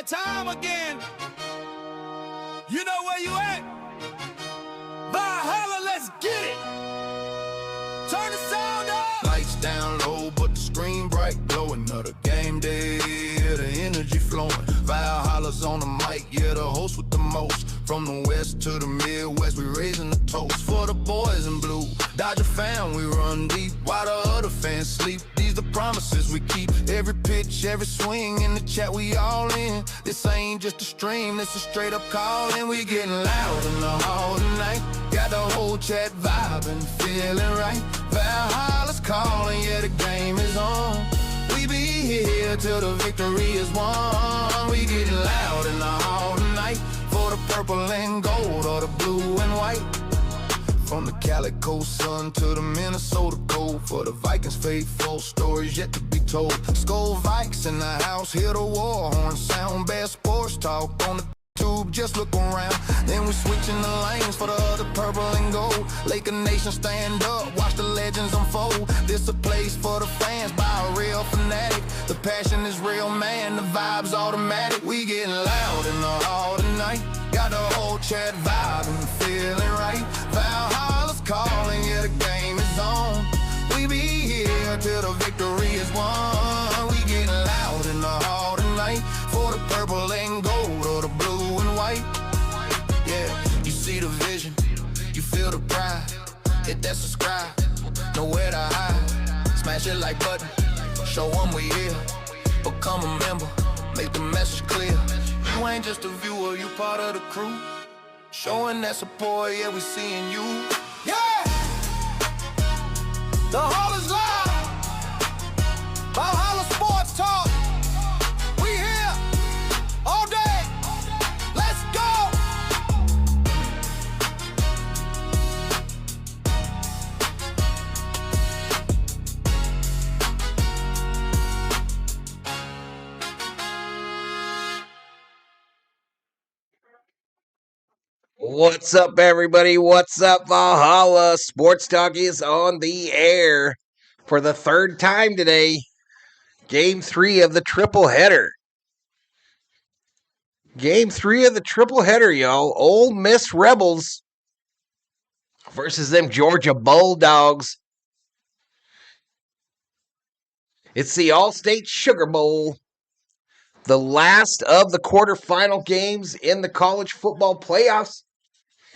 time again. You know where you at? Valhalla, let's get it. Turn the sound up. Lights down low, but the screen bright, glowing. Another game day, yeah, the energy flowing. Valhalla's on the mic, yeah, the host with the most. From the west to the Midwest, we raising the toast for the boys in blue. Dodger fan, we run deep while the other fans sleep. These the promises we keep. Every pitch, every swing in the chat, we all in. This ain't just a stream, this a straight up call, and we getting loud in the hall tonight. Got the whole chat vibing, feeling right. Valhalla's calling, yeah, the game is on. We be here till the victory is won. We getting loud in the hall tonight. For the purple and gold or the blue and white. From the Calico sun to the Minnesota cold. For the Vikings faithful, stories yet to be told. Skull Vikes in the house, hear the war horn sound. Bé Sports Talk on the tube, just look around. Then we switching the lanes for the other purple and gold. Laker Nation stand up, watch the legends unfold. This a place for the fans by a real fanatic. The passion is real, man, the vibe's automatic. We getting loud in the hall tonight. Got the whole chat vibing, feeling right. Valhalla's calling, yeah, the game is on. We be here till the victory is won. We getting loud in the hall tonight. For the purple and gold or the blue and white. Yeah, you see the vision, you feel the pride. Hit that subscribe, nowhere to hide. Smash it like button, show them we here. Become a member, make the message clear. You ain't just a viewer, you part of the crew. Showing that support, yeah, we seeing you. Yeah! The hall is live. Valhalla Sports Talk. We here all day. Let's go! What's up, everybody? What's up? Valhalla Sports Talk is on the air for the third time today. Game 3 of the triple header. Game 3 of the triple header, y'all. Ole Miss Rebels versus them Georgia Bulldogs. It's the All-State Sugar Bowl. The last of the quarterfinal games in the college football playoffs.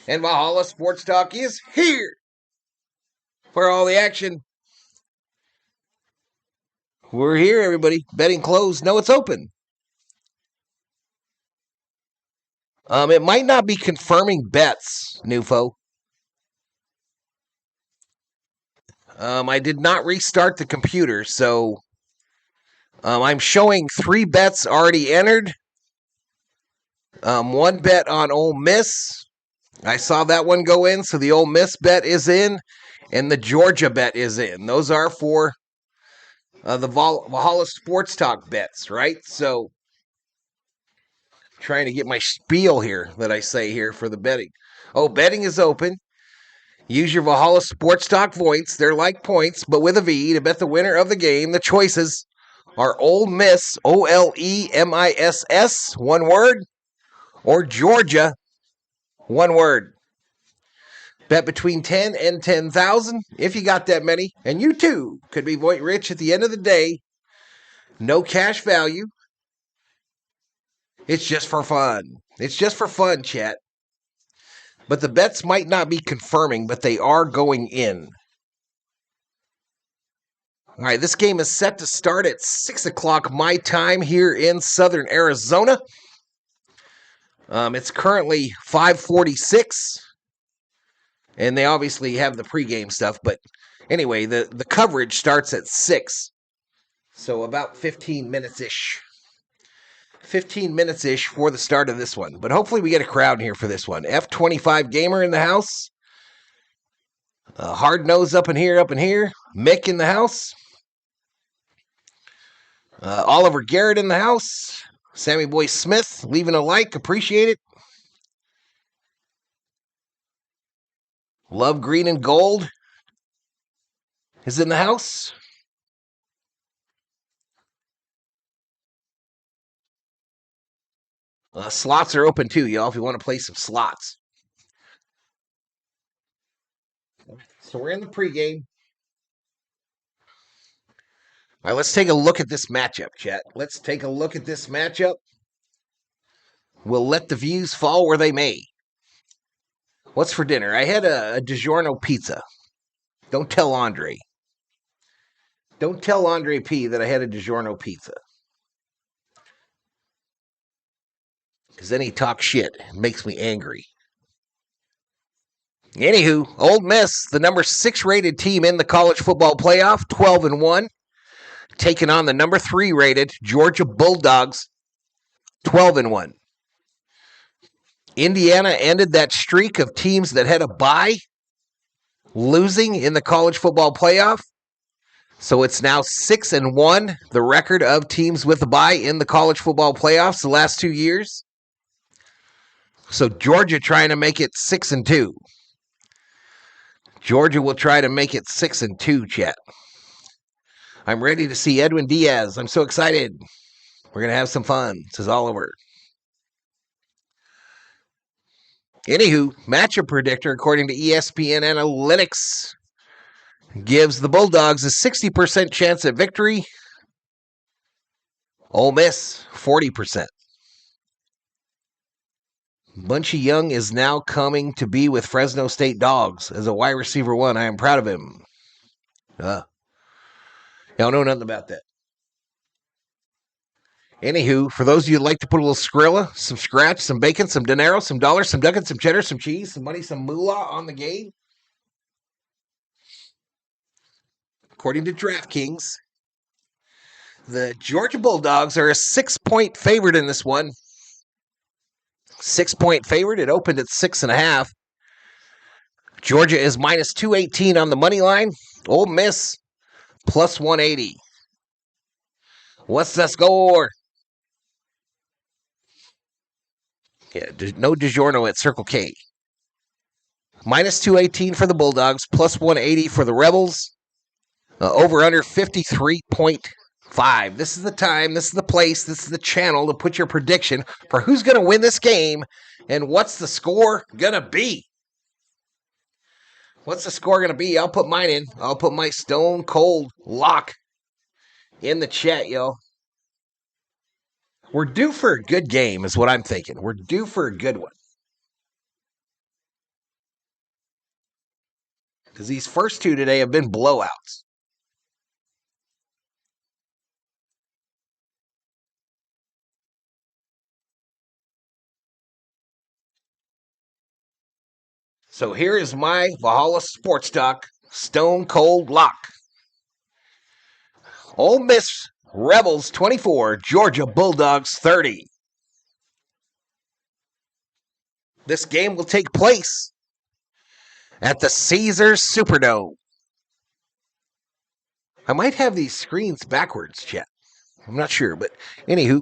And Valhalla Sports Talk is here for all the action. We're here, everybody. Betting closed. No, it's open. It might not be confirming bets, Nufo. I did not restart the computer, so I'm showing 3 bets already entered. 1 bet on Ole Miss. I saw that one go in, so the Ole Miss bet is in, and the Georgia bet is in. Those are for the Valhalla Sports Talk bets, right? So, trying to get my spiel here that I say here for the betting. Oh, betting is open. Use your Valhalla Sports Talk points. They're like points, but with a V, to bet the winner of the game. The choices are Ole Miss, OLEMISS, one word, or Georgia, one word. Bet between 10 and 10,000 if you got that many. And you too could be point rich at the end of the day. No cash value. It's just for fun. It's just for fun, chat. But the bets might not be confirming, but they are going in. All right, this game is set to start at 6 o'clock my time here in southern Arizona. It's currently 5:46, and they obviously have the pregame stuff. But anyway, the coverage starts at 6, so about 15 minutes-ish. 15 minutes-ish for the start of this one. But hopefully we get a crowd here for this one. F25 Gamer in the house. Hard Nose up in here. Mick in the house. Oliver Garrett in the house. Sammy Boy Smith, leaving a like, appreciate it. Love Green and Gold is in the house. Slots are open too, y'all, if you want to play some slots. So we're in the pregame. All right, let's take a look at this matchup, chat. Let's take a look at this matchup. We'll let the views fall where they may. What's for dinner? I had a DiGiorno pizza. Don't tell Andre. Don't tell Andre P that I had a DiGiorno pizza. Because then he talks shit. It makes me angry. Anywho, Ole Miss, the number 6 rated team in the college football playoff, 12-1, taking on the number 3 rated Georgia Bulldogs, 12-1. Indiana ended that streak of teams that had a bye, losing in the college football playoff. So it's now 6-1, the record of teams with a bye in the college football playoffs the last 2 years. So Georgia trying to make it 6-2. Georgia will try to make it 6-2, chat. I'm ready to see Edwin Diaz. I'm so excited. We're going to have some fun, says Oliver. Anywho, matchup predictor, according to ESPN Analytics, gives the Bulldogs a 60% chance at victory. Ole Miss, 40%. Bunchy Young is now coming to be with Fresno State Dogs as a wide receiver 1. I am proud of him. Y'all know nothing about that. Anywho, for those of you who like to put a little Skrilla, some scratch, some bacon, some dinero, some dollars, some ducats, some cheddar, some cheese, some money, some moolah on the game, according to DraftKings, the Georgia Bulldogs are a 6-point favorite in this one. 6-point favorite. It opened at 6.5. Georgia is minus 218 on the money line. Ole Miss plus 180. What's the score? Yeah, no DiGiorno at Circle K. Minus 218 for the Bulldogs, plus 180 for the Rebels. Over under 53.5. This is the time, this is the place, this is the channel to put your prediction for who's going to win this game and what's the score going to be. What's the score going to be? I'll put mine in. I'll put my stone cold lock in the chat, yo. We're due for a good game is what I'm thinking. We're due for a good one. Because these first two today have been blowouts. So here is my Valhalla Sports Talk stone cold lock. Ole Miss Rebels 24, Georgia Bulldogs 30. This game will take place at the Caesars Superdome. I might have these screens backwards, chat. I'm not sure, but anywho,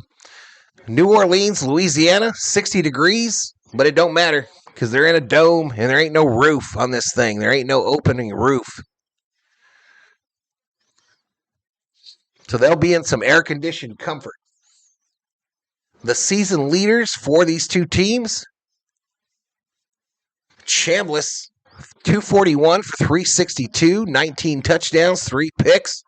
New Orleans, Louisiana, 60 degrees, but it don't matter because they're in a dome and there ain't no roof on this thing. There ain't no opening roof. So they'll be in some air-conditioned comfort. The season leaders for these two teams, Chambliss, 241 for 362, 19 touchdowns, 3 picks.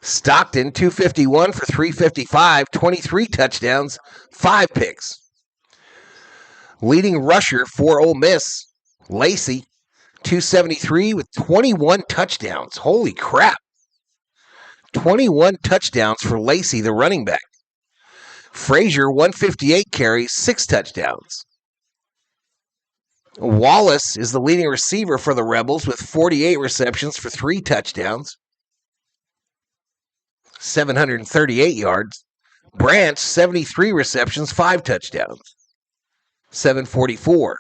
Stockton, 251 for 355, 23 touchdowns, 5 picks. Leading rusher for Ole Miss, Lacey, 273 with 21 touchdowns. Holy crap. 21 touchdowns for Lacey, the running back. Frazier, 158 carries, 6 touchdowns. Wallace is the leading receiver for the Rebels with 48 receptions for 3 touchdowns, 738 yards. Branch, 73 receptions, 5 touchdowns, 744.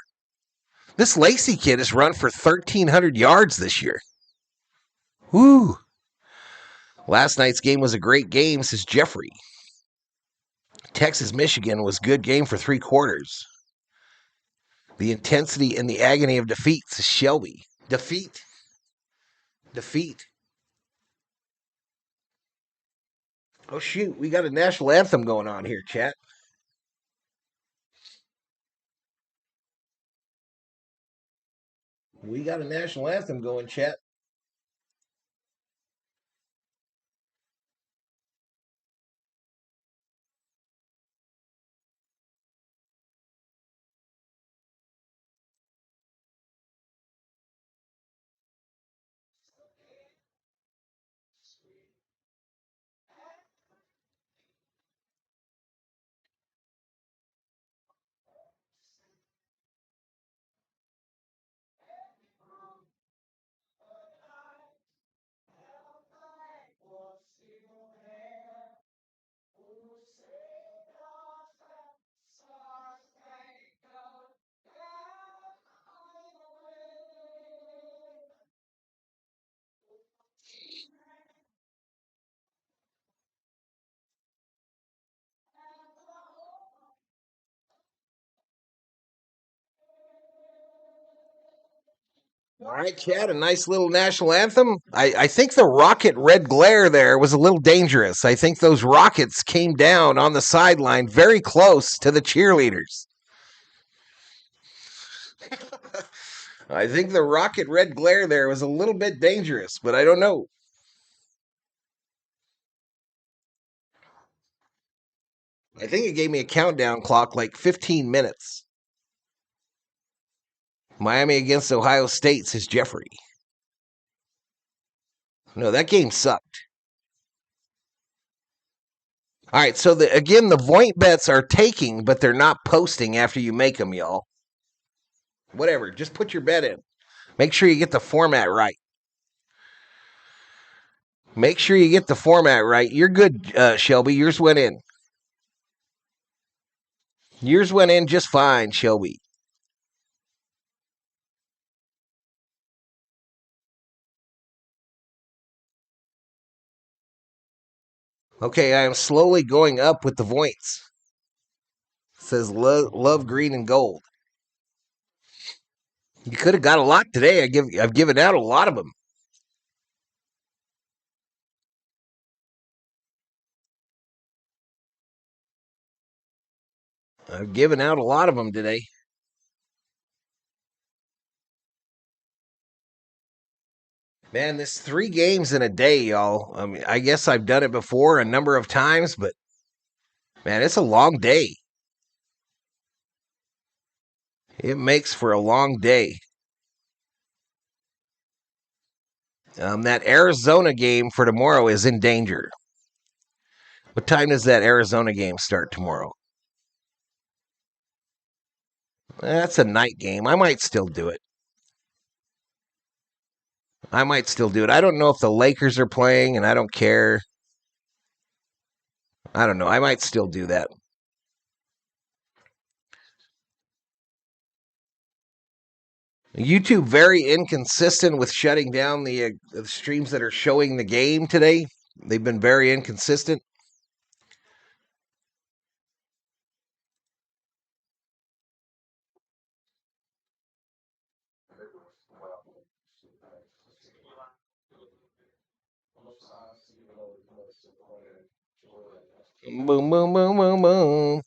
This Lacey kid has run for 1,300 yards this year. Woo! Last night's game was a great game, says Jeffrey. Texas-Michigan was a good game for 3 quarters. The intensity and the agony of defeat, says Shelby. Defeat. Oh, shoot. We got a national anthem going on here, chat. We got a national anthem going, chat. All right, Chad, a nice little national anthem. I think the rocket red glare there was a little dangerous. I think those rockets came down on the sideline very close to the cheerleaders. I think the rocket red glare there was a little bit dangerous, but I don't know. I think it gave me a countdown clock like 15 minutes. Miami against Ohio State, says Jeffrey. No, that game sucked. All right, so again, the Voint bets are taking, but they're not posting after you make them, y'all. Whatever, just put your bet in. Make sure you get the format right. Make sure you get the format right. You're good, Shelby. Yours went in. Yours went in just fine, Shelby. Okay, I am slowly going up with the Voints. It says love green and gold. You could have got a lot today. I've given out a lot of them. I've given out a lot of them today. Man, this 3 games in a day, y'all. I mean, I guess I've done it before a number of times, but man, it's a long day. It makes for a long day. That Arizona game for tomorrow is in danger. What time does that Arizona game start tomorrow? That's a night game. I might still do it. I don't know if the Lakers are playing, and I don't care. I don't know. I might still do that. YouTube very inconsistent with shutting down the streams that are showing the game today. They've been very inconsistent. Boom, boom, boom, boom, boom.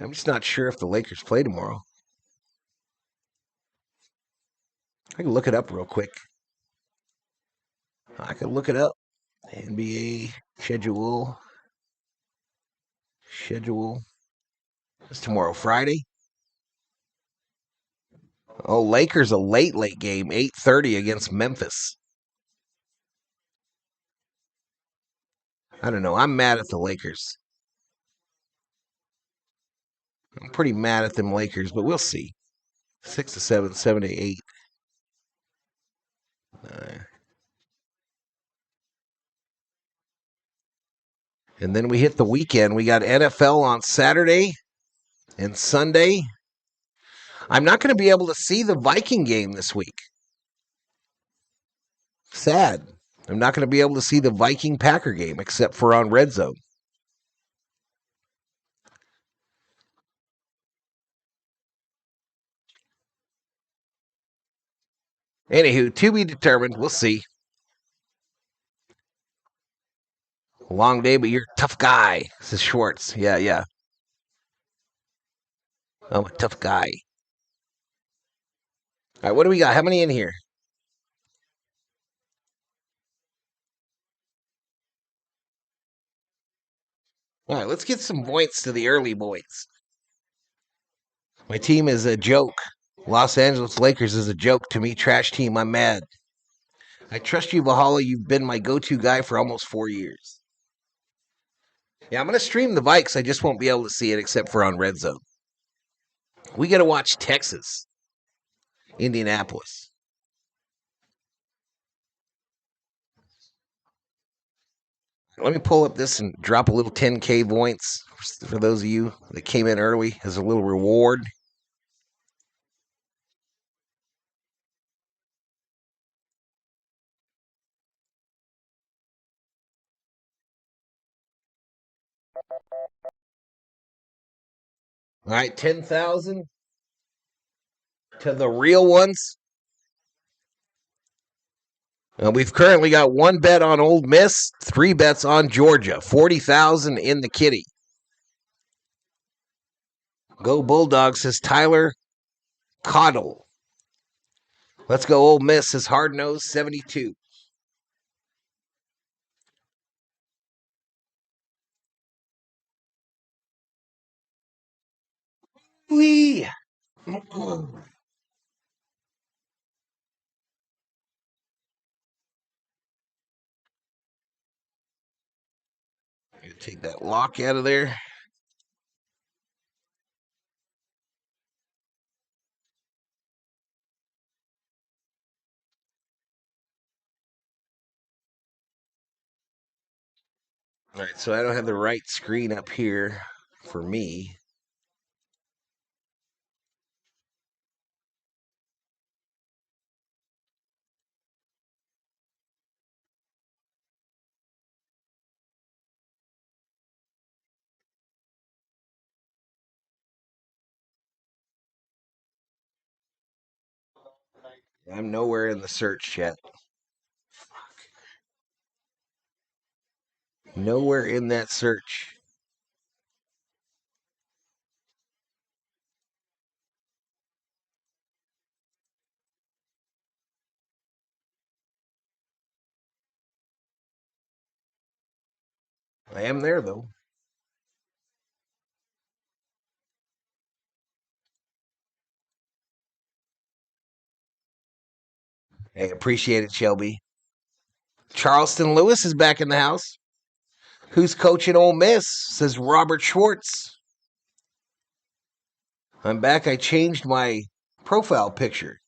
I'm just not sure if the Lakers play tomorrow. I can look it up real quick. I can look it up. NBA schedule. It's tomorrow, Friday. Oh, Lakers a late game, 8:30 against Memphis. I don't know. I'm mad at the Lakers. I'm pretty mad at them Lakers, but we'll see. 6 to 7, 7 to 8. And then we hit the weekend. We got NFL on Saturday and Sunday. I'm not going to be able to see the Viking game this week. Sad. I'm not going to be able to see the Viking Packer game except for on Red Zone. Anywho, to be determined. We'll see. Long day, but you're a tough guy, says Schwartz. Yeah. I'm a tough guy. All right, what do we got? How many in here? All right, let's get some points to the early boys. My team is a joke. Los Angeles Lakers is a joke. To me, trash team. I'm mad. I trust you, Valhalla. You've been my go-to guy for almost 4 years. Yeah, I'm going to stream the Vikes. I just won't be able to see it except for on Red Zone. We got to watch Texas, Indianapolis. Let me pull up this and drop a little 10K points for those of you that came in early as a little reward. All right, 10,000 to the real ones. We've currently got 1 bet on Ole Miss, 3 bets on Georgia, 40,000 in the kitty. Go Bulldogs, says Tyler Coddle. Let's go Ole Miss, says Hard Nose 72. Wee. Take that lock out of there. All right, so I don't have the right screen up here for me. I'm nowhere in the search chat. Nowhere in that search. I am there, though. Hey, appreciate it, Shelby. Charleston Lewis is back in the house. Who's coaching Ole Miss? Says Robert Schwartz. I'm back. I changed my profile picture.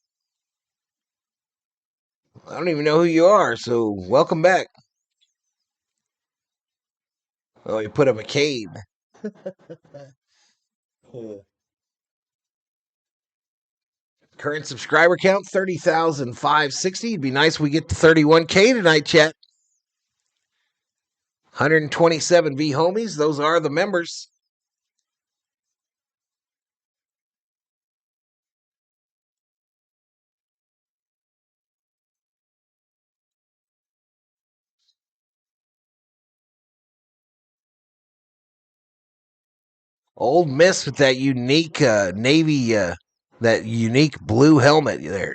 I don't even know who you are, so welcome back. Oh, you put up a cane. Current subscriber count 30,560. It'd be nice if we get to 31K tonight, chat. 127 V homies. Those are the members. Old Miss with that unique navy, that unique blue helmet there.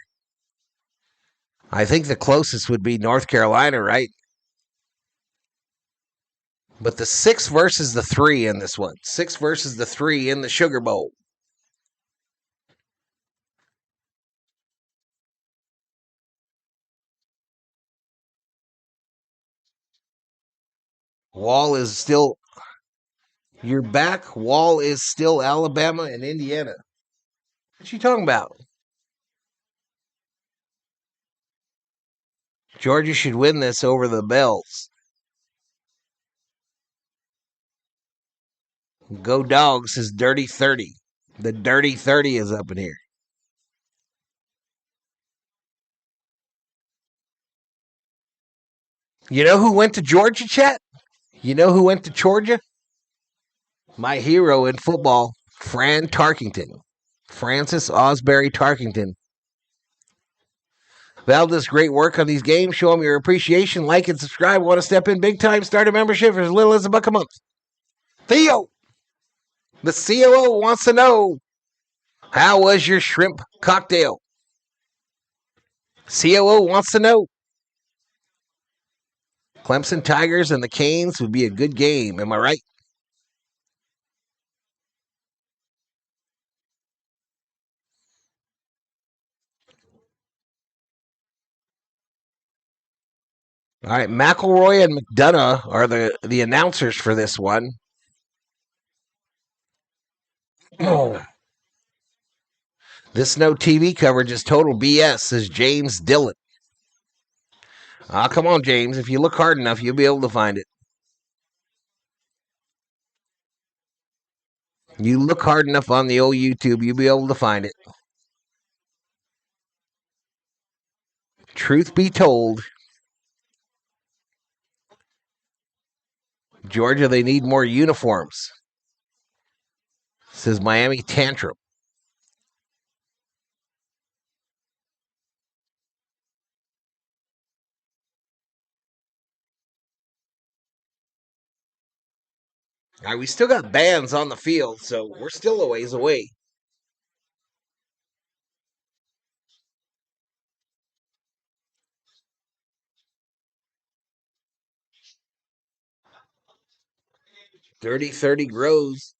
I think the closest would be North Carolina, right? But the 6 versus the 3 in this one. 6 versus the 3 in the Sugar Bowl. Wall is still. You're back. Wall is still Alabama and Indiana. What you talking about? Georgia should win this over the Bells. Go Dogs is Dirty 30. The Dirty 30 is up in here. You know who went to Georgia, chat? You know who went to Georgia? My hero in football, Fran Tarkington. Francis Osbury Tarkington. Val does great work on these games. Show them your appreciation. Like and subscribe. Want to step in big time? Start a membership for as little as $1 a month. Theo, the COO, wants to know, how was your shrimp cocktail? COO wants to know. Clemson Tigers and the Canes would be a good game. Am I right? All right, McElroy and McDonough are the announcers for this one. This no TV coverage is total BS, says James Dillon. Come on, James. If you look hard enough, you'll be able to find it. You look hard enough on the old YouTube, you'll be able to find it. Truth be told, Georgia, they need more uniforms, says Miami Tantrum. All right, we still got bands on the field, so we're still a ways away. Dirty 30 grows.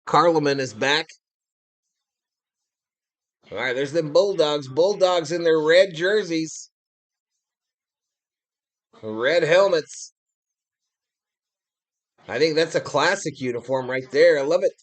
Carleman is back. All right, there's them Bulldogs. Bulldogs in their red jerseys. Red helmets. I think that's a classic uniform right there. I love it.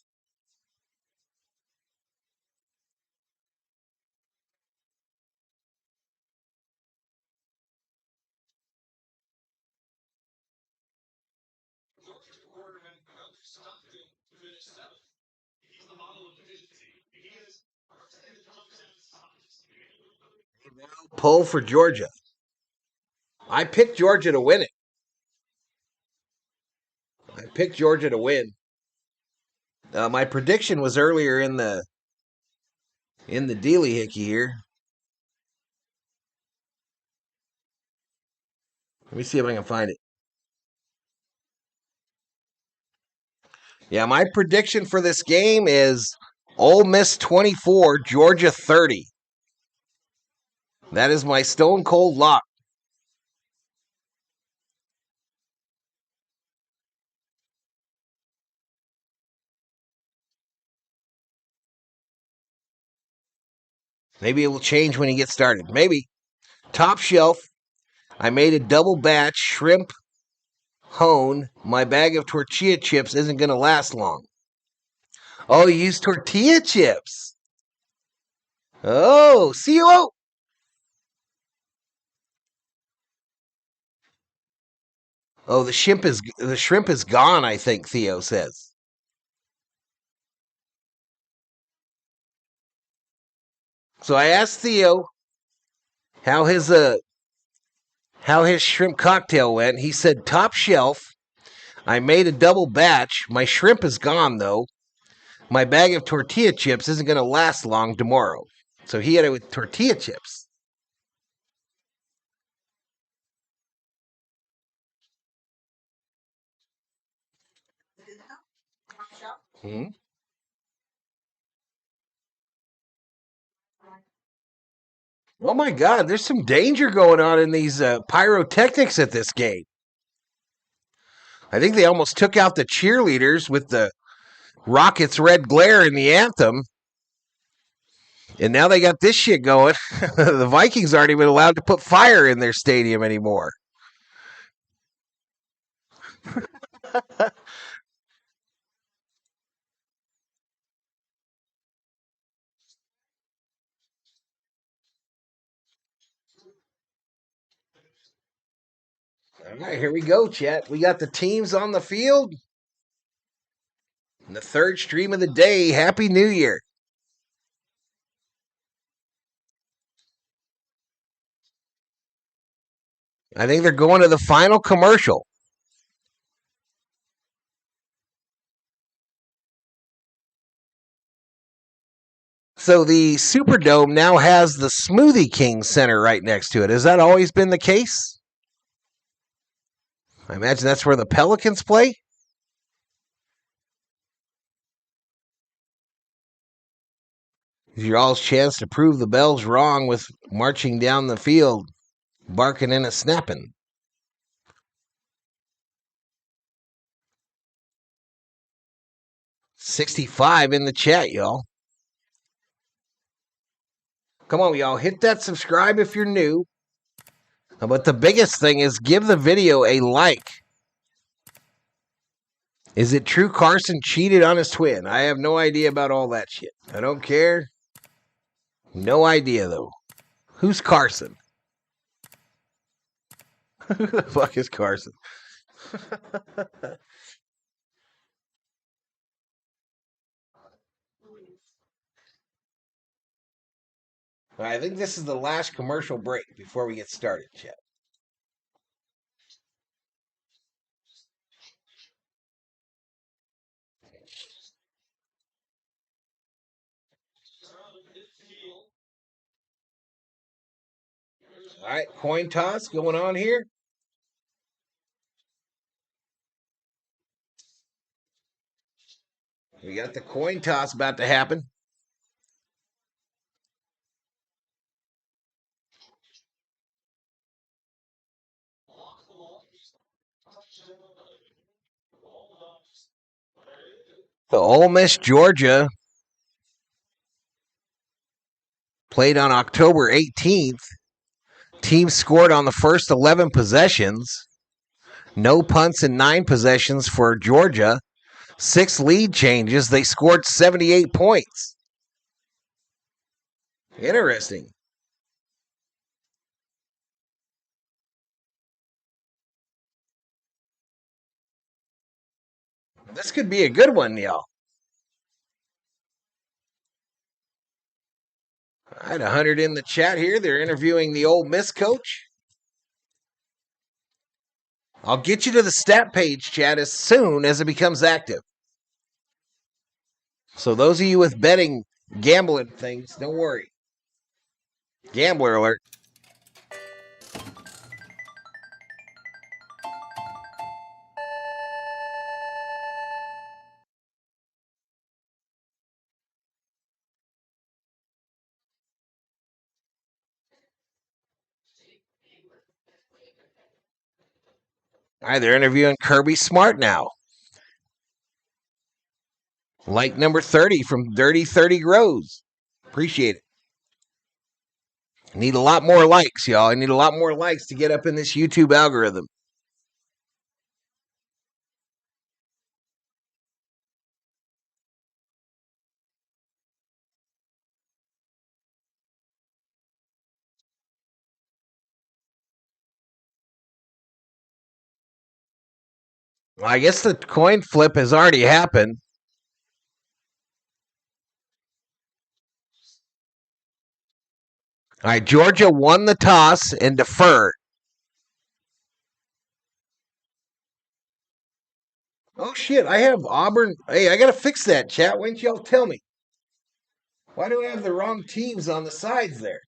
Pull for Georgia. I picked Georgia to win it. I picked Georgia to win. My prediction was earlier in the Dealy Hickey here. Let me see if I can find it. Yeah, my prediction for this game is Ole Miss 24, Georgia 30. That is my stone cold lock. Maybe it will change when you get started. Maybe. Top shelf. I made a double batch shrimp hone. My bag of tortilla chips isn't going to last long. Oh, you use tortilla chips. Oh, COO. Oh, the shrimp is gone, I think Theo says. So I asked Theo how his shrimp cocktail went. He said top shelf. I made a double batch. My shrimp is gone though. My bag of tortilla chips isn't going to last long tomorrow. So he had it with tortilla chips. Hmm? Oh my God, there's some danger going on in these pyrotechnics at this game. I think they almost took out the cheerleaders with the Rockets' red glare in the anthem. And now they got this shit going. The Vikings aren't even allowed to put fire in their stadium anymore. All right, here we go, chat. We got the teams on the field. And the third stream of the day. Happy New Year. I think they're going to the final commercial. So the Superdome now has the Smoothie King Center right next to it. Has that always been the case? I imagine that's where the Pelicans play. It's your all's chance to prove the Bells wrong with marching down the field, barking and a snapping. $65 in the chat, y'all. Come on, y'all. Hit that subscribe if you're new. But the biggest thing is give the video a like. Is it true Carson cheated on his twin? I have no idea about all that shit. I don't care. No idea, though. Who's Carson? Who the fuck is Carson? I think this is the last commercial break before we get started, chat. All right, coin toss going on here. We got the coin toss about to happen. The Ole Miss, Georgia played on October 18th. Teams scored on the first 11 possessions. No punts in 9 possessions for Georgia. 6 lead changes. They scored 78 points. Interesting. This could be a good one, y'all. All right, 100 in the chat here. They're interviewing the Ole Miss coach. I'll get you to the stat page, chat, as soon as it becomes active. So those of you with betting, gambling things, don't worry. Gambler alert. All right, they're interviewing Kirby Smart now. Like number 30 from Dirty 30 Grows. Appreciate it. Need a lot more likes, y'all. I need a lot more likes to get up in this YouTube algorithm. Well, I guess the coin flip has already happened. All right, Georgia won the toss and deferred. Oh, shit, I have Auburn. Hey, I got to fix that, chat. Why don't y'all tell me? Why do I have the wrong teams on the sides there?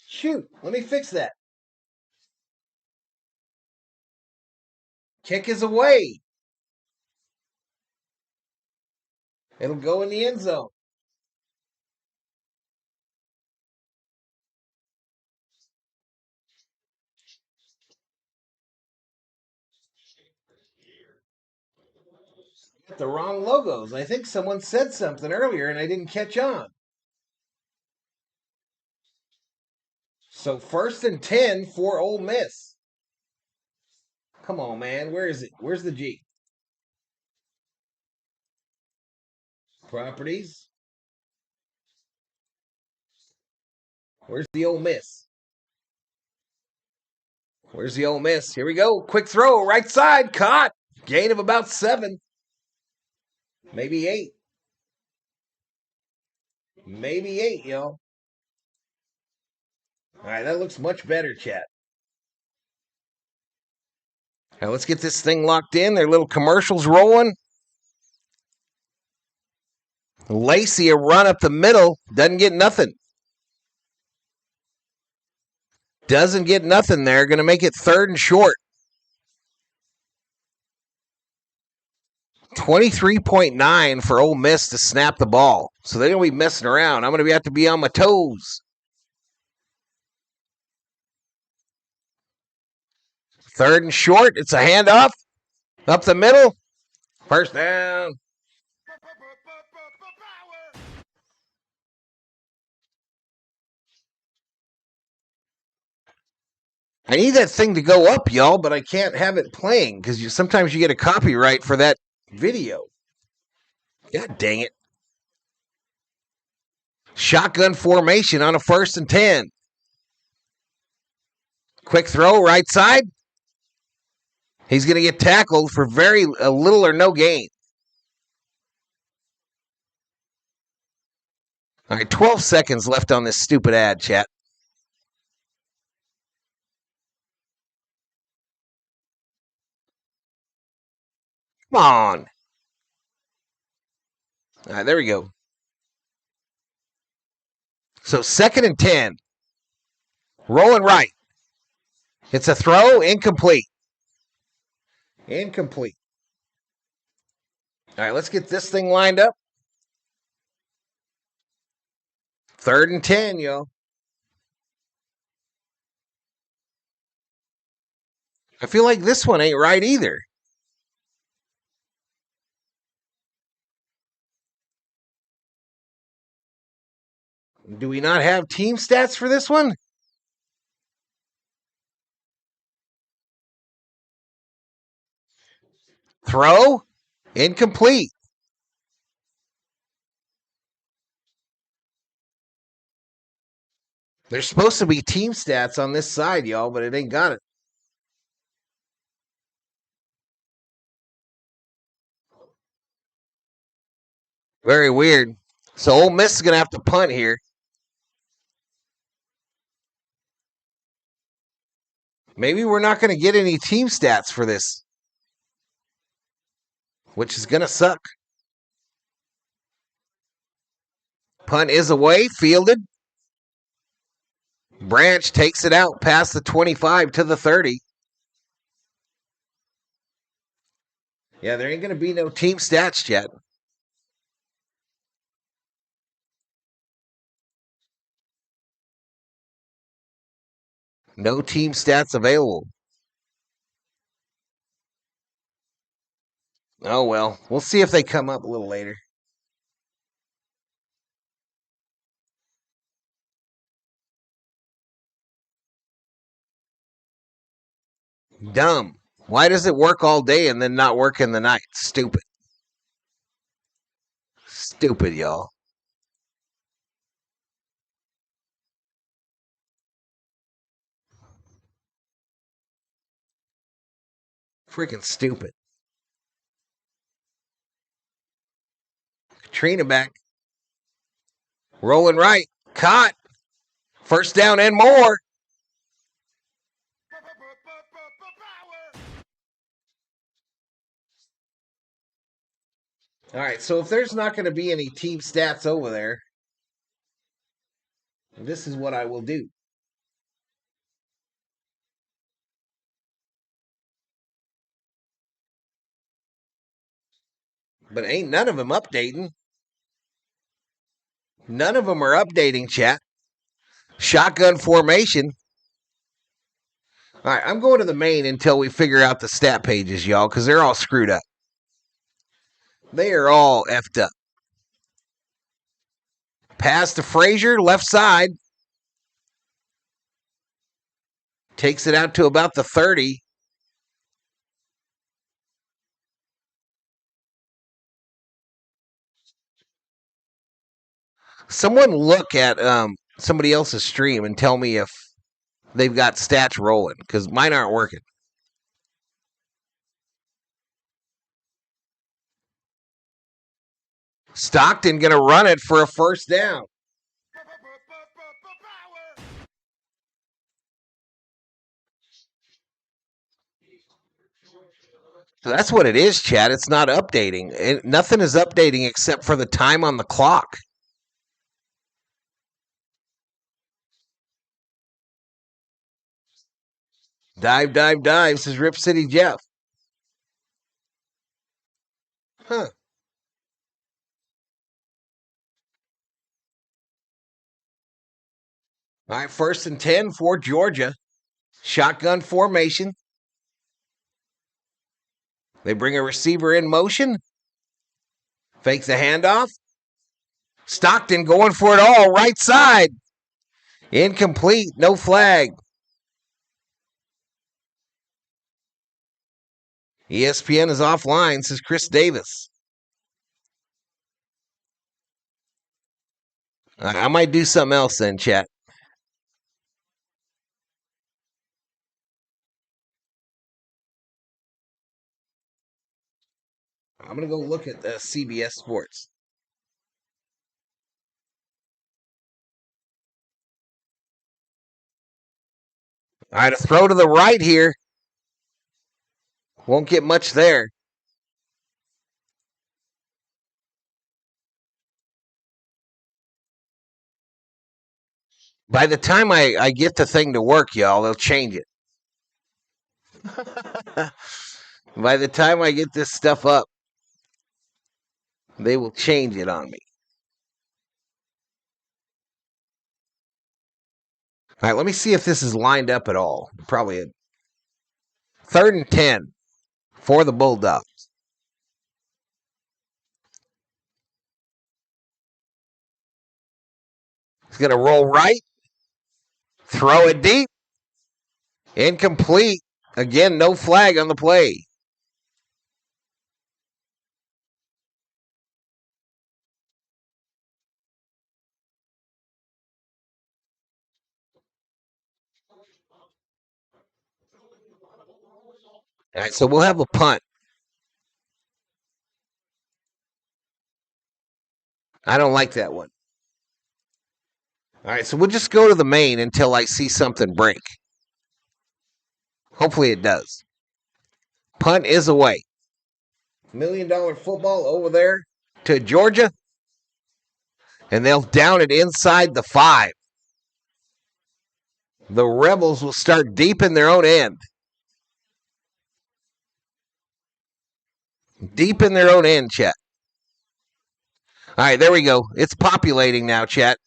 Shoot, let me fix that. Kick is away. It'll go in the end zone. Got the wrong logos. I think someone said something earlier and I didn't catch on. So 1st and 10 for Ole Miss. Come on, man. Where is it? Where's the G? Properties. Where's the Ole Miss? Where's the Ole Miss? Here we go. Quick throw. Right side. Caught. Gain of about 7. Maybe 8. Maybe 8, y'all. All right, that looks much better, chat. Now let's get this thing locked in. Their little commercials rolling. Lacey, a run up the middle, doesn't get nothing. Doesn't get nothing there. Going to make it 3rd and short. 23.9 for Ole Miss to snap the ball. So they're going to be messing around. I'm going to have to be on my toes. 3rd and short. It's a handoff. Up the middle. 1st down. I need that thing to go up, y'all, but I can't have it playing because sometimes you get a copyright for that video. God dang it. Shotgun formation on a 1st and 10. Quick throw, right side. He's going to get tackled for very little or no gain. All right, 12 seconds left on this stupid ad, chat. Come on. All right, there we go. So 2nd and 10. Rolling right. It's a throw, incomplete. Incomplete. All right, let's get this thing lined up. 3rd and 10, yo. I feel like this one ain't right either. Do we not have team stats for this one? Throw, incomplete. There's supposed to be team stats on this side, y'all, but it ain't got it. Very weird. So Ole Miss is going to have to punt here. Maybe we're not going to get any team stats for this, which is going to suck. Punt is away, fielded. Branch takes it out past the 25 to the 30. Yeah, there ain't going to be no team stats yet. No team stats available. Oh, well. We'll see if they come up a little later. Dumb. Why does it work all day and then not work in the night? Stupid. Stupid, y'all. Freaking stupid. Katrina back. Rolling right. Caught. 1st down and more. All right, so if there's not going to be any team stats over there, this is what I will do. But ain't none of them updating. None of them are updating, chat. Shotgun formation. All right, I'm going to the main until we figure out the stat pages, y'all, because they're all screwed up. They are all effed up. Pass to Frazier, left side. Takes it out to about the 30. Someone look at somebody else's stream and tell me if they've got stats rolling, because mine aren't working. Stockton going to run it for a 1st down. So that's what it is, Chad. It's not updating. Nothing is updating except for the time on the clock. Dive, dive, dive, says Rip City Jeff. Huh. All right, 1st and 10 for Georgia. Shotgun formation. They bring a receiver in motion. Fake the handoff. Stockton going for it all. Right side. Incomplete. No flag. ESPN is offline, says Chris Davis. I might do something else then, chat. I'm going to go look at CBS Sports. All right, a throw to the right here. Won't get much there. By the time I get the thing to work, y'all, they'll change it. By the time I get this stuff up, they will change it on me. All right, let me see if this is lined up at all. Probably a 3rd and 10 for the Bulldogs. He's going to roll right, throw it deep, incomplete. Again, no flag on the play. All right, so we'll have a punt. I don't like that one. All right, so we'll just go to the main until I see something break. Hopefully it does. Punt is away. $1 million football over there to Georgia. And they'll down it inside the 5. The Rebels will start deep in their own end. Deep in their own end, chat. All right, there we go. It's populating now, chat.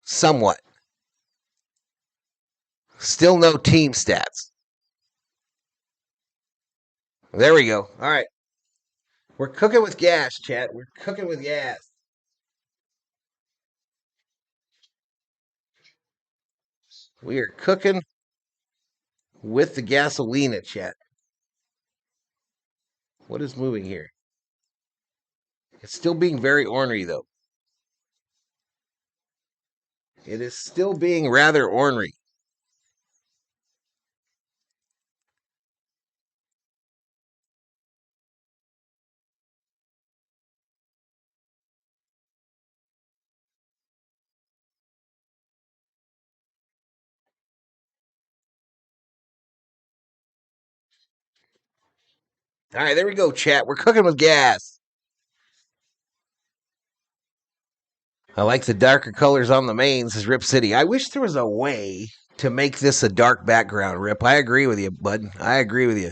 Somewhat. Still no team stats. There we go. All right. We're cooking with gas, chat. We're cooking with gas. We are cooking with the gasolina, chat. What is moving here? It's still being very ornery, though. It is still being rather ornery. All right, there we go, chat. We're cooking with gas. I like the darker colors on the main, says Rip City. I wish there was a way to make this a dark background, Rip. I agree with you, bud. I agree with you.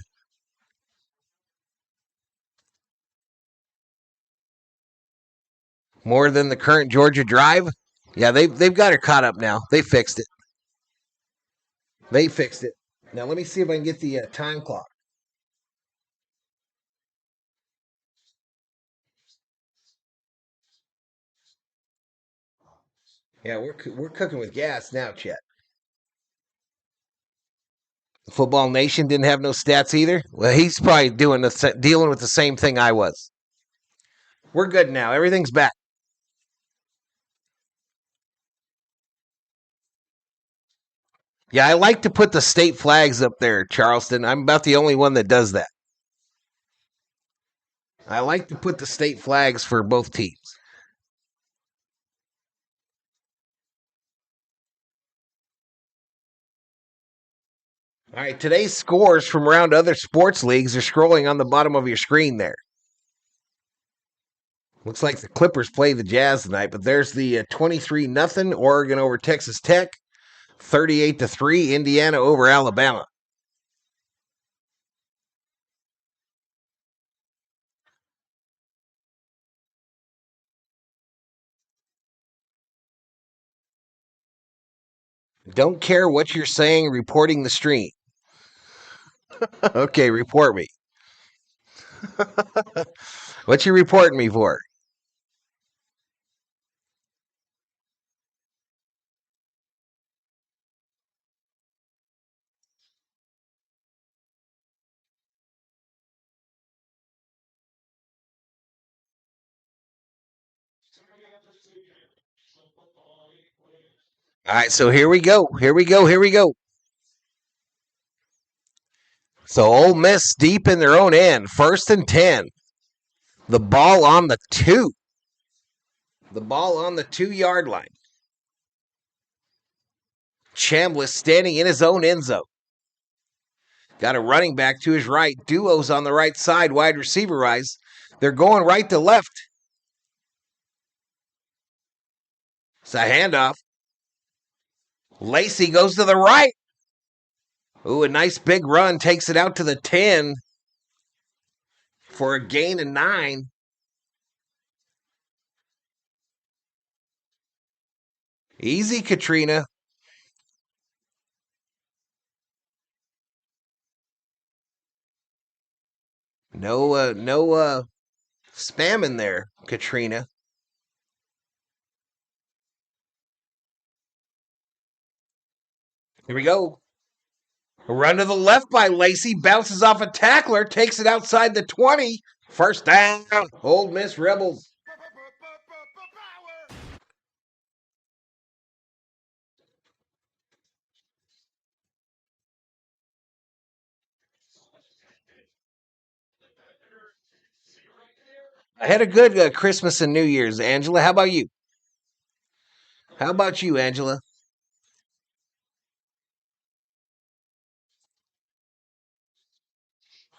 More than the current Georgia drive? Yeah, they've got her caught up now. They fixed it. They fixed it. Now let me see if I can get the time clock. Yeah, we're cooking with gas now, Chet. Football Nation didn't have no stats either. Well, he's probably dealing with the same thing I was. We're good now. Everything's back. Yeah, I like to put the state flags up there, Charleston. I'm about the only one that does that. I like to put the state flags for both teams. All right, today's scores from around other sports leagues are scrolling on the bottom of your screen there. Looks like the Clippers play the Jazz tonight, but there's the 23-0 Oregon over Texas Tech, 38-3 Indiana over Alabama. Don't care what you're saying, reporting the stream. Okay, report me. What you reporting me for? All right, so here we go. Here we go. So Ole Miss deep in their own end, 1st and 10. The ball on the 2. The ball on the 2-yard line. Chambliss standing in his own end zone. Got a running back to his right. Duos on the right side, wide receiver rise. They're going right to left. It's a handoff. Lacey goes to the right. Ooh, a nice big run. Takes it out to the 10 for a gain of 9. Easy, Katrina. No spam in there, Katrina. Here we go. A run to the left by Lacey. Bounces off a tackler. Takes it outside the 20. First down. Ole Miss Rebels. I had a good Christmas and New Year's, Angela. How about you? How about you, Angela?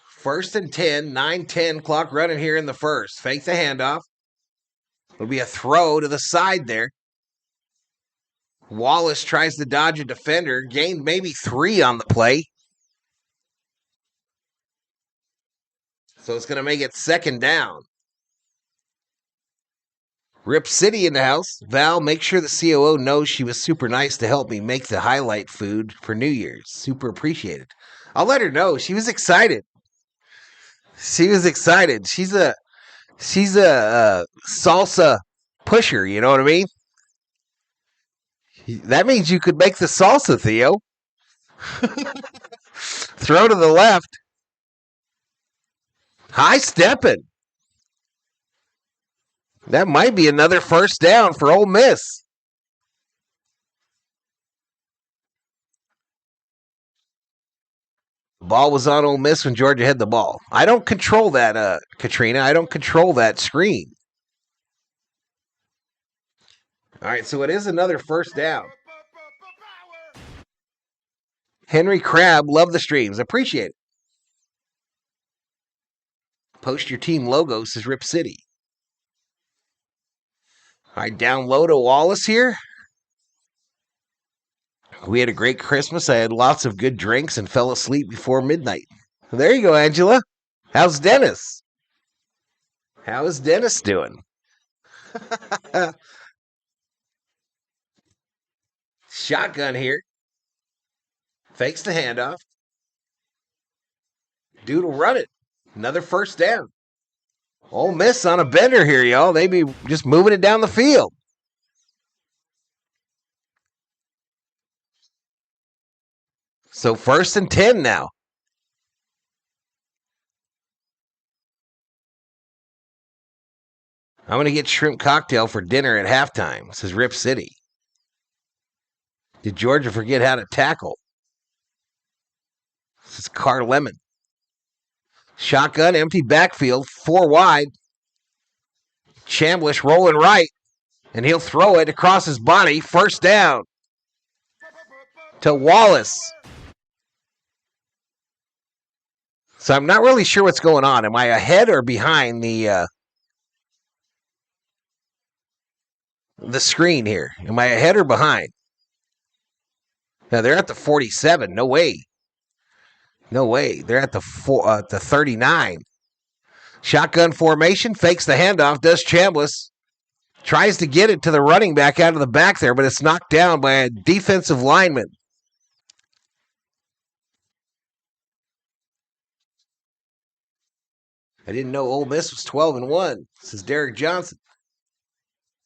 First and 10, 9-10 clock running here in the first. Fake the handoff. It'll be a throw to the side there. Wallace tries to dodge a defender. Gained maybe 3 on the play. So it's going to make it 2nd down. Rip City in the house. Val, make sure the COO knows she was super nice to help me make the highlight food for New Year's. Super appreciated. I'll let her know. She was excited. She's a salsa pusher, you know what I mean? That means you could make the salsa, Theo. Throw to the left. High stepping. That might be another first down for Ole Miss. Ball was on Ole Miss when Georgia had the ball. I don't control that, Katrina. I don't control that screen. All right, so it is another first down. Henry Crabb, love the streams. Appreciate it. Post your team logo, says Rip City. All right, down low to Wallace here. We had a great Christmas. I had lots of good drinks and fell asleep before midnight. There you go, Angela. How's Dennis? How is Dennis doing? Shotgun here. Fakes the handoff. Dude will run it. Another first down. Ole Miss on a bender here, y'all. They be just moving it down the field. So 1st and 10 now. I'm going to get shrimp cocktail for dinner at halftime, says Rip City. Did Georgia forget how to tackle? This is Car Lemon. Shotgun, empty backfield, 4 wide. Chambliss rolling right, and he'll throw it across his body. First down to Wallace. So I'm not really sure what's going on. Am I ahead or behind the screen here? Am I ahead or behind? Now they're at the 47. No way. No way. They're at the 39. Shotgun formation, fakes the handoff, does Chambliss. Tries to get it to the running back out of the back there, but it's knocked down by a defensive lineman. I didn't know Ole Miss was 12-1, says Derek Johnson.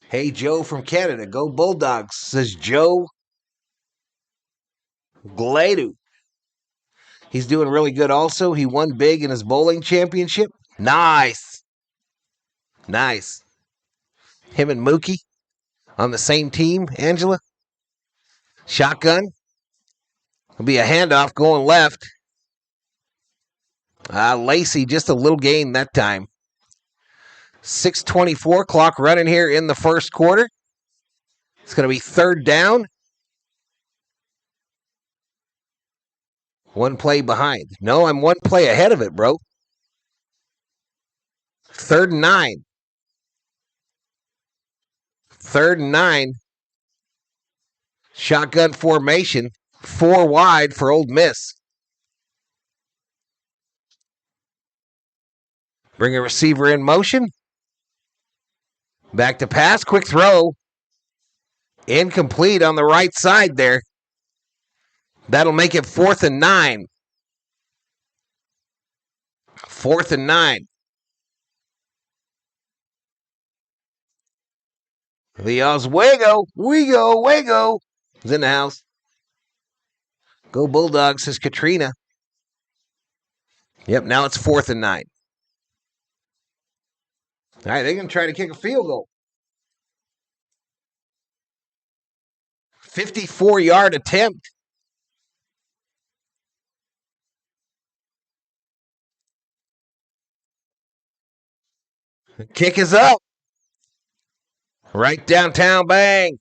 Hey, Joe from Canada. Go Bulldogs, says Joe Gladu. He's doing really good also. He won big in his bowling championship. Nice. Nice. Him and Mookie on the same team, Angela. Shotgun. Will be a handoff going left. Lacey, just a little gain that time. 6:24 clock running here in the first quarter. It's going to be third down. One play behind. No, I'm one play ahead of it, bro. 3rd and 9. 3rd and 9. Shotgun formation. 4 wide for Ole Miss. Bring a receiver in motion. Back to pass. Quick throw. Incomplete on the right side there. That'll make it 4th and 9. 4th and 9. The Oswego, Wego is in the house. Go Bulldogs, says Katrina. Yep, now it's 4th and 9. All right, they're going to try to kick a field goal. 54-yard attempt. The kick is up. Right downtown, bang.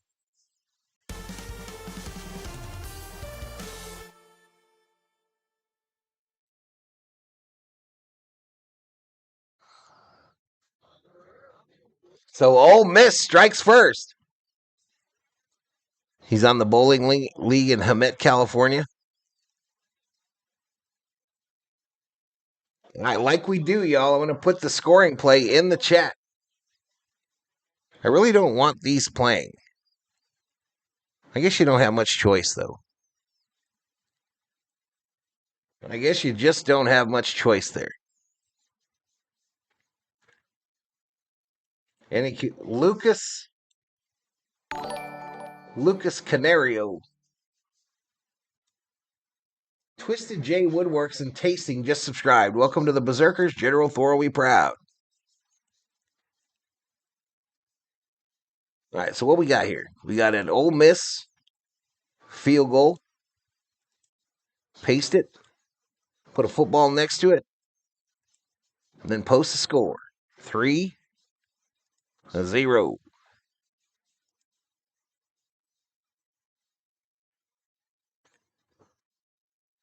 So Ole Miss strikes first. He's on the bowling league in Hemet, California. All right, like we do, y'all, I'm going to put the scoring play in the chat. I really don't want these playing. I guess you don't have much choice, though. I guess you just don't have much choice there. Lucas Canario. Twisted J Woodworks and Tasting just subscribed. Welcome to the Berserkers, General Thorowey Proud. All right, so what we got here? We got an Ole Miss field goal. Paste it. Put a football next to it. And then post a score. 3-0.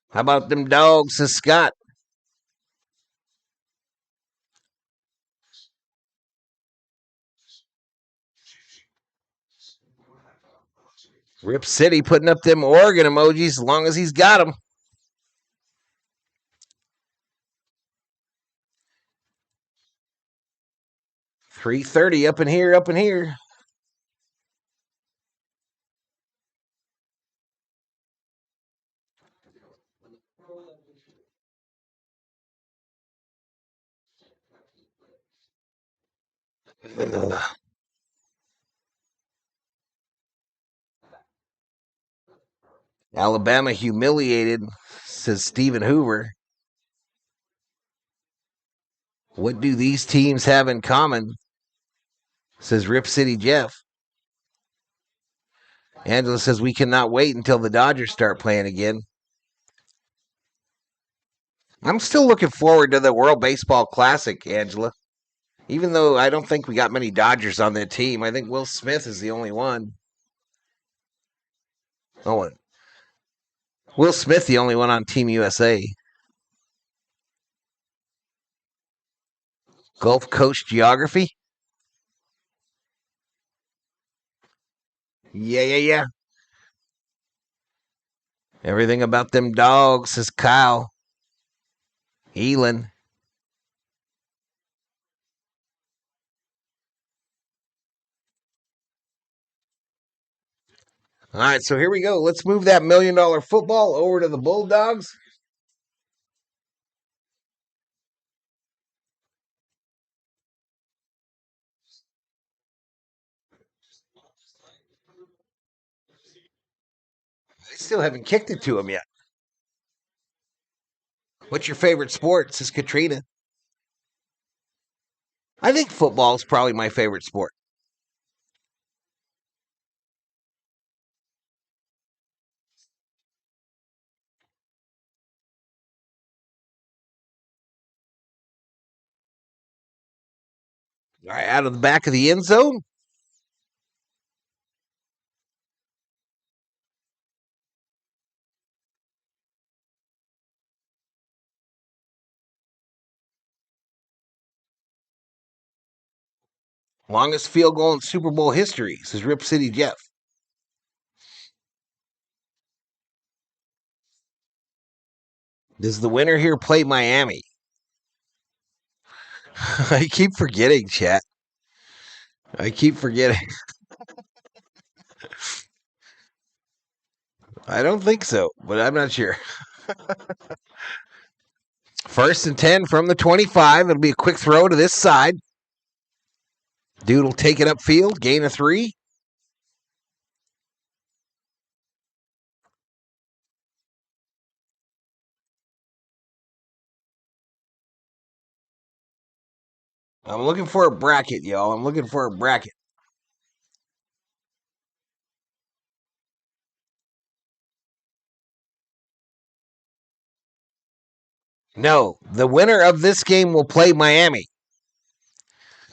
How about them dogs, says Scott? Rip City putting up them Oregon emojis as long as he's got them. $3.30 up in here. Alabama humiliated, says Stephen Hoover. What do these teams have in common? Says Rip City Jeff. Angela says we cannot wait until the Dodgers start playing again. I'm still looking forward to the World Baseball Classic, Angela. Even though I don't think we got many Dodgers on that team. I think Will Smith is the only one. Oh, Will Smith the only one on Team USA. Gulf Coast geography. Yeah. Everything about them dogs, says Kyle. Elon. All right, so here we go. Let's move that $1 million football over to the Bulldogs. They still haven't kicked it to him yet. What's your favorite sport, says Katrina. I think football is probably my favorite sport. All right, out of the back of the end zone. Longest field goal in Super Bowl history, says Rip City Jeff. Does the winner here play Miami? I keep forgetting, chat. I keep forgetting. I don't think so, but I'm not sure. 1st and 10 from the 25. It'll be a quick throw to this side. Dude will take it upfield, gain a 3. I'm looking for a bracket, y'all. I'm looking for a bracket. No, the winner of this game will play Miami.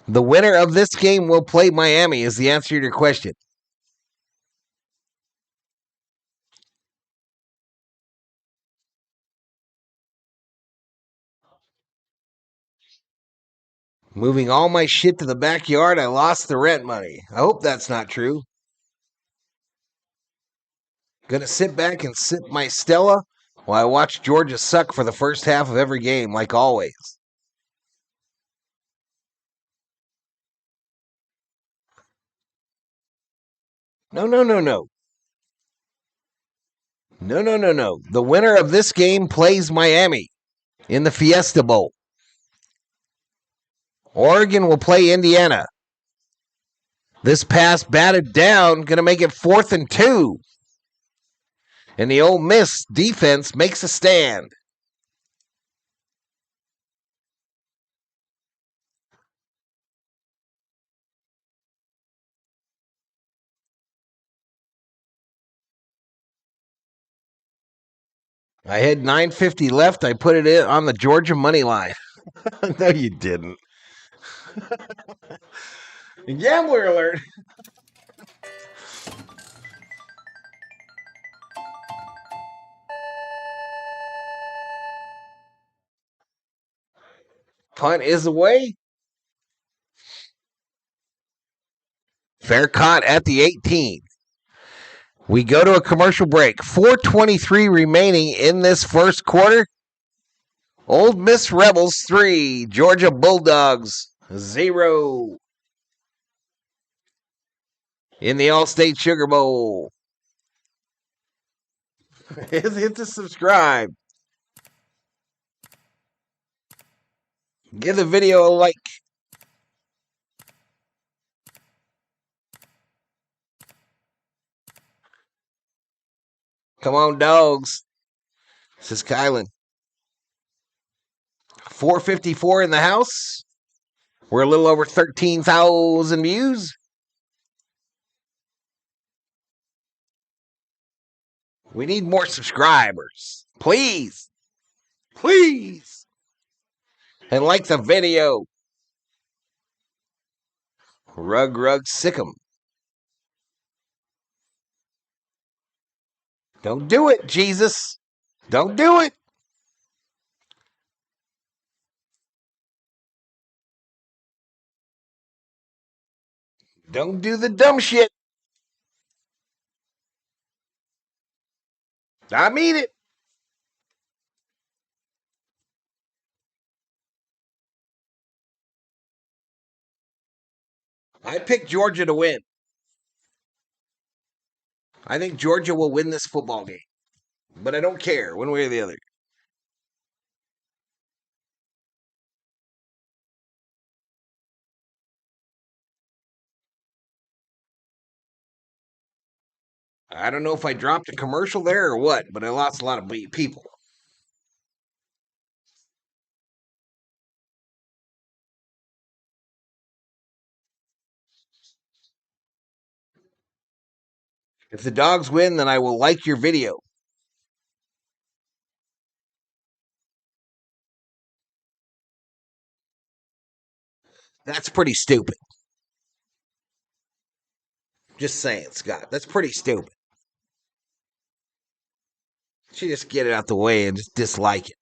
The winner of this game will play Miami is the answer to your question. Moving all my shit to the backyard, I lost the rent money. I hope that's not true. Gonna sit back and sip my Stella while I watch Georgia suck for the first half of every game, like always. No. No. The winner of this game plays Miami in the Fiesta Bowl. Oregon will play Indiana. This pass batted down, going to make it 4th and 2. And the Ole Miss defense makes a stand. I had $9.50 left. I put it in on the Georgia money line. No, you didn't. Gambler alert. Punt is away. Fair caught at the 18. We go to a commercial break. 4:23 remaining in this first quarter. Ole Miss Rebels 3, Georgia Bulldogs 0. In the All-State Sugar Bowl. Hit the subscribe. Give the video a like. Come on, dogs. This is Kylan. 454 in the house. We're a little over 13,000 views. We need more subscribers. Please. Please. And like the video. Rug Sick'em. Don't do it, Jesus. Don't do it. Don't do the dumb shit. I mean it. I picked Georgia to win. I think Georgia will win this football game. But I don't care one way or the other. I don't know if I dropped a commercial there or what, but I lost a lot of people. If the Dogs win, then I will like your video. That's pretty stupid. Just saying, Scott. That's pretty stupid. You should just get it out the way and just dislike it.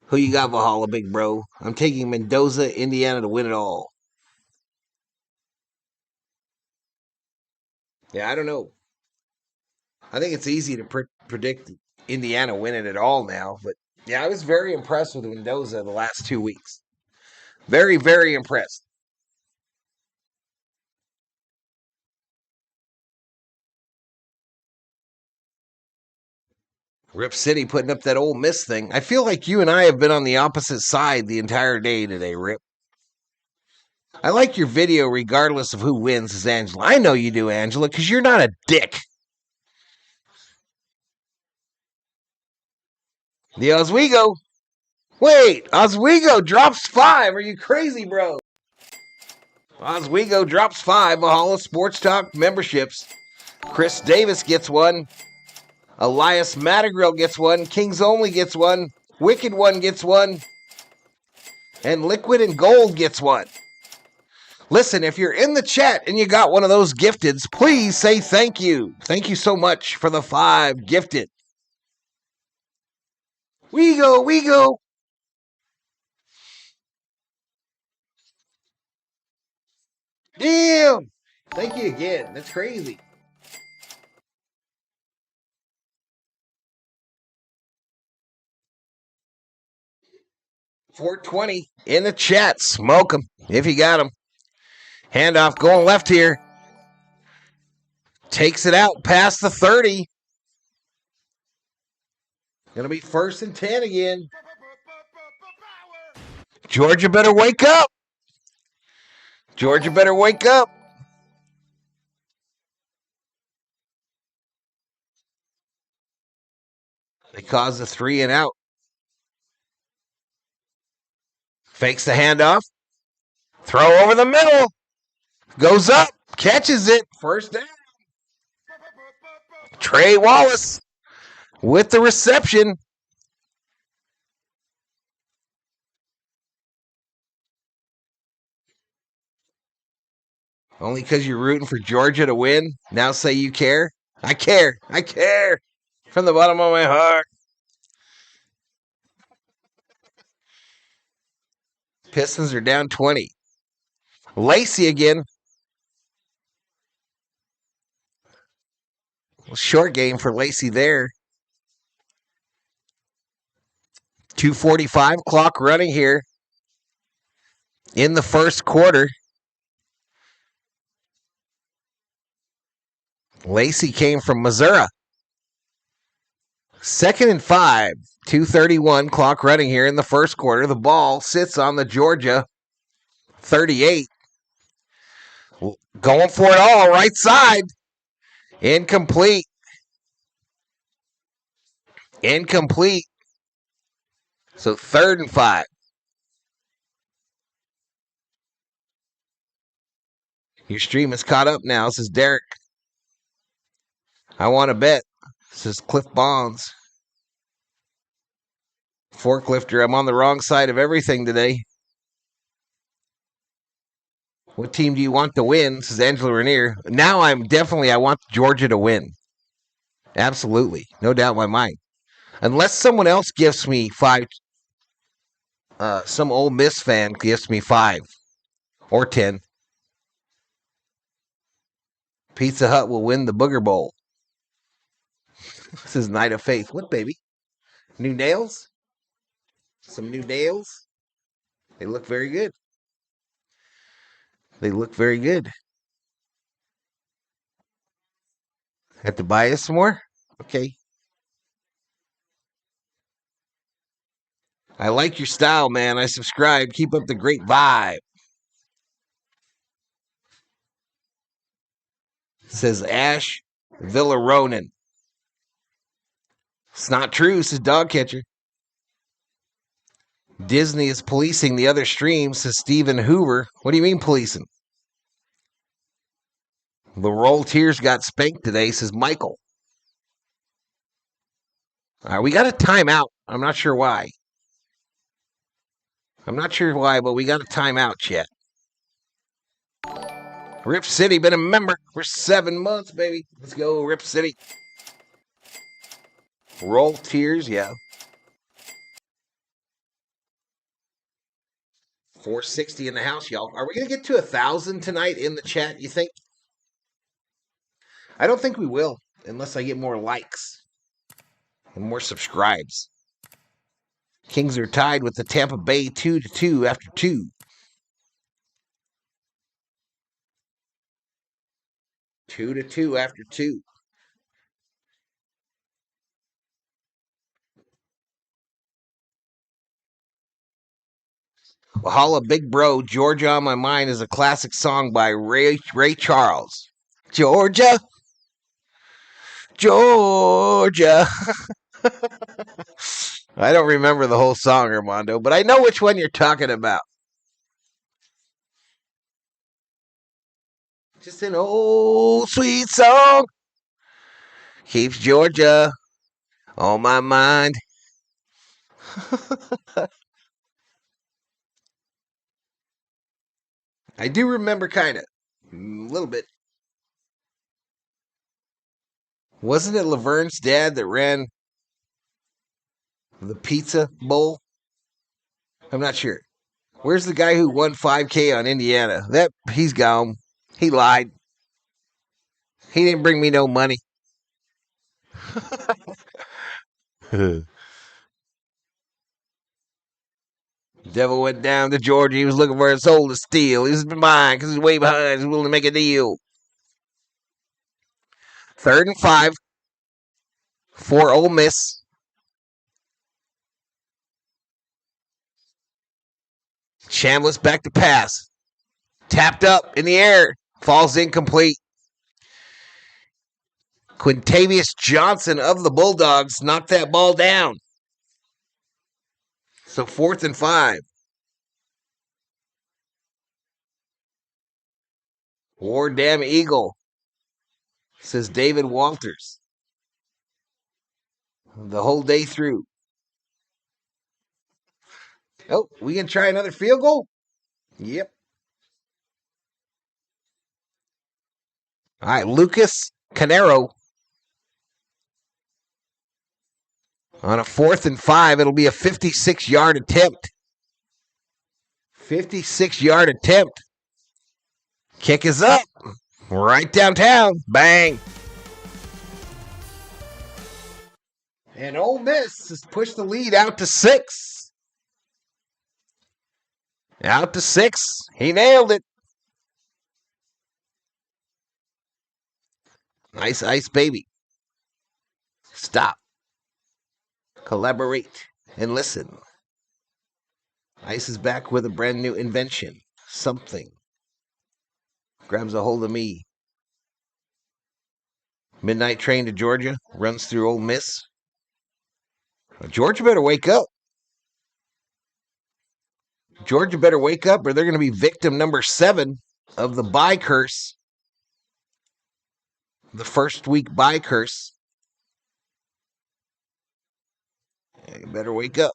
Who you got, Valhalla, big bro? I'm taking Mendoza, Indiana to win it all. Yeah, I don't know. I think it's easy to predict Indiana winning it all now. But yeah, I was very impressed with Mendoza the last 2 weeks. Very, very impressed. Rip City putting up that Ole Miss thing. I feel like you and I have been on the opposite side the entire day today, Rip. I like your video regardless of who wins, says Angela. I know you do, Angela, because you're not a dick. The Oswego. Wait, Oswego drops 5. Are you crazy, bro? Oswego drops 5. Valhalla Sports Talk memberships. Chris Davis gets 1. Elias Madrigal gets 1. Kings Only gets 1. Wicked One gets 1. And Liquid and Gold gets 1. Listen, if you're in the chat and you got one of those gifteds, please say thank you. Thank you so much for the 5 gifted. We go. Damn. Thank you again. That's crazy. $420 in the chat. Smoke them if you got them. Handoff going left here. Takes it out past the 30. Going to be 1st and 10 again. Georgia better wake up. Georgia better wake up. They caused a 3 and out. Fakes the handoff. Throw over the middle. Goes up. Catches it. 1st down. Trey Wallace with the reception. Only because you're rooting for Georgia to win. Now say you care. I care. I care. From the bottom of my heart. Pistons are down 20. Lacey again. Short game for Lacey there. 2:45 clock running here in the 1st quarter. Lacey came from Missouri. 2nd and 5. 2:31 clock running here in the 1st quarter. The ball sits on the Georgia 38. Going for it all, right side. Incomplete. So 3rd and 5. Your stream is caught up now, says Derek. I want to bet, says Cliff Bonds. Forklifter, I'm on the wrong side of everything today. What team do you want to win? Says Angela Rainier. Now I want Georgia to win. Absolutely. No doubt in my mind. Unless someone else gives me 5. Some Ole Miss fan gives me 5 or 10. Pizza Hut will win the Booger Bowl. This is Night of Faith. What, baby? New nails? Some new nails? They look very good. They look very good. Have to buy us some more? Okay. I like your style, man. I subscribe. Keep up the great vibe. Says Ash Villaronin. It's not true, says Dog Catcher. Disney is policing the other streams, says Stephen Hoover. What do you mean policing? The Roll Tears got spanked today, says Michael. All right, we got a timeout. I'm not sure why. But we got a timeout, chat. Rip City, been a member for 7 months, baby. Let's go, Rip City. Roll Tears, yeah. 460 in the house, y'all. Are we going to get to 1,000 tonight in the chat, you think? I don't think we will, unless I get more likes and more subscribes. Kings are tied with the Tampa Bay 2-2 after 2. 2-2 after 2. Valhalla Big Bro, Georgia on My Mind is a classic song by Ray Charles. Georgia. I don't remember the whole song, Armando, but I know which one you're talking about. Just an old sweet song keeps Georgia on my mind. I do remember kind of. A little bit. Wasn't it Laverne's dad that ran the pizza bowl? I'm not sure. Where's the guy who won 5K on Indiana? He's gone. He lied. He didn't bring me no money. Devil went down to Georgia. He was looking for a soul to steal. He's been mine because he's way behind. He's willing to make a deal. 3rd and 5 for Ole Miss. Chambliss back to pass. Tapped up in the air. Falls incomplete. Quintavious Johnson of the Bulldogs knocked that ball down. So 4th and 5. War damn Eagle, says David Walters. The whole day through. Oh, we can try another field goal? Yep. All right, Lucas Canero. On a 4th and 5, it'll be a 56-yard attempt. 56-yard attempt. Kick is up. Right downtown. Bang. And Ole Miss has pushed the lead out to 6. Out to 6. He nailed it. Nice ice, baby. Stop. Collaborate and listen. Ice is back with a brand new invention. Something grabs a hold of me. Midnight train to Georgia runs through Ole Miss. Georgia better wake up. Georgia better wake up or they're going to be victim number 7 of the bye curse. The first week bye curse. You better wake up.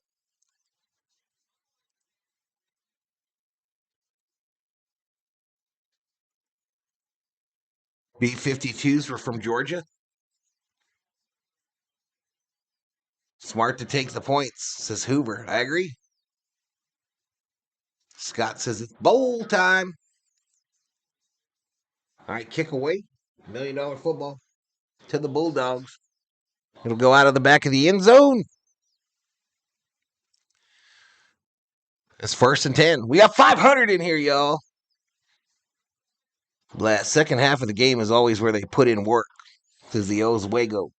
B-52s were from Georgia. Smart to take the points, says Hoover. I agree. Scott says it's bowl time. All right, kick away. $1 million football to the Bulldogs. It'll go out of the back of the end zone. It's 1st and 10. We got 500 in here, y'all. Last second half of the game is always where they put in work. Says the Oswego.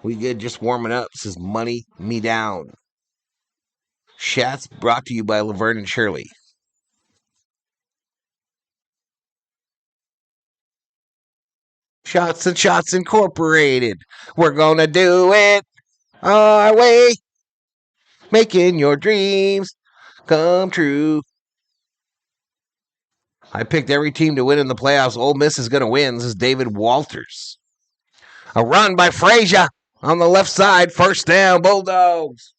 We good, just warming up. Says money me down. Shots brought to you by Laverne and Shirley. Shots and Shots Incorporated. We're gonna do it our way. Making your dreams come true. I picked every team to win in the playoffs. Ole Miss is gonna win. This is David Walters. A run by Frazier on the left side. 1st down, Bulldogs.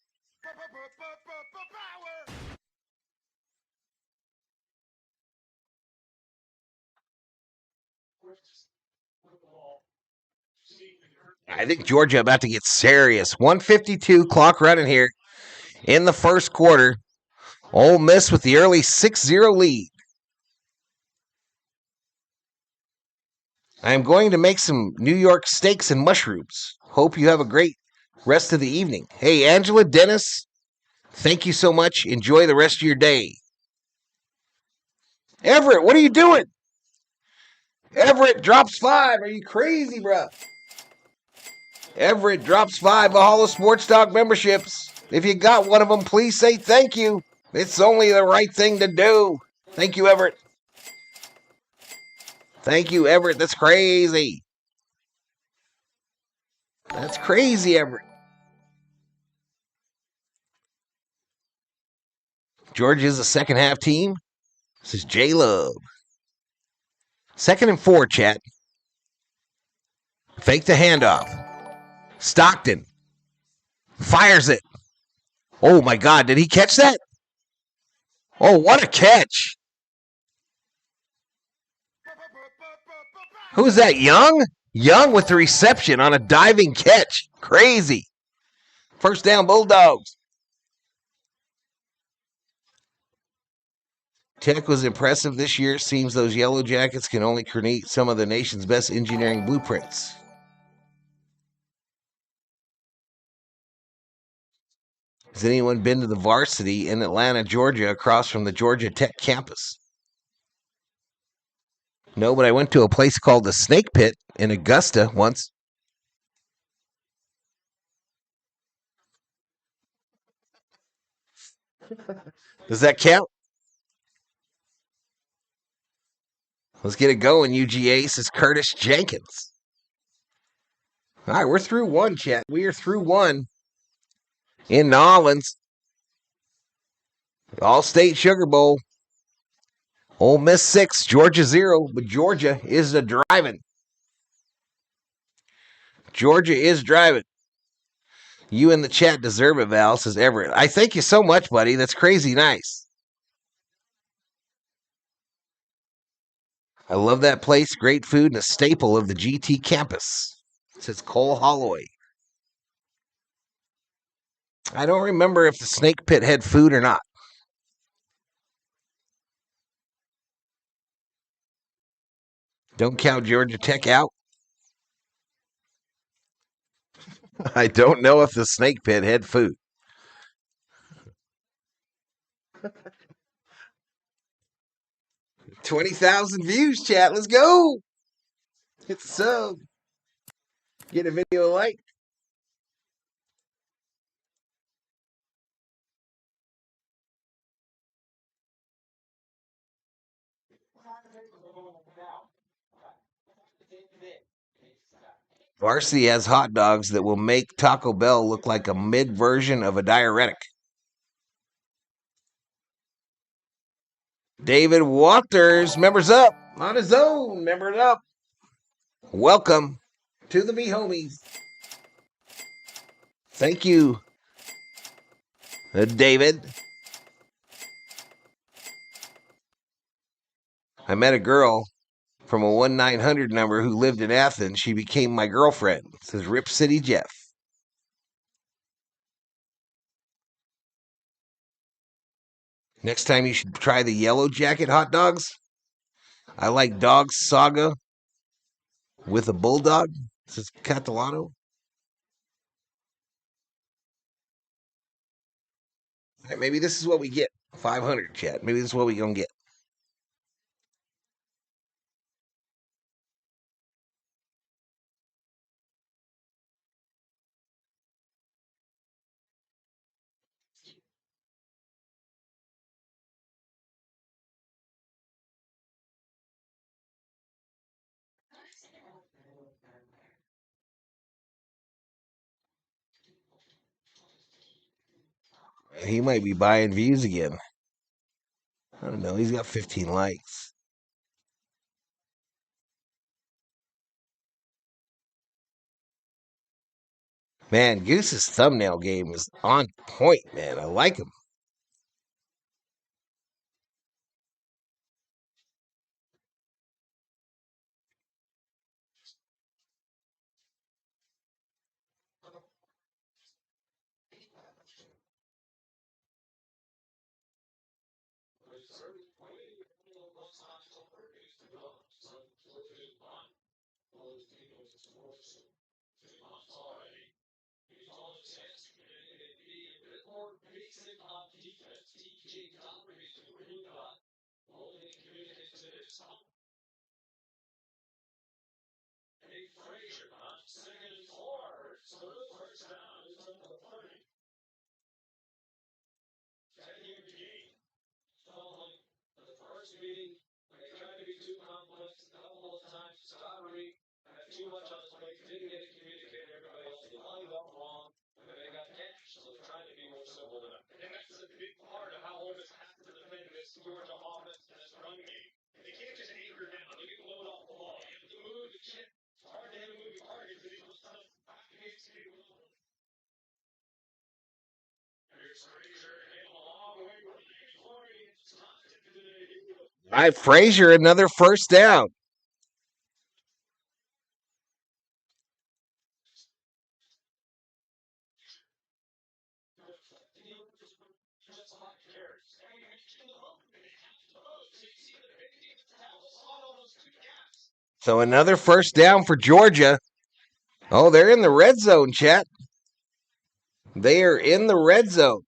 I think Georgia about to get serious. 152 clock running here in the 1st quarter. Ole Miss with the early 6-0 lead. I'm going to make some New York steaks and mushrooms. Hope you have a great rest of the evening. Hey, Angela, Dennis, thank you so much. Enjoy the rest of your day. Everett, what are you doing? Everett drops 5. Are you crazy, bro? Everett drops 5 Valhalla Sports Talk memberships. If you got one of them, please say thank you. It's only the right thing to do. Thank you, Everett. Thank you, Everett. That's crazy. That's crazy, Everett. Georgia's a second half team. This is J-Love. 2nd and 4, chat. Fake the handoff. Stockton fires it. Oh, my God. Did he catch that? Oh, what a catch. Who's that, Young? Young with the reception on a diving catch. Crazy. 1st down, Bulldogs. Tech was impressive this year. Seems those Yellow Jackets can only create some of the nation's best engineering blueprints. Has anyone been to the varsity in Atlanta, Georgia, across from the Georgia Tech campus? No, but I went to a place called the Snake Pit in Augusta once. Does that count? Let's get it going, UGA, says Curtis Jenkins. All right, we're through 1, chat. We are through 1 in New Orleans. All-State Sugar Bowl. Ole Miss 6, Georgia 0, but Georgia is the driving. Georgia is driving. You in the chat deserve it, Val, says Everett. I thank you so much, buddy. That's crazy nice. I love that place. Great food and a staple of the GT campus, says Cole Holloway. I don't remember if the Snake Pit had food or not. Don't count Georgia Tech out. I don't know if the Snake Pit had food. $20,000 views, chat. Let's go. Hit the sub. Get a video like. Varsity has hot dogs that will make Taco Bell look like a mid version of a diuretic. David Walters, members up on his own. Members up. Welcome to the Me Homies. Thank you, David. I met a girl from a 1-900 number who lived in Athens. She became my girlfriend, says Rip City Jeff. Next time you should try the Yellow Jacket hot dogs. I like Dog Saga with a bulldog. This is Catalano. All right, maybe this is what we get. 500, chat. Maybe this is what we gonna get. He might be buying views again. I don't know. He's got 15 likes. Man, Goose's thumbnail game is on point, man. I like him. All right, Frazier, another first down. So another first down for Georgia. Oh, they're in the red zone, chat. They are in the red zone.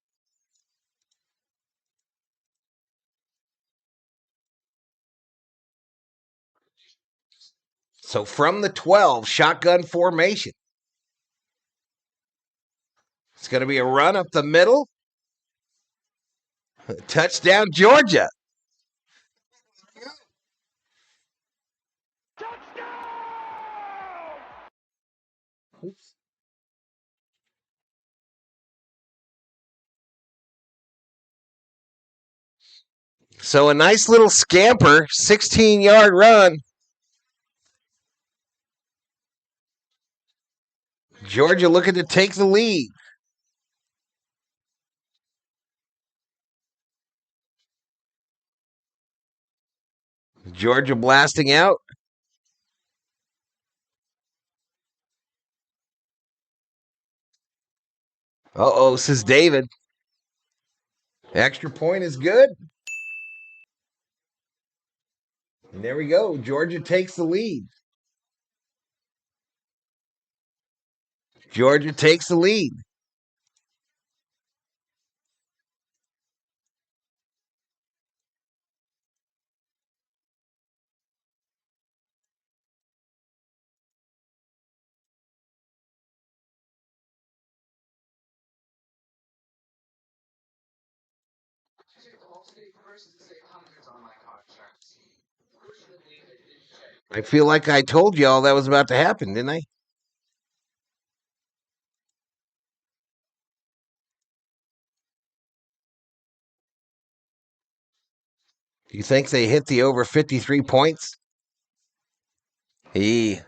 So from the 12, shotgun formation. It's going to be a run up the middle. Touchdown, Georgia. Oops. So a nice little scamper, 16-yard run. Georgia looking to take the lead. Georgia blasting out. Uh-oh, says David. Extra point is good. And there we go. Georgia takes the lead. Georgia takes the lead. I feel like I told y'all that was about to happen, didn't I? Do you think they hit the over 53 points? You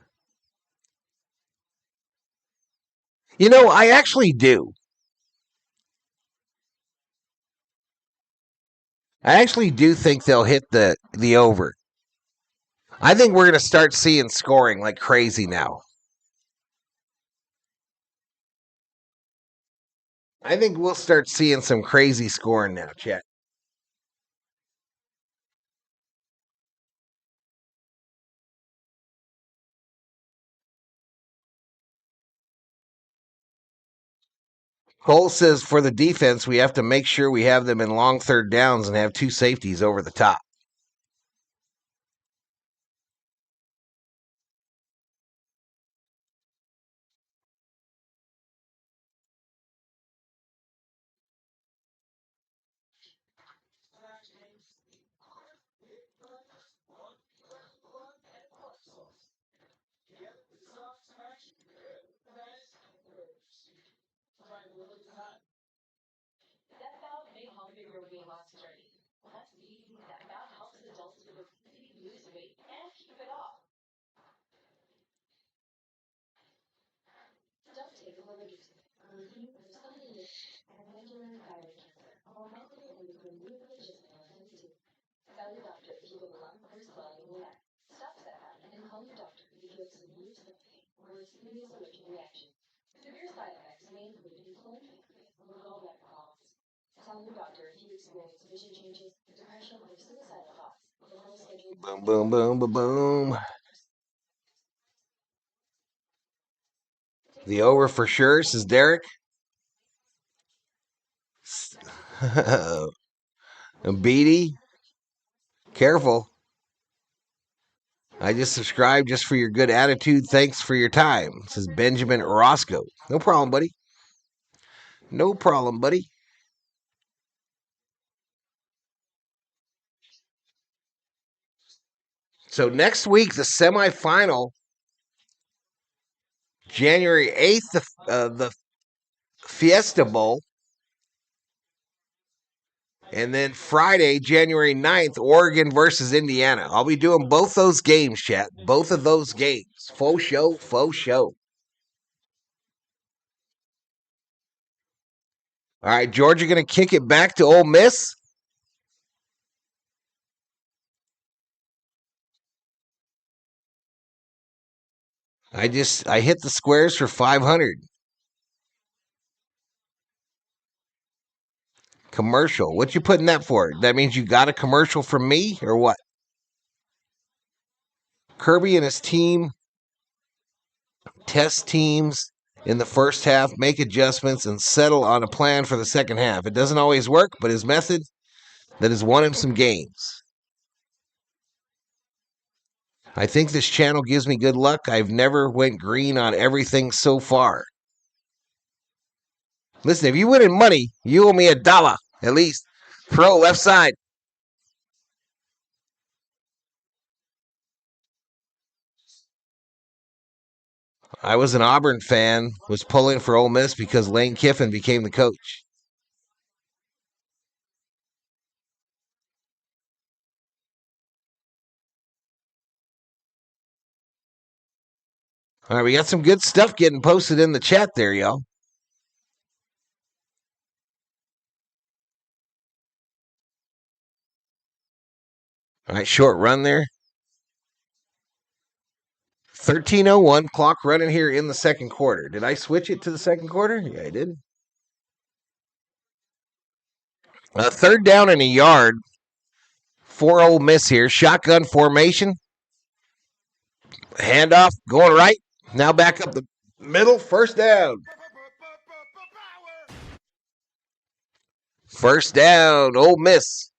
know, I actually do. I actually do think they'll hit the over. I think we're going to start seeing scoring like crazy now. I think we'll start seeing some crazy scoring now, chat. Cole says for the defense, we have to make sure we have them in long third downs and have two safeties over the top. Boom, boom, boom, boom, boom. The over for sure, says Derek. Beatty, careful. I just subscribed just for your good attitude. Thanks for your time, says Benjamin Roscoe. No problem, buddy. No problem, buddy. So next week, the semifinal, January 8th, the Fiesta Bowl. And then Friday, January 9th, Oregon versus Indiana. I'll be doing both those games, chat. Both of those games. Faux show, faux show. All right, Georgia going to kick it back to Ole Miss. I hit the squares for 500. Commercial. What you putting that for? That means you got a commercial from me or what? Kirby and his team test teams in the first half, make adjustments, and settle on a plan for the second half. It doesn't always work, but his method that has won him some games. I think this channel gives me good luck. I've never went green on everything so far. Listen, if you win in money, you owe me $1 at least. Pro left side. I was an Auburn fan, was pulling for Ole Miss because Lane Kiffin became the coach. All right, we got some good stuff getting posted in the chat there, y'all. All right, short run there. 13:01, clock running here in the second quarter. Did I switch it to the second quarter? Yeah, I did. Third down and a yard for Ole Miss here. Shotgun formation. Handoff going right. Now back up the middle. First down. First down, Ole Miss.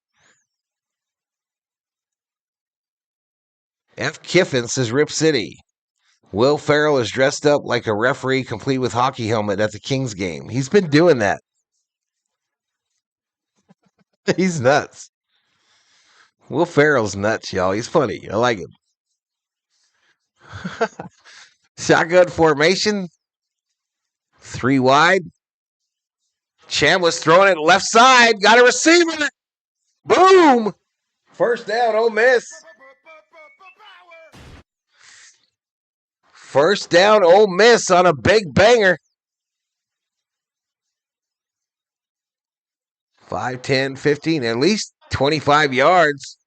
F. Kiffin says Rip City. Will Ferrell is dressed up like a referee, complete with hockey helmet at the Kings game. He's been doing that. He's nuts. Will Ferrell's nuts, y'all. He's funny. I like him. Shotgun formation. 3 wide. Cham was throwing it left side. Got a receiver. Boom. First down, Ole Miss. First down, Ole Miss on a big banger. 5, 10, 15, at least 25 yards.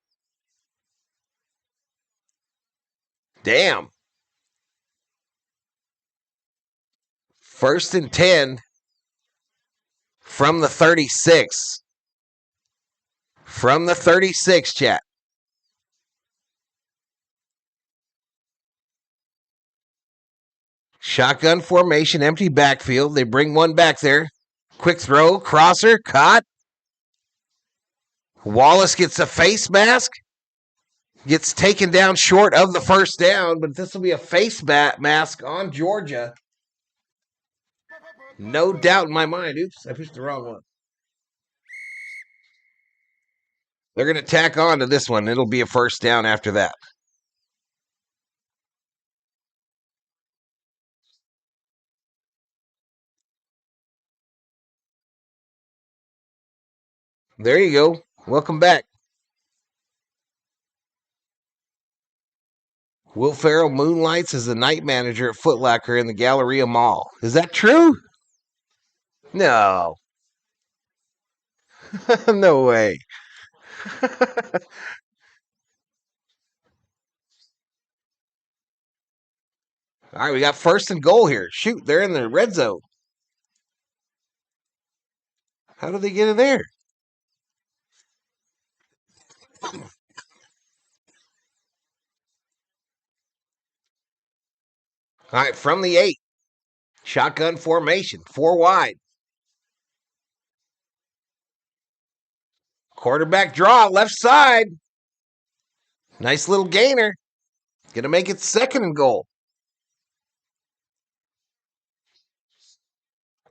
Damn. First and 10 from the 36. From the 36, chat. Shotgun formation, empty backfield. They bring one back there. Quick throw, crosser, caught. Wallace gets a face mask. Gets taken down short of the first down, but this will be a face mask on Georgia. No doubt in my mind. Oops, I pushed the wrong one. They're going to tack on to this one. It'll be a first down after that. There you go. Welcome back. Will Ferrell moonlights as the night manager at Foot Locker in the Galleria Mall. Is that true? No. No way. All right, we got first and goal here. Shoot, they're in the red zone. How did they get in there? All right, from the 8. Shotgun formation, 4 wide. Quarterback draw, left side. Nice little gainer. Going to make it second and goal.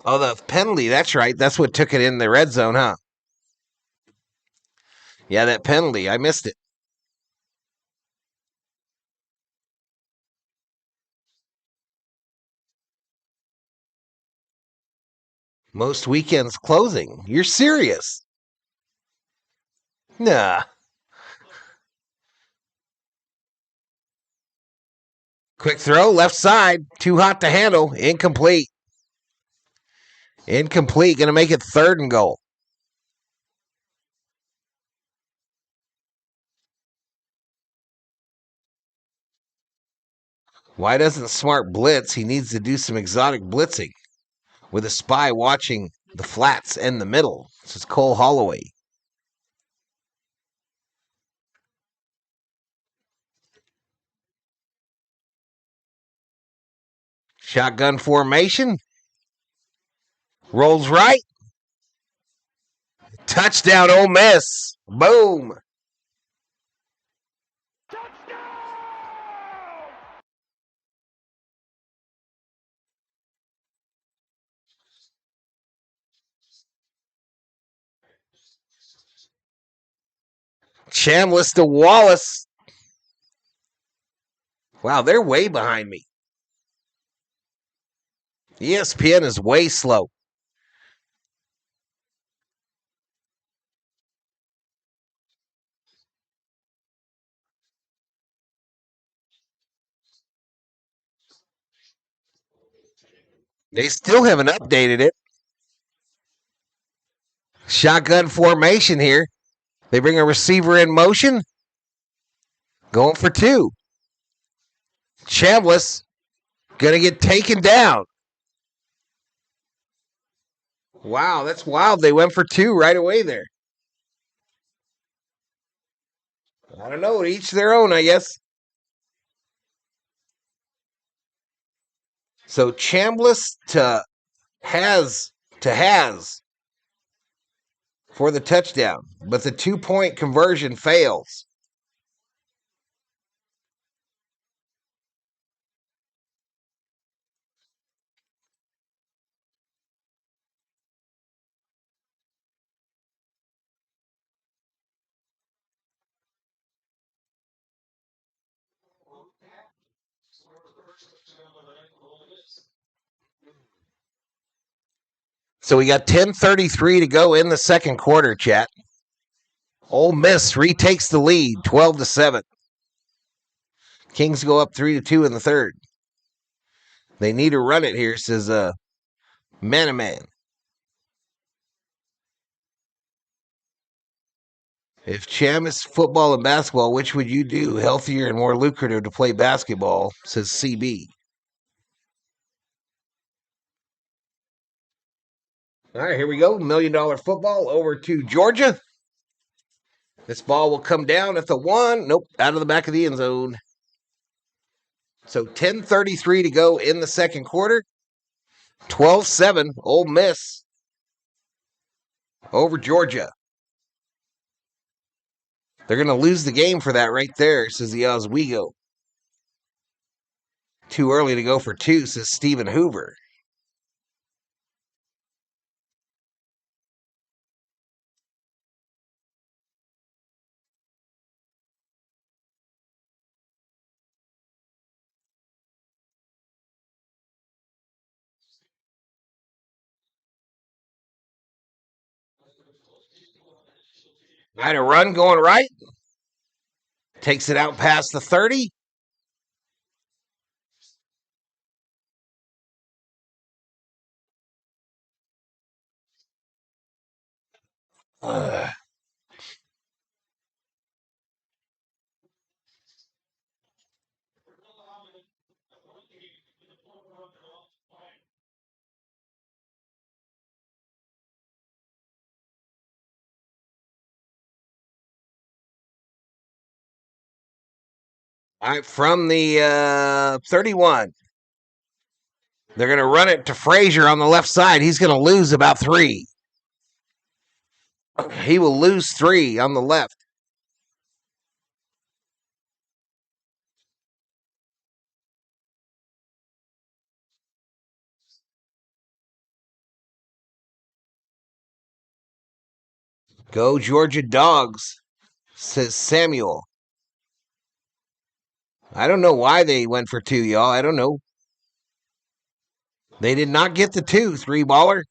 Oh, the penalty. That's right. That's what took it in the red zone, huh? Yeah, that penalty. I missed it. Most weekends closing. You're serious? Nah. Quick throw, left side. Too hot to handle. Incomplete. Incomplete. Going to make it third and goal. Why doesn't Smart blitz? He needs to do some exotic blitzing with a spy watching the flats and the middle. This is Cole Holloway. Shotgun formation. Rolls right. Touchdown, Ole Miss. Boom. Chambliss to Wallace. Wow, they're way behind me. ESPN is way slow. They still haven't updated it. Shotgun formation here. They bring a receiver in motion. Going for 2. Chambliss going to get taken down. Wow, that's wild. They went for 2 right away there. I don't know. Each their own, I guess. So Chambliss to has for the touchdown, but the 2-point conversion fails. So we got 10:33 to go in the second quarter, chat. Ole Miss retakes the lead, 12-7. Kings go up 3-2 in the third. They need to run it here, says Man-a-Man. If Cham is football and basketball, which would you do? Healthier and more lucrative to play basketball, says CB. All right, here we go. $1 million football over to Georgia. This ball will come down at the 1. Nope, out of the back of the end zone. So 10:33 to go in the second quarter. 12-7, Ole Miss over Georgia. They're going to lose the game for that right there, says the Oswego. Too early to go for two, says Stephen Hoover. Got a run going right. Takes it out past the 30. All right, from the 31. They're going to run it to Frazier on the left side. He's going to lose about 3. He will lose 3 on the left. Go Georgia Dogs, says Samuel. I don't know why they went for 2, y'all. I don't know. They did not get the 2, 3-baller.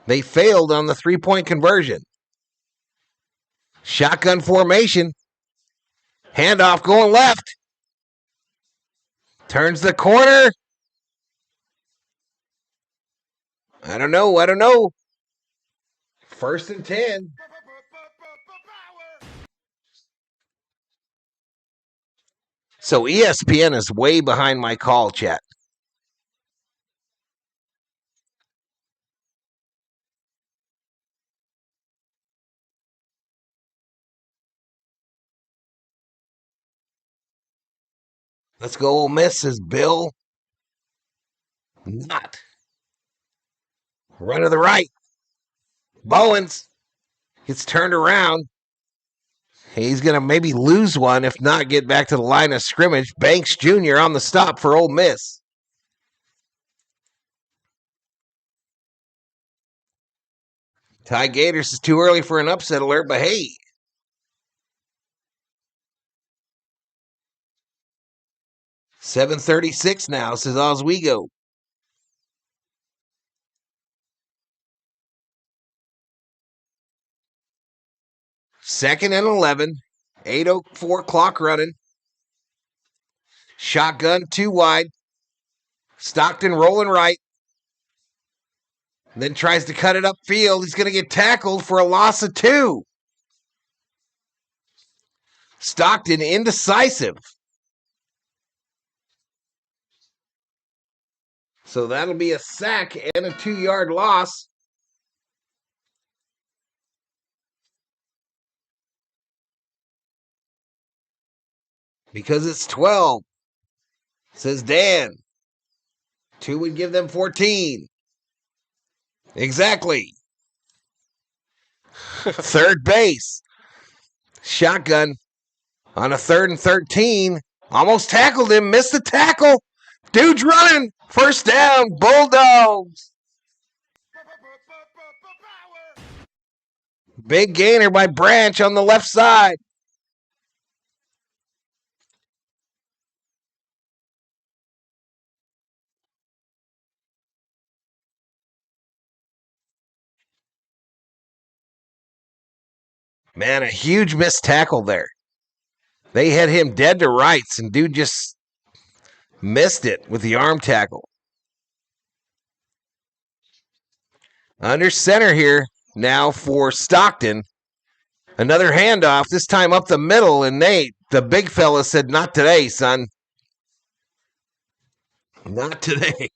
They failed on the 3-point conversion. Shotgun formation. Handoff going left. Turns the corner. I don't know. 1st and 10. So ESPN is way behind my call, chat. Let's go, Ole Miss, says Bill. Not. Run to the right. Bowens gets turned around. He's going to maybe lose one, if not get back to the line of scrimmage. Banks Jr. on the stop for Ole Miss. Ty Gators is too early for an upset alert, but hey. .736 now, says Oswego. Second and 11. 8:04 clock running. Shotgun 2 wide. Stockton rolling right. Then tries to cut it upfield. He's going to get tackled for a loss of 2. Stockton indecisive. So that'll be a sack and a 2-yard loss. Because it's 12, says Dan. 2 would give them 14. Exactly. Third base. Shotgun on a 3rd and 13. Almost tackled him. Missed the tackle. Dude's running. First down. Bulldogs. Big gainer by Branch on the left side. Man, a huge missed tackle there. They had him dead to rights, and dude just missed it with the arm tackle. Under center here now for Stockton. Another handoff, this time up the middle, and Nate, the big fella, said, "Not today, son. Not today."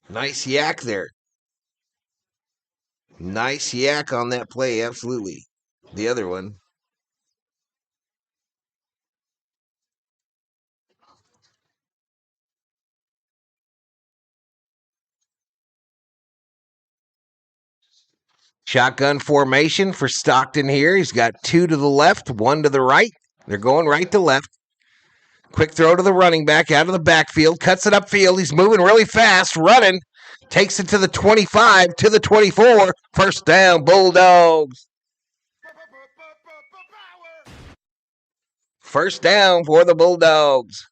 Nice yak there. Nice yak on that play, absolutely. The other one. Shotgun formation for Stockton here. He's got 2 to the left, 1 to the right. They're going right to left. Quick throw to the running back out of the backfield. Cuts it upfield. He's moving really fast, running. Takes it to the 25, to the 24. First down, Bulldogs. First down for the Bulldogs.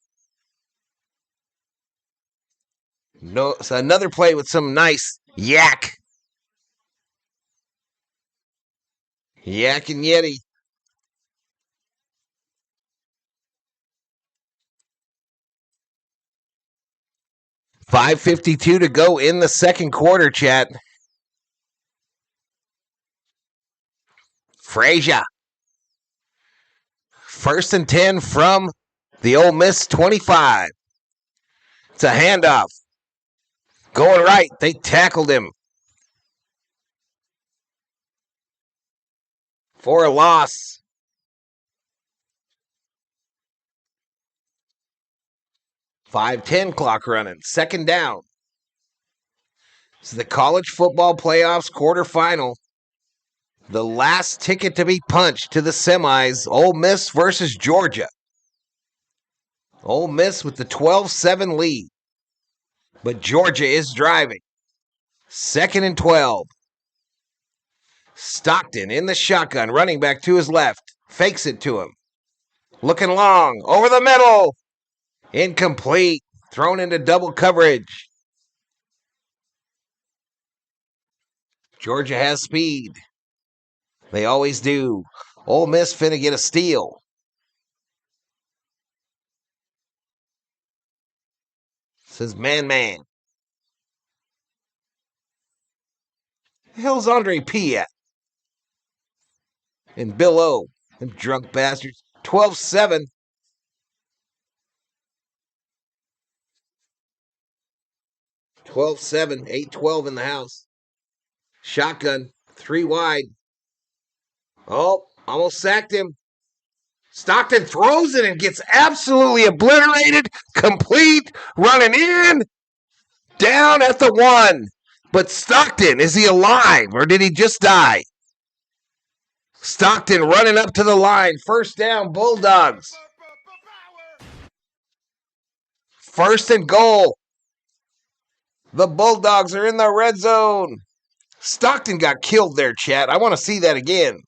No, so another play with some nice yak. Yak and Yeti. .552 to go in the second quarter, chat. Frazier. First and 10 from the Ole Miss 25. It's a handoff. Going right. They tackled him. For a loss. .510 clock running. Second down. It's the college football playoffs quarterfinal. The last ticket to be punched to the semis. Ole Miss versus Georgia. Ole Miss with the 12-7 lead. But Georgia is driving. Second and 12. Stockton in the shotgun. Running back to his left. Fakes it to him. Looking long. Over the middle. Incomplete. Thrown into double coverage. Georgia has speed. They always do. Ole Miss finna get a steal. Says man. The hell's Andre P at? And Bill O. Them drunk bastards. 12-7. 12-7. 8-12 in the house. Shotgun. 3 wide. Oh, almost sacked him. Stockton throws it and gets absolutely obliterated. Complete. Running in. Down at the 1. But Stockton, is he alive or did he just die? Stockton running up to the line. First down, Bulldogs. First and goal. The Bulldogs are in the red zone. Stockton got killed there, chat. I want to see that again.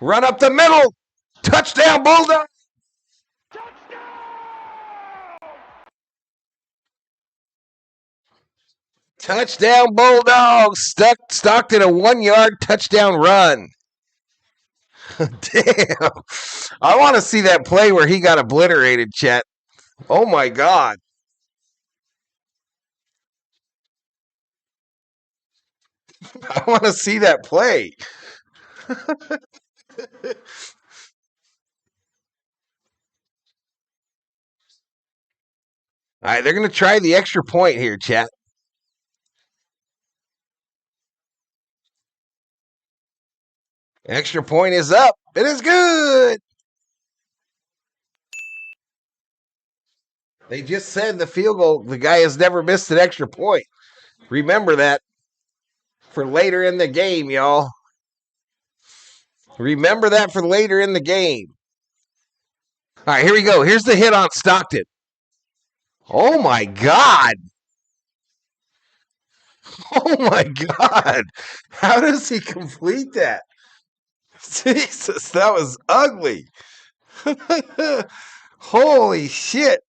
Run up the middle. Touchdown, Bulldogs. Touchdown, Bulldogs. Stockton a 1-yard touchdown run. Damn. I want to see that play where he got obliterated, chat. Oh, my God. I want to see that play. All right, they're going to try the extra point here, chat. Extra point is up. It is good. They just said the field goal, the guy has never missed an extra point. Remember that for later in the game, y'all. Remember that for later in the game. All right, here we go. Here's the hit on Stockton. Oh, my God. Oh, my God. How does he complete that? Jesus, that was ugly. Holy shit.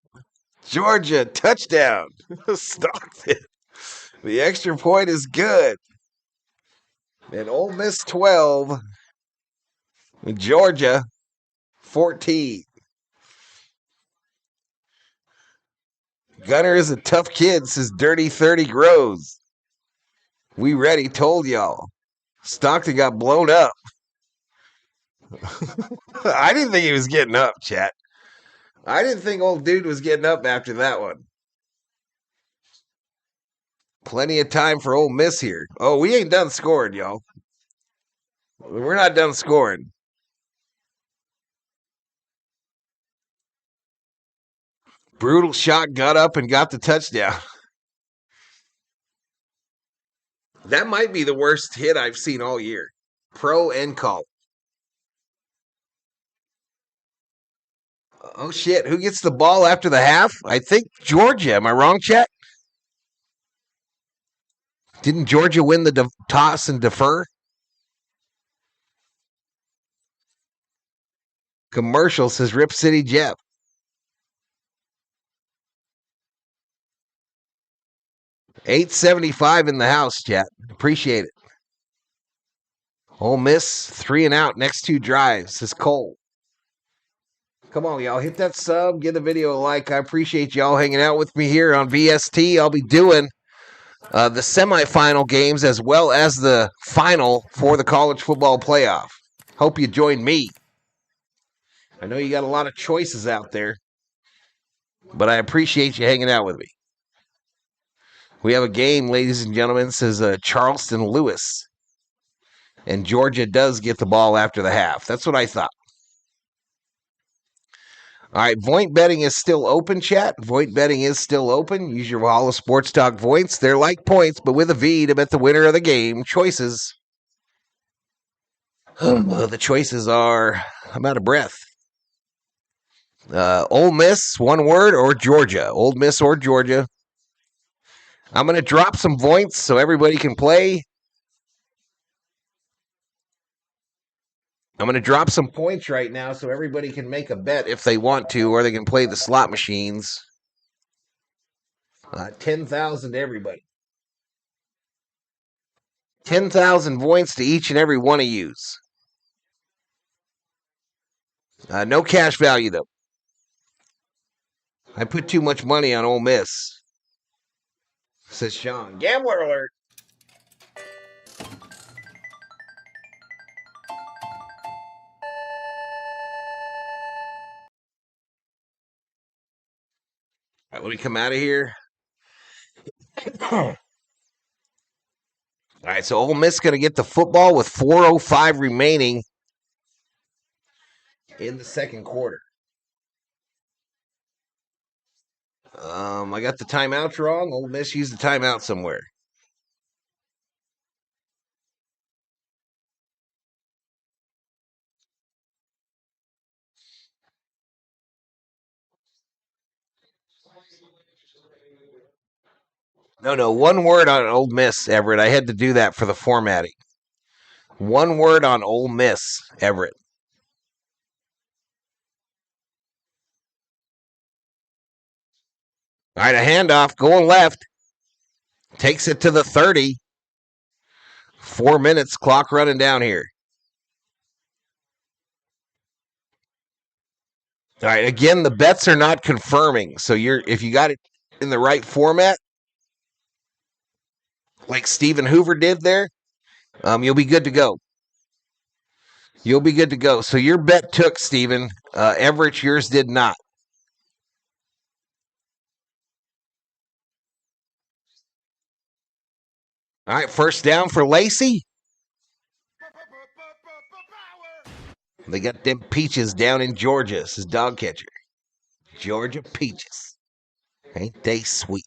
Georgia, touchdown. Stockton. The extra point is good. And Ole Miss 12. Georgia 14. Gunner is a tough kid, says Dirty 30 Grows. We ready, told y'all. Stockton got blown up. I didn't think he was getting up, chat. I didn't think old dude was getting up after that one. Plenty of time for Ole Miss here. Oh, we ain't done scoring, y'all. We're not done scoring. Brutal shot, got up and got the touchdown. That might be the worst hit I've seen all year. Pro and call. Oh, shit. Who gets the ball after the half? I think Georgia. Am I wrong, chat? Didn't Georgia win the toss and defer? Commercial says Rip City Jeff. $8.75 in the house, chat. Appreciate it. Ole Miss, 3 and out. Next 2 drives, says Cole. Come on, y'all. Hit that sub. Give the video a like. I appreciate y'all hanging out with me here on VST. I'll be doing the semifinal games as well as the final for the college football playoff. Hope you join me. I know you got a lot of choices out there, but I appreciate you hanging out with me. We have a game, ladies and gentlemen, says Charleston Lewis. And Georgia does get the ball after the half. That's what I thought. All right, Voint betting is still open, chat. Voint betting is still open. Use your Valhalla Sports Talk Voints. They're like points, but with a V to bet the winner of the game. Choices. The choices are, I'm out of breath. Ole Miss, one word, or Georgia. Ole Miss or Georgia. I'm going to drop some Voints so everybody can play. I'm going to drop some points right now so everybody can make a bet if they want to, or they can play the slot machines. 10,000 to everybody. 10,000 points to each and every one of yous. No cash value, though. I put too much money on Ole Miss, says Sean. Gambler alert. All right, let me come out of here. All right, so Ole Miss going to get the football with 4:05 remaining in the second quarter. I got the timeouts wrong. Ole Miss used the timeout somewhere. No, one word on Ole Miss, Everett. I had to do that for the formatting. One word on Ole Miss, Everett. All right, a handoff going left. Takes it to the 30. 4 minutes, clock running down here. All right, again, the bets are not confirming. So if you got it in the right format, like Stephen Hoover did there, you'll be good to go. You'll be good to go. So your bet took, Stephen. Everett, yours did not. All right, first down for Lacey. They got them peaches down in Georgia. This is dog catcher. Georgia peaches. Ain't they sweet?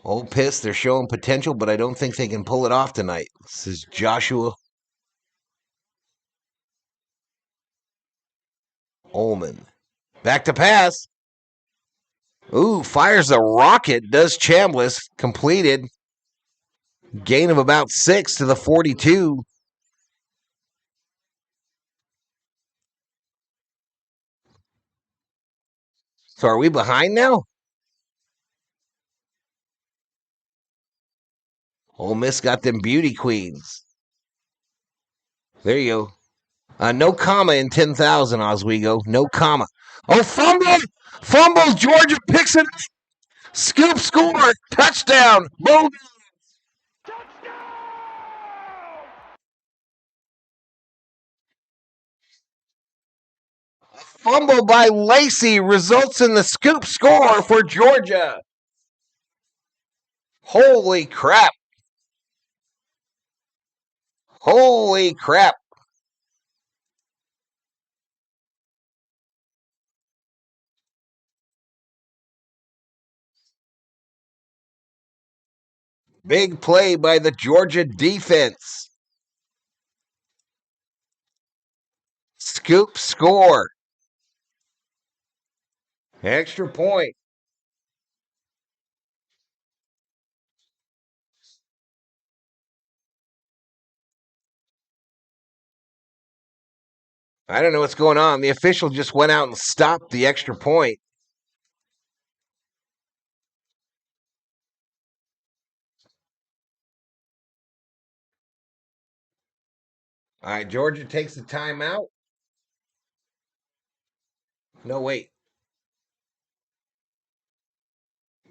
Old Piss, they're showing potential, but I don't think they can pull it off tonight. This is Joshua Ullman. Back to pass. Ooh, fires a rocket. Does Chambliss. Completed. Gain of about 6 to the 42. So are we behind now? Ole Miss got them beauty queens. There you go. No comma in 10,000, Oswego. No comma. Oh, fumble! Fumble! Georgia picks it. Scoop score. Touchdown. Boom. Fumble by Lacey results in the scoop score for Georgia. Holy crap. Holy crap. Big play by the Georgia defense. Scoop score. Extra point. I don't know what's going on. The official just went out and stopped the extra point. All right, Georgia takes the timeout. No, wait.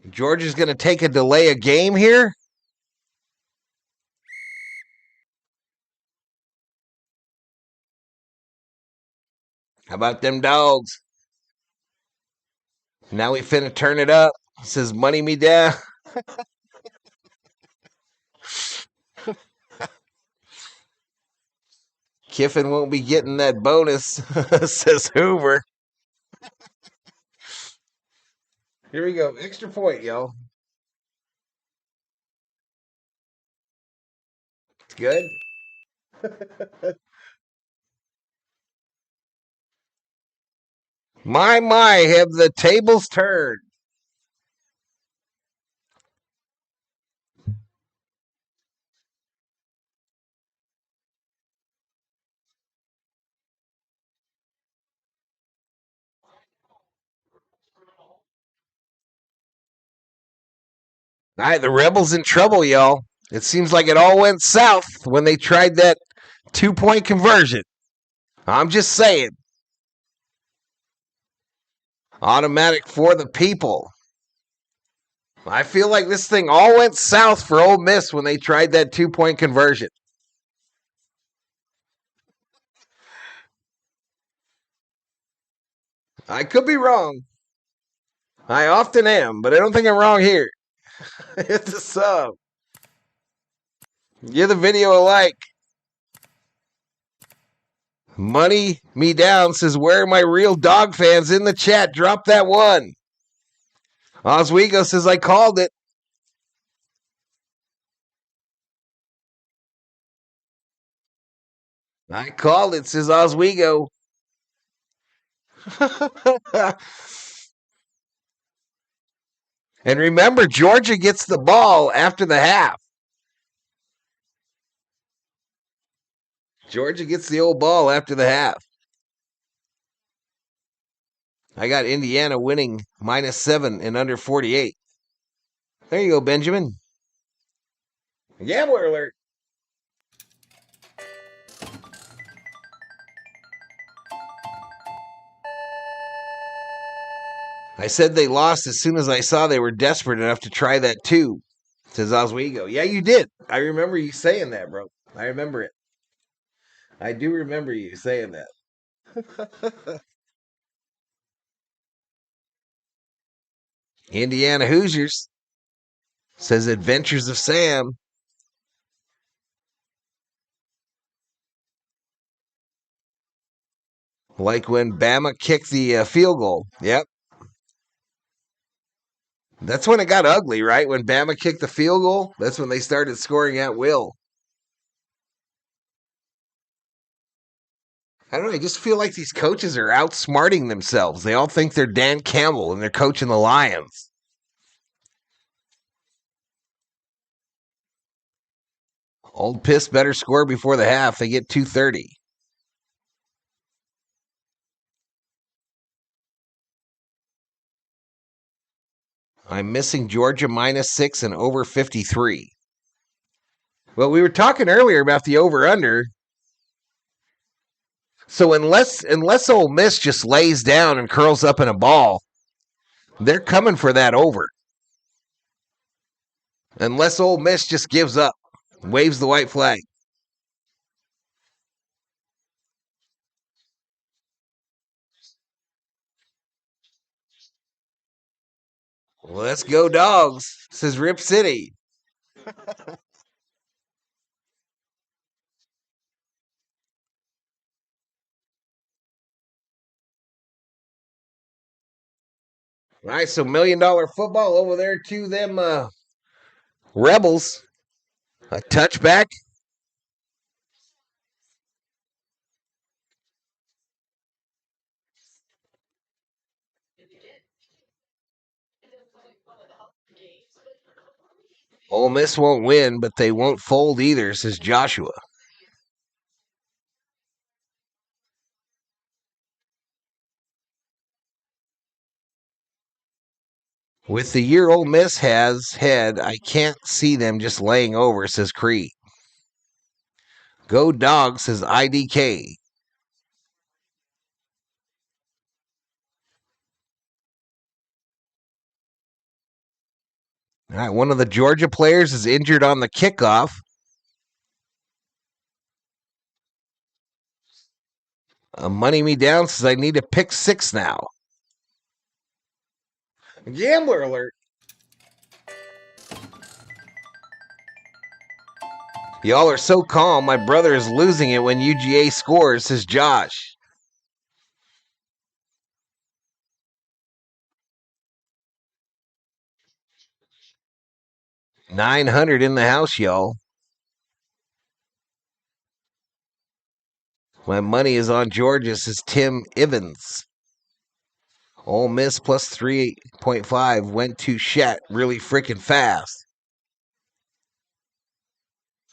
Georgia's going to take a delay a game here? How about them dogs? Now we finna turn it up. Says money me down. Kiffin won't be getting that bonus, says Hoover. Here we go. Extra point, y'all. It's good. My, have the tables turned. All right, the Rebels in trouble, y'all. It seems like it all went south when they tried that 2-point conversion. I'm just saying. Automatic for the people. I feel like this thing all went south for Ole Miss when they tried that 2-point conversion. I could be wrong. I often am, but I don't think I'm wrong here. Hit the sub. Give the video a like. Money me down says, where are my real dog fans in the chat? Drop that one. Oswego says, I called it. I called it, says Oswego. And remember, Georgia gets the ball after the half. Georgia gets the old ball after the half. I got Indiana winning -7 in under 48. There you go, Benjamin. Gambler alert. I said they lost as soon as I saw they were desperate enough to try that too, says Oswego. Yeah, you did. I remember you saying that, bro. I remember it. I do remember you saying that. Indiana Hoosiers says Adventures of Sam. Like when Bama kicked the field goal. Yep. That's when it got ugly, right? When Bama kicked the field goal, that's when they started scoring at will. I don't know. I just feel like these coaches are outsmarting themselves. They all think they're Dan Campbell and they're coaching the Lions. Old Piss better score before the half. They get 230. I'm missing Georgia -6 and over 53. Well, we were talking earlier about the over-under. So unless Ole Miss just lays down and curls up in a ball, they're coming for that over. Unless Ole Miss just gives up, waves the white flag. Let's go, dogs, says Rip City. All right, so $1 million football over there to them Rebels, a touchback. Ole Miss won't win, but they won't fold either, says Joshua. With the year Ole Miss has had, I can't see them just laying over, says Creed. Go Dogs, says IDK. All right, one of the Georgia players is injured on the kickoff. Money Me Down says I need to pick 6 now. Gambler alert. Y'all are so calm. My brother is losing it when UGA scores, says Josh. $900 in the house, y'all. My money is on Georgia, says Tim Evans. Ole Miss plus 3.5 went to Shat really freaking fast.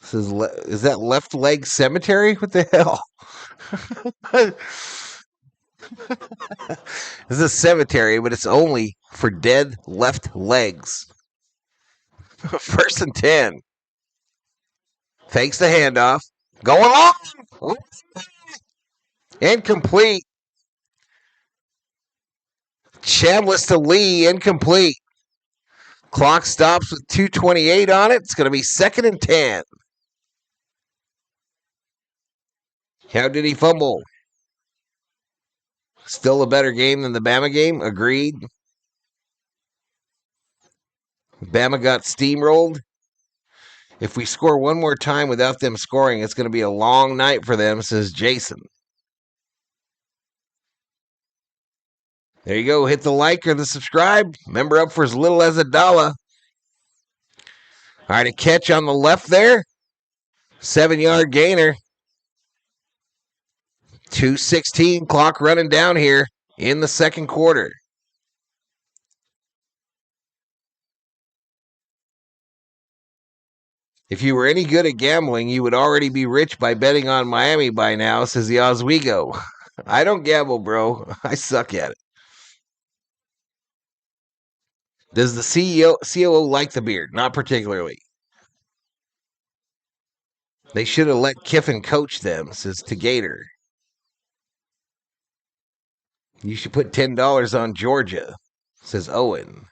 Says, is that left leg cemetery? What the hell? This is a cemetery, but it's only for dead left legs. 1st and 10. Fakes the handoff. Going long. Incomplete. Chambliss to Lee. Incomplete. Clock stops with 2:28 on it. It's going to be 2nd and 10. How did he fumble? Still a better game than the Bama game. Agreed. Bama got steamrolled. If we score one more time without them scoring, it's going to be a long night for them, says Jason. There you go. Hit the like or the subscribe. Member up for as little as $1. All right, a catch on the left there. 7-yard gainer. 2:16 clock running down here in the second quarter. If you were any good at gambling, you would already be rich by betting on Miami by now, says the Oswego. I don't gamble, bro. I suck at it. Does the COO like the beard? Not particularly. They should have let Kiffin coach them, says Gator. You should put $10 on Georgia, says Owen.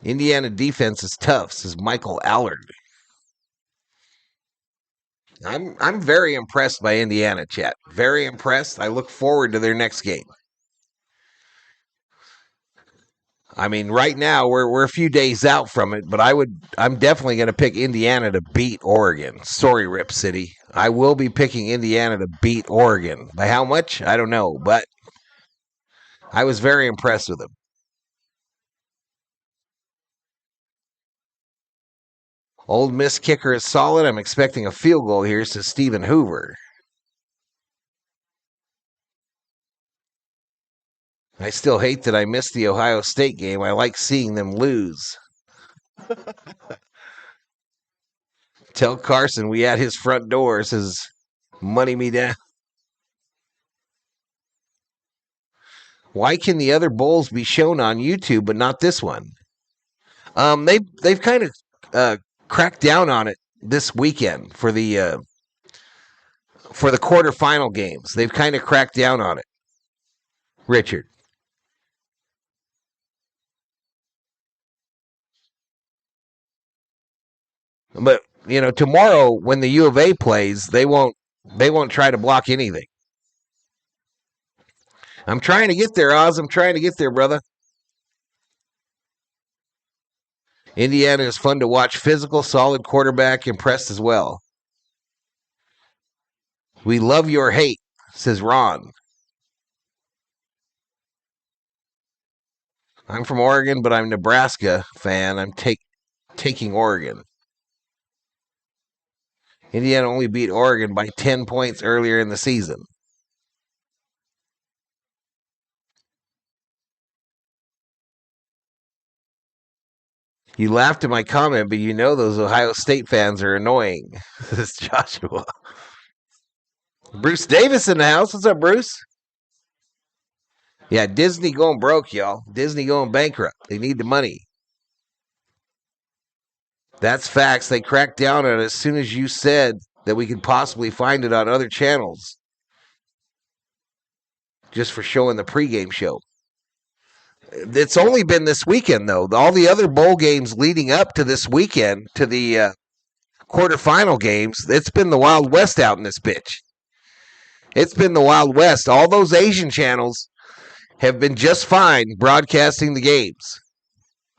Indiana defense is tough, says Michael Allard. I'm very impressed by Indiana, chat. Very impressed. I look forward to their next game. I mean, right now we're a few days out from it, but I'm definitely going to pick Indiana to beat Oregon. Sorry, Rip City. I will be picking Indiana to beat Oregon. By how much? I don't know, but I was very impressed with them. Old Miss kicker is solid. I'm expecting a field goal here, says Stephen Hoover. I still hate that I missed the Ohio State game. I like seeing them lose. Tell Carson we at his front door, says Money Me Down. Why can the other bowls be shown on YouTube but not this one? They've kind of cracked down on it this weekend for the quarterfinal games. They've kind of cracked down on it. Richard. But tomorrow when the U of A plays, they won't try to block anything. I'm trying to get there, Oz. I'm trying to get there, brother. Indiana is fun to watch. Physical, solid quarterback, impressed as well. We love your hate, says Ron. I'm from Oregon, but I'm a Nebraska fan. I'm taking Oregon. Indiana only beat Oregon by 10 points earlier in the season. You laughed at my comment, but you know those Ohio State fans are annoying. This is Joshua. Bruce Davis in the house. What's up, Bruce? Yeah, Disney going broke, y'all. Disney going bankrupt. They need the money. That's facts. They cracked down on it as soon as you said that we could possibly find it on other channels. Just for showing the pregame show. It's only been this weekend, though. All the other bowl games leading up to this weekend, to the quarterfinal games, it's been the Wild West out in this bitch. It's been the Wild West. All those Asian channels have been just fine broadcasting the games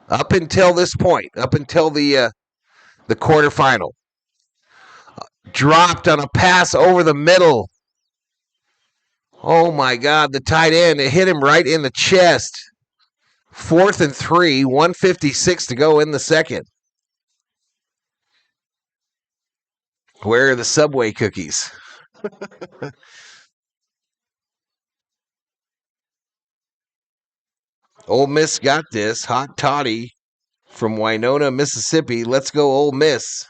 up until this point, up until the quarterfinal. Dropped on a pass over the middle. Oh, my God, the tight end. It hit him right in the chest. 4th and 3, 1:56 to go in the second. Where are the Subway cookies? Ole Miss got this. Hot toddy from Winona, Mississippi. Let's go, Ole Miss.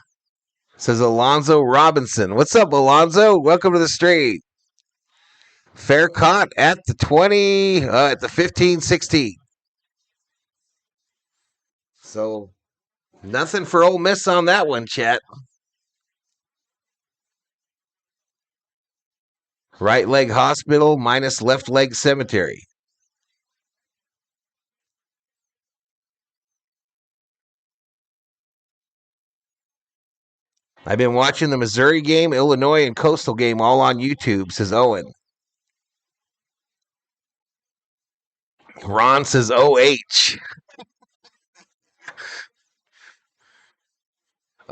Says Alonzo Robinson. What's up, Alonzo? Welcome to the street. Fair caught at the 20, at the 15-16. So, nothing for Ole Miss on that one, chat. Right leg hospital minus left leg cemetery. I've been watching the Missouri game, Illinois, and Coastal game all on YouTube, says Owen. Ron says OH.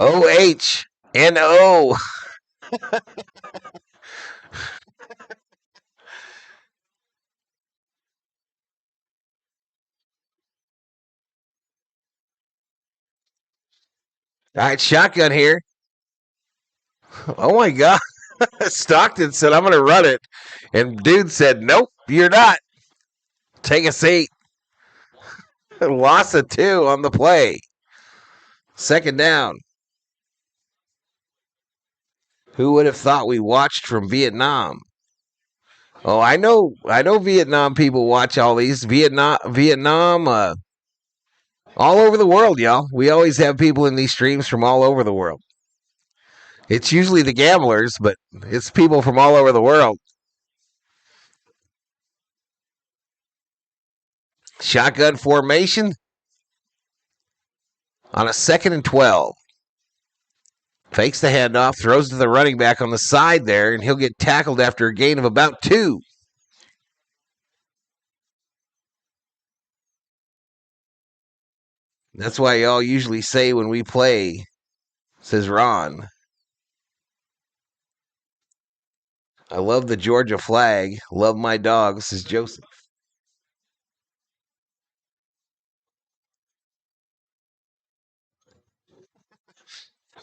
OH-N-O. All right, shotgun here. Oh, my God. Stockton said, I'm going to run it. And dude said, nope, you're not. Take a seat. Loss of 2 on the play. Second down. Who would have thought we watched from Vietnam? Oh, I know Vietnam people watch all these. Vietnam, all over the world, y'all. We always have people in these streams from all over the world. It's usually the gamblers, but it's people from all over the world. Shotgun formation on a 2nd and 12. Fakes the handoff, throws to the running back on the side there, and he'll get tackled after a gain of about 2. That's why y'all usually say when we play, says Ron. I love the Georgia flag. Love my dog, says Joseph.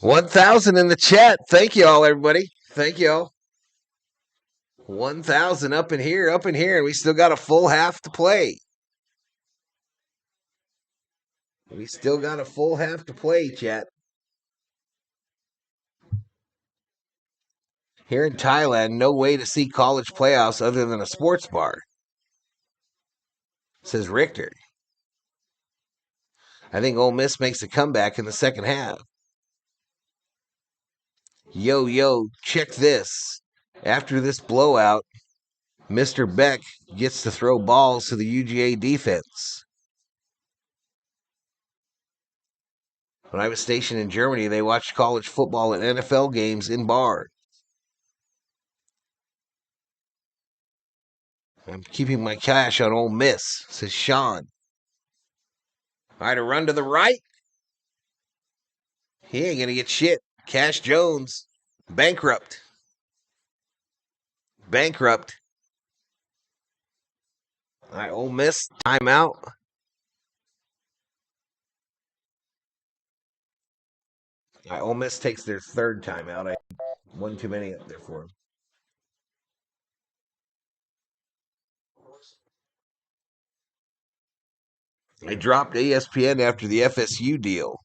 $1,000 in the chat. Thank you all, everybody. Thank you all. 1,000 up in here, and we still got a full half to play. We still got a full half to play, chat. Here in Thailand, no way to see college playoffs other than a sports bar, says Richter. I think Ole Miss makes a comeback in the second half. Yo, check this. After this blowout, Mr. Beck gets to throw balls to the UGA defense. When I was stationed in Germany, they watched college football and NFL games in bars. I'm keeping my cash on Ole Miss, says Sean. All right, a run to the right. He ain't going to get shit. Cash Jones, bankrupt. All right, Ole Miss, timeout. Ole Miss takes their third timeout. I one too many up there for them. They dropped ESPN after the FSU deal.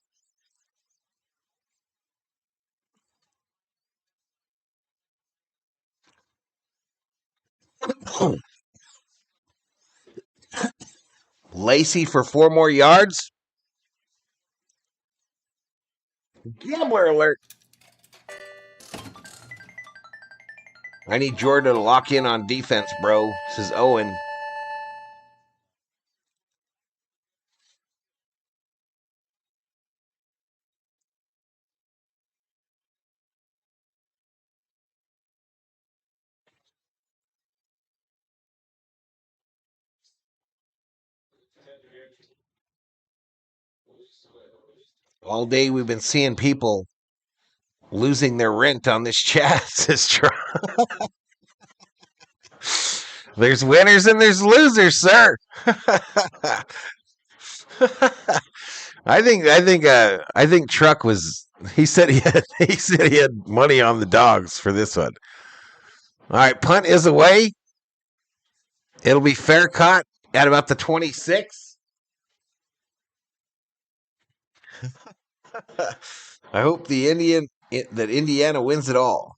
Lacey for 4 more yards. Gambler alert. I need Jordan to lock in on defense, bro, says Owen. All day we've been seeing people losing their rent on this chat, says Trump. There's winners and there's losers, sir. I think Truck was. He said he had money on the Dogs for this one. All right, punt is away. It'll be fair caught at about the 26. I hope that Indiana wins it all.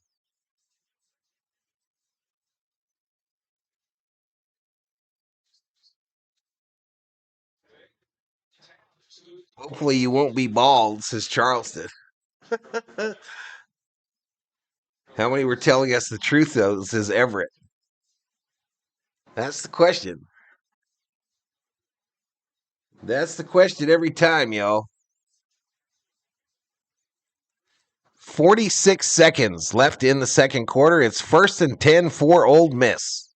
Hopefully you won't be bald, says Charleston. How many were telling us the truth, though, says Everett? That's the question. That's the question every time, y'all. 46 seconds left in the second quarter. It's 1st and 10 for Ole Miss.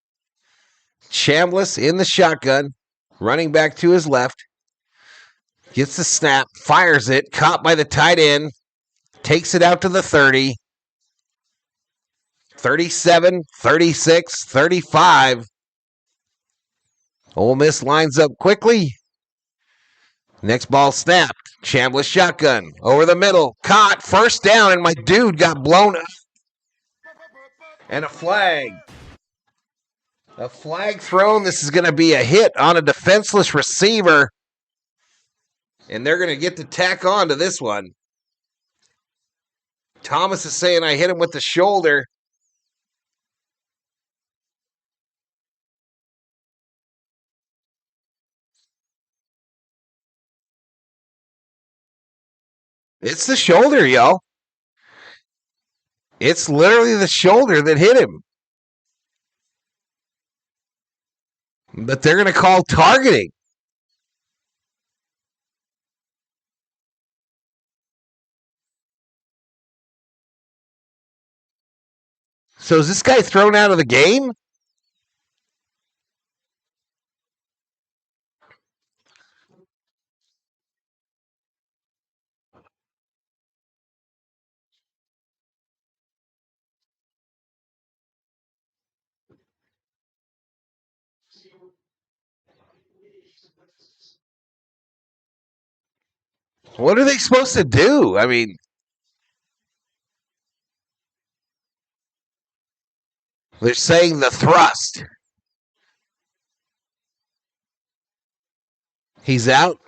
Chambliss in the shotgun, running back to his left. Gets the snap, fires it, caught by the tight end, takes it out to the 30. 37, 36, 35. Ole Miss lines up quickly. Next ball snapped. Chambliss shotgun over the middle. Caught. First down, and my dude got blown up. And a flag. A flag thrown. This is going to be a hit on a defenseless receiver. And they're going to get to tack on to this one. Thomas is saying I hit him with the shoulder. It's the shoulder, yo. It's literally the shoulder that hit him. But they're going to call targeting. So is this guy thrown out of the game? What are they supposed to do? I mean, they're saying the thrust. He's out.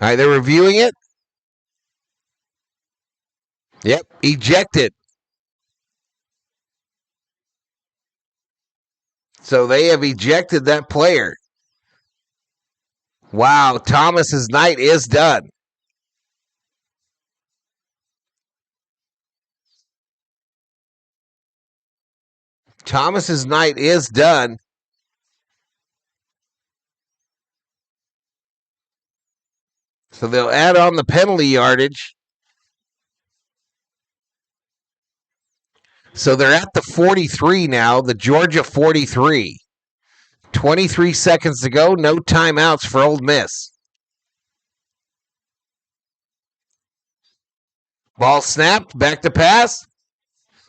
All right, they're reviewing it. Yep, ejected. So they have ejected that player. Wow, Thomas's night is done. Thomas's night is done. So they'll add on the penalty yardage. So they're at the 43 now, the Georgia 43. 23 seconds to go, no timeouts for Ole Miss. Ball snapped, back to pass.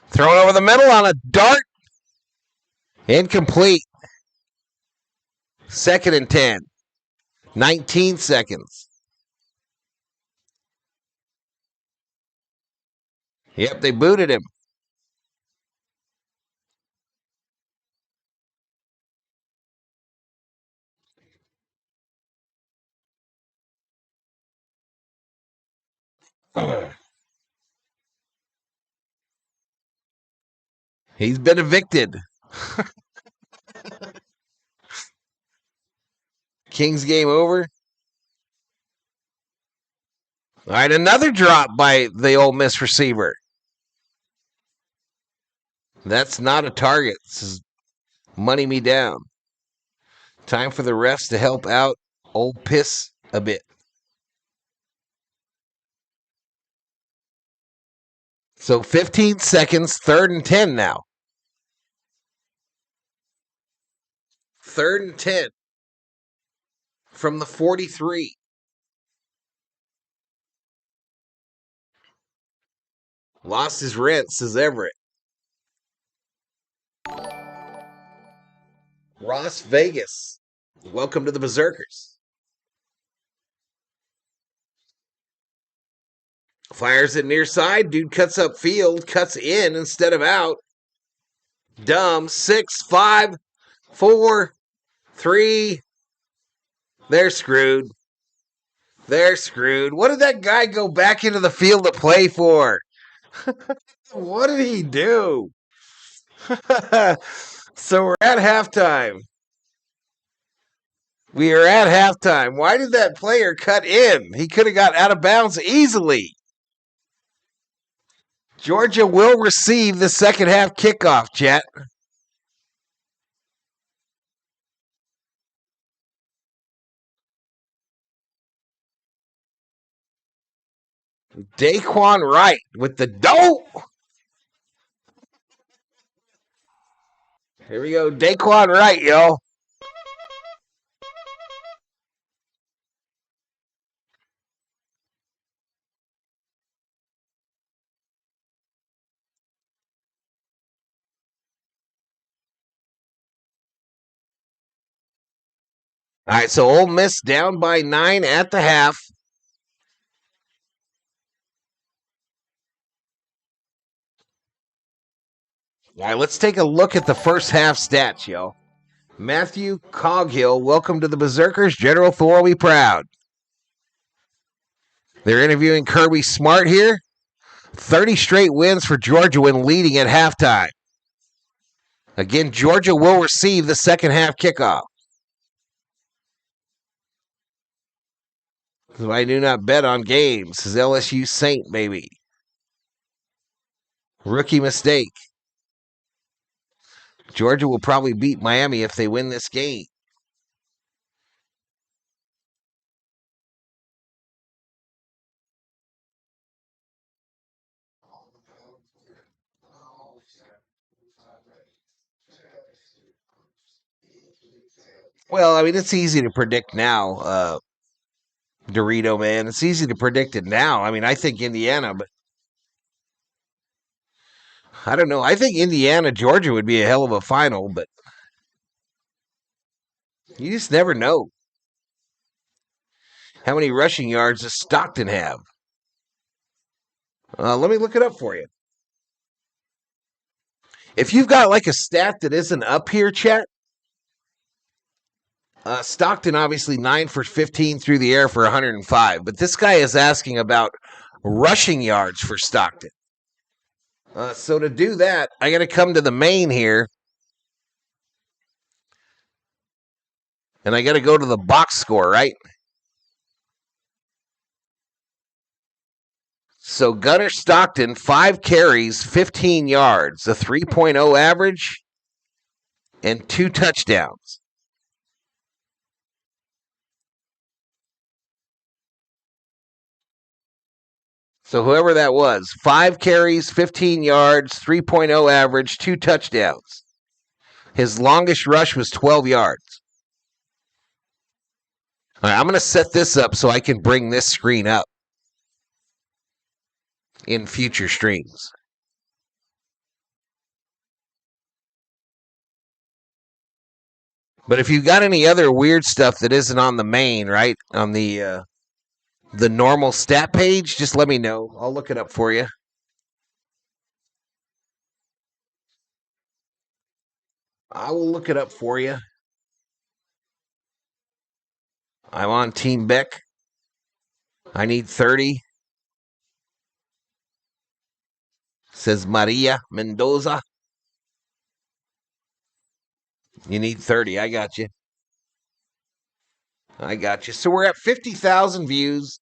Thrown over the middle on a dart. Incomplete. 2nd and 10. 19 seconds. Yep, they booted him. He's been evicted. Kings game over. All right, another drop by the Ole Miss receiver. That's not a target. This is money me down. Time for the refs to help out Old Piss a bit. So 15 seconds, 3rd and 10 now. 3rd and 10 from the 43. Lost his rent, says Everett. Las Vegas. Welcome to the Berserkers. Fires it near side. Dude cuts up field, cuts in instead of out. Dumb. 6, 5, 4, 3. They're screwed. They're screwed. What did that guy go back into the field to play for? What did he do? So we're at halftime. We are at halftime. Why did that player cut in? He could have got out of bounds easily. Georgia will receive the second half kickoff, chat. Daquan Wright with the dope. Here we go. Daquan Wright, yo. All right, so Ole Miss down by 9 at the half. All right, let's take a look at the first half stats, yo. Matthew Coghill, welcome to the Berserkers. General Thor, we proud. They're interviewing Kirby Smart here. 30 straight wins for Georgia when leading at halftime. Again, Georgia will receive the second half kickoff. So I do not bet on games. This is LSU Saint, baby. Rookie mistake. Georgia will probably beat Miami if they win this game. Well, I mean, it's easy to predict now, Dorito, man. It's easy to predict it now. I mean, I think Indiana, but I don't know. I think Indiana, Georgia would be a hell of a final, but you just never know. How many rushing yards does Stockton have? Let me look it up for you. If you've got like a stat that isn't up here, chat, Stockton obviously 9 for 15 through the air for 105, but this guy is asking about rushing yards for Stockton. So to do that, I got to come to the main here, and I got to go to the box score, right? So Gunnar Stockton, 5 carries, 15 yards, a 3.0 average, and 2 touchdowns. So whoever that was, 5 carries, 15 yards, 3.0 average, 2 touchdowns. His longest rush was 12 yards. All right, I'm going to set this up so I can bring this screen up in future streams. But if you've got any other weird stuff that isn't on the main, right, on the normal stat page, just let me know. I'll look it up for you. I will look it up for you. I'm on Team Beck. I need 30. Says Maria Mendoza. You need 30. I got you. So we're at 50,000 views.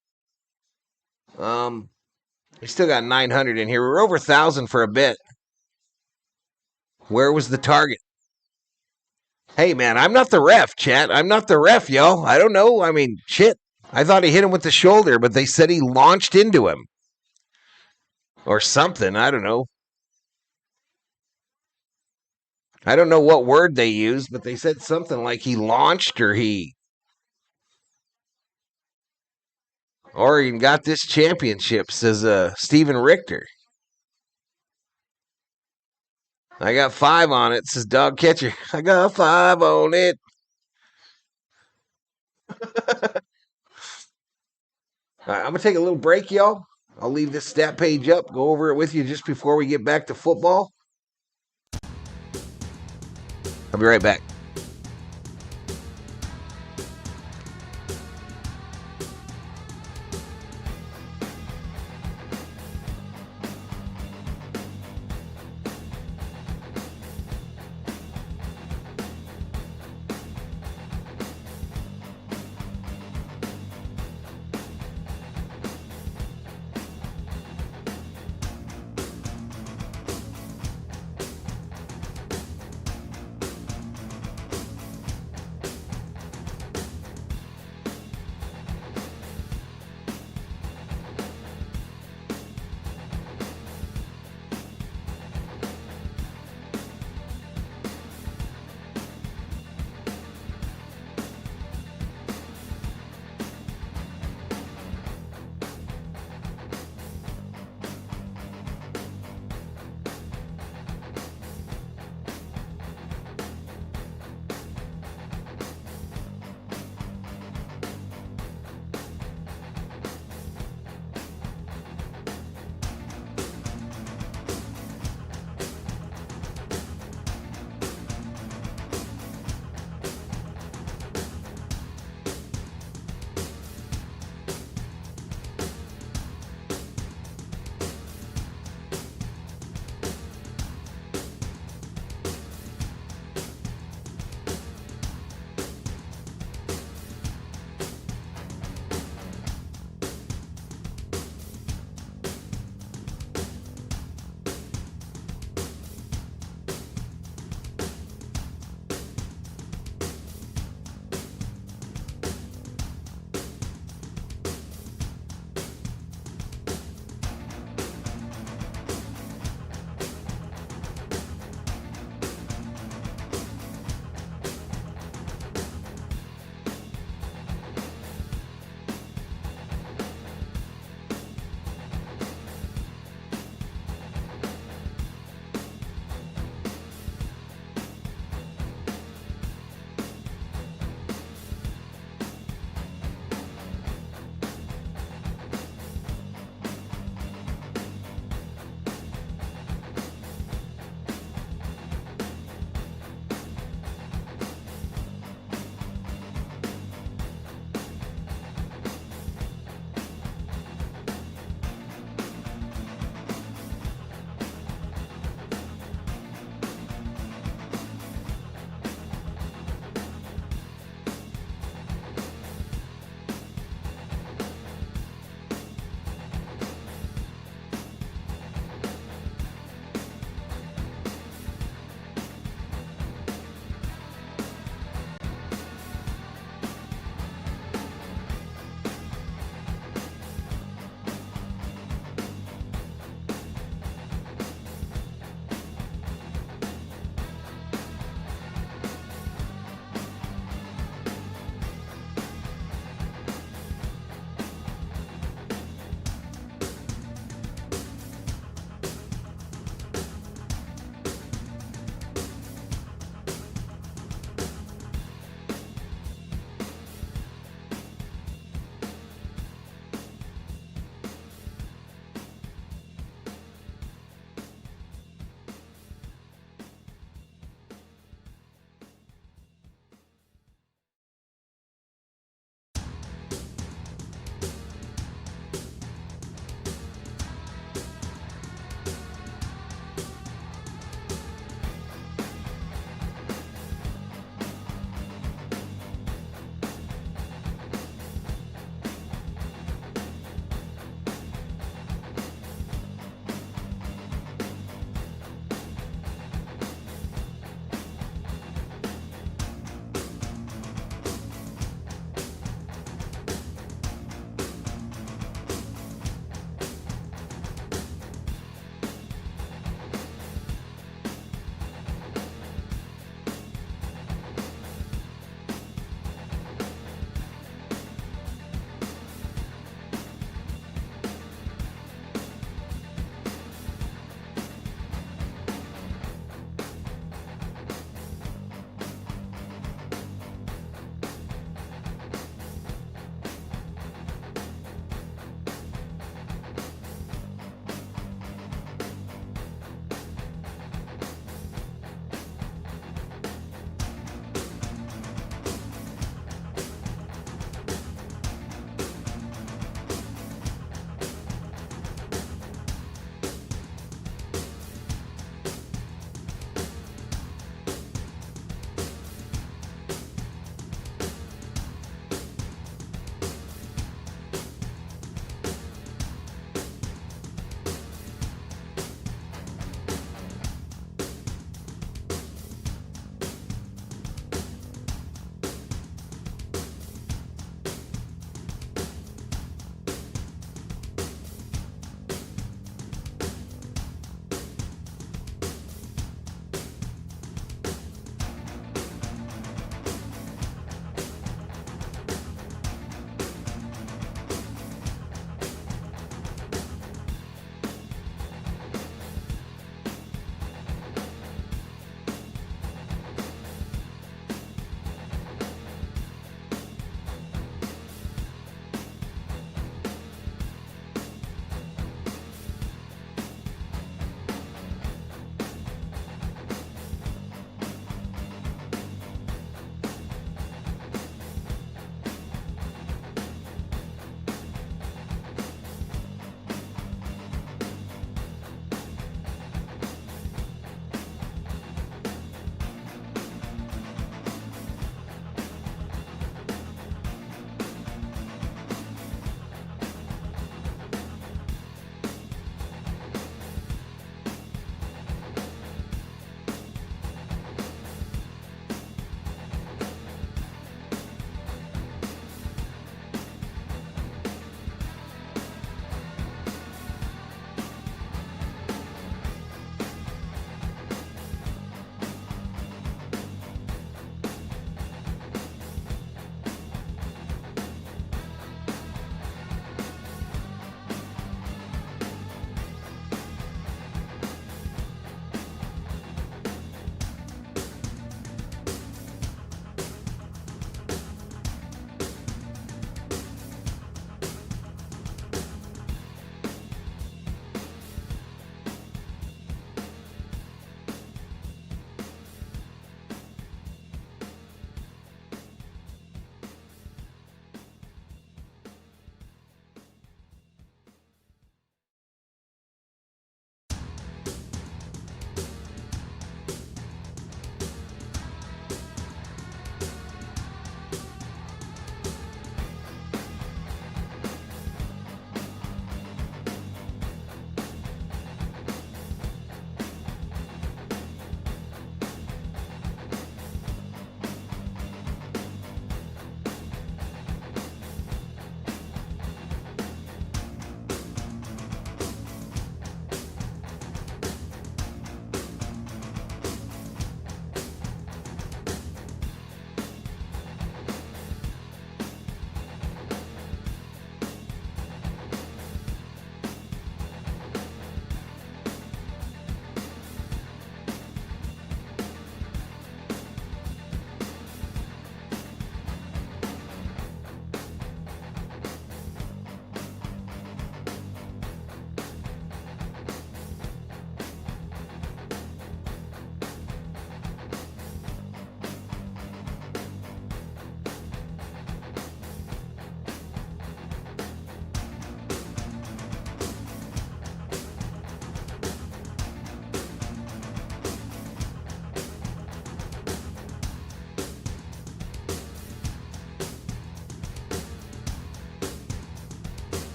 We still got 900 in here. We're over 1,000 for a bit. Where was the target? Hey, man, I'm not the ref, chat. I'm not the ref, yo. I don't know. I mean, shit. I thought he hit him with the shoulder, but they said he launched into him. Or something. I don't know. I don't know what word they used, but they said something like he launched or he... Oregon got this championship, says Stephen Richter. I got 5 on it, says Dog Catcher. I got 5 on it. All right, I'm going to take a little break, y'all. I'll leave this stat page up, go over it with you just before we get back to football. I'll be right back.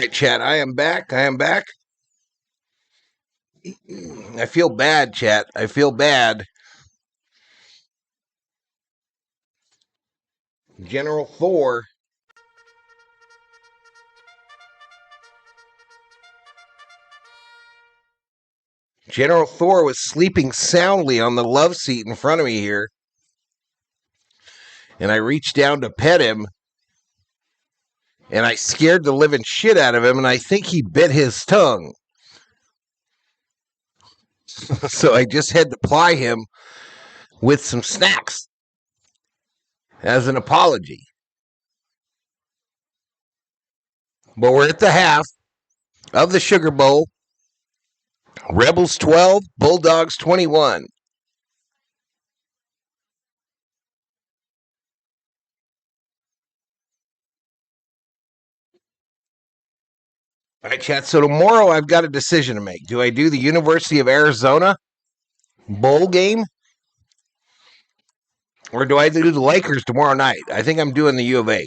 right, chat. I am back. I feel bad, chat. I feel bad. General Thor. General Thor was sleeping soundly on the love seat in front of me here. And I reached down to pet him. And I scared the living shit out of him. And I think he bit his tongue. So I just had to ply him with some snacks as an apology. But we're at the half of the Sugar Bowl. Rebels 12, Bulldogs 21. All right, chat. So tomorrow I've got a decision to make. Do I do the University of Arizona bowl game? Or do I do the Lakers tomorrow night? I think I'm doing the U of A.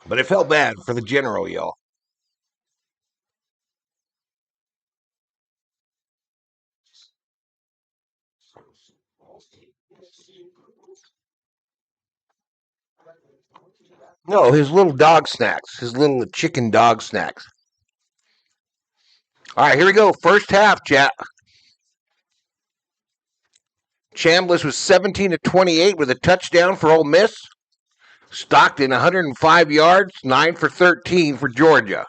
But it felt bad for the general, y'all. No, his little dog snacks. His little chicken dog snacks. All right, here we go. First half, chat. Chambliss was 17-28 with a touchdown for Ole Miss. Stockton, 105 yards, 9 for 13 for Georgia.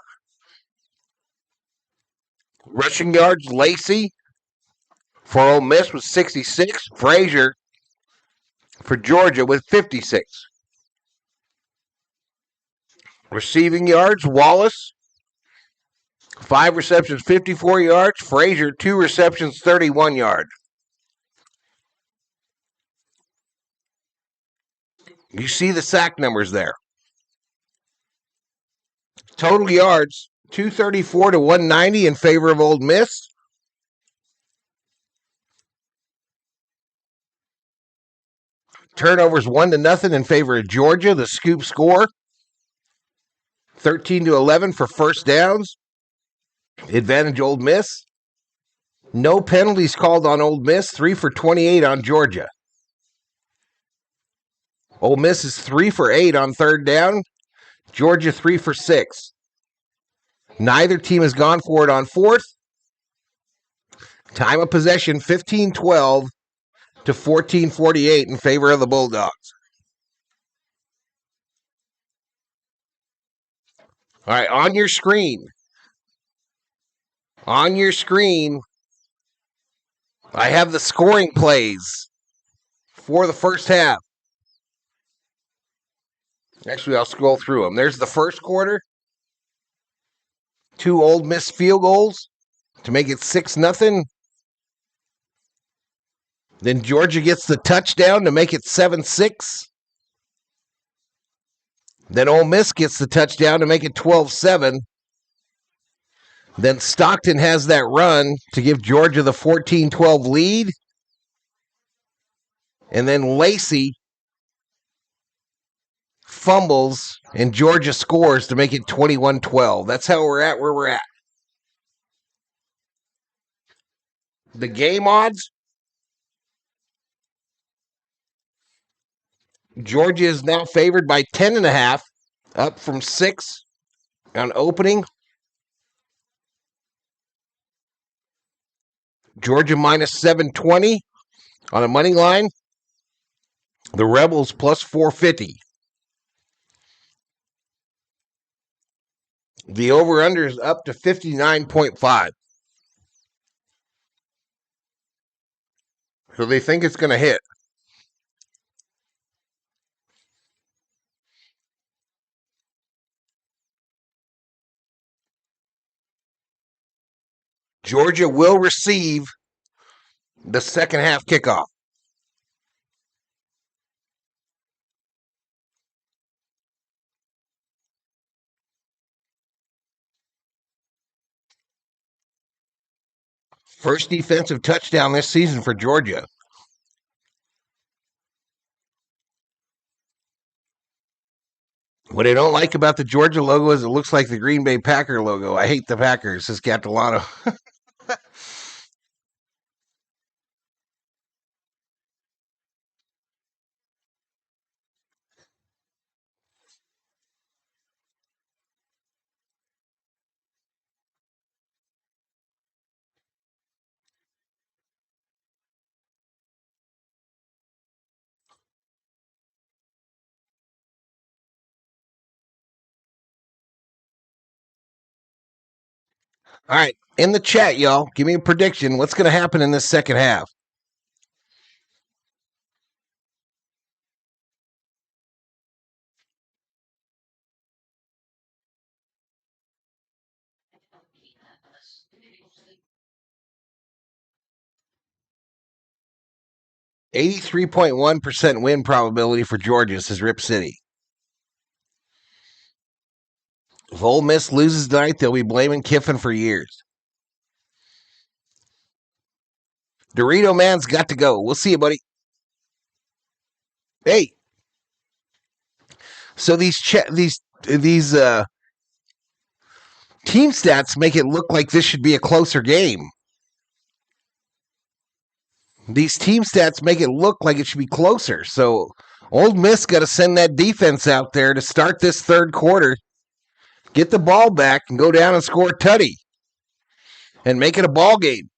Rushing yards, Lacey for Ole Miss was 66. Frazier for Georgia with 56. Receiving yards, Wallace, 5 receptions, 54 yards. Frazier, 2 receptions, 31 yards. You see the sack numbers there. Total yards, 234 to 190 in favor of Ole Miss. Turnovers 1-0 in favor of Georgia. The scoop score, 13-11 for first downs. Advantage Ole Miss. No penalties called on Ole Miss. 3 for 28 on Georgia. Ole Miss is 3 for 8 on third down. Georgia 3 for 6. Neither team has gone for it on fourth. Time of possession 15-12 to 14-48 in favor of the Bulldogs. All right, on your screen, I have the scoring plays for the first half. Actually, I'll scroll through them. There's the first quarter. 2 Ole Miss field goals to make it 6-0. Then Georgia gets the touchdown to make it 7-6. Then Ole Miss gets the touchdown to make it 12-7. Then Stockton has that run to give Georgia the 14-12 lead. And then Lacey fumbles and Georgia scores to make it 21-12. That's how we're at where we're at. The game odds, Georgia is now favored by 10.5, up from 6 on opening. Georgia minus 720 on a money line. The Rebels plus 450. The over-under is up to 59.5. So they think it's going to hit. Georgia will receive the second half kickoff. First defensive touchdown this season for Georgia. What I don't like about the Georgia logo is it looks like the Green Bay Packer logo. I hate the Packers, says Catalano. All right, in the chat, y'all, give me a prediction. What's going to happen in this second half? %83.1% win probability for Georgia, says Rip City. If Ole Miss loses tonight, they'll be blaming Kiffin for years. Dorito Man's got to go. We'll see you, buddy. Hey, so these team stats make it look like this should be a closer game. These team stats make it look like it should be closer. So Ole Miss got to send that defense out there to start this third quarter, get the ball back, and go down and score a tutty and make it a ball game.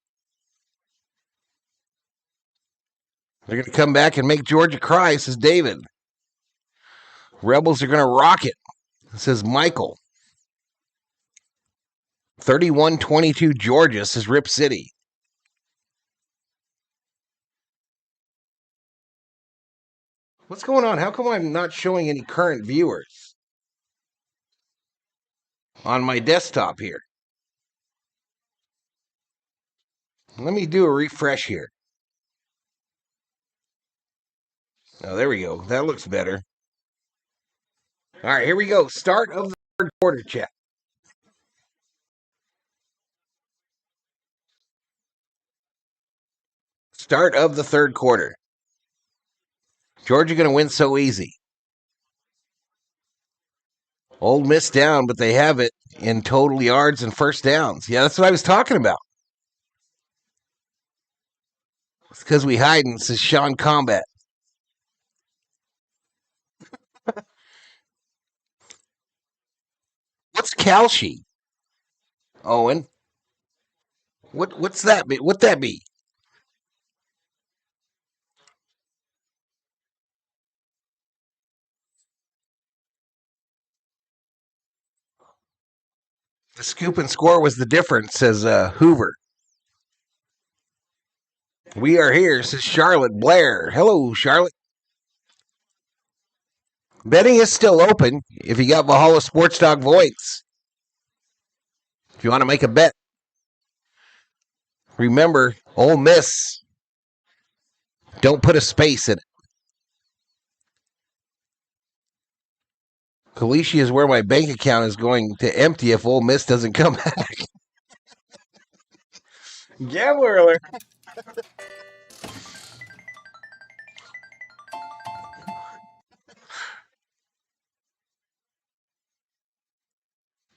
They're going to come back and make Georgia cry, says David. Rebels are going to rock it, says Michael. 31-22 Georgia, says Rip City. What's going on? How come I'm not showing any current viewers on my desktop here? Let me do a refresh here. Oh, there we go. That looks better. All right, here we go. Start of the third quarter, chat. Start of the third quarter. Georgia going to win so easy. Ole Miss down, but they have it in total yards and first downs. Yeah, that's what I was talking about. It's because we hiding, says Sean Combat. What's Calshi? Owen? What's that be? What'd that be? The scoop and score was the difference, says Hoover. We are here, says Charlotte Blair. Hello, Charlotte. Betting is still open if you got Valhalla Sports Talk points. If you want to make a bet. Remember, Ole Miss. Don't put a space in it. Kalishi is where my bank account is going to empty if Ole Miss doesn't come back. Gambler alert.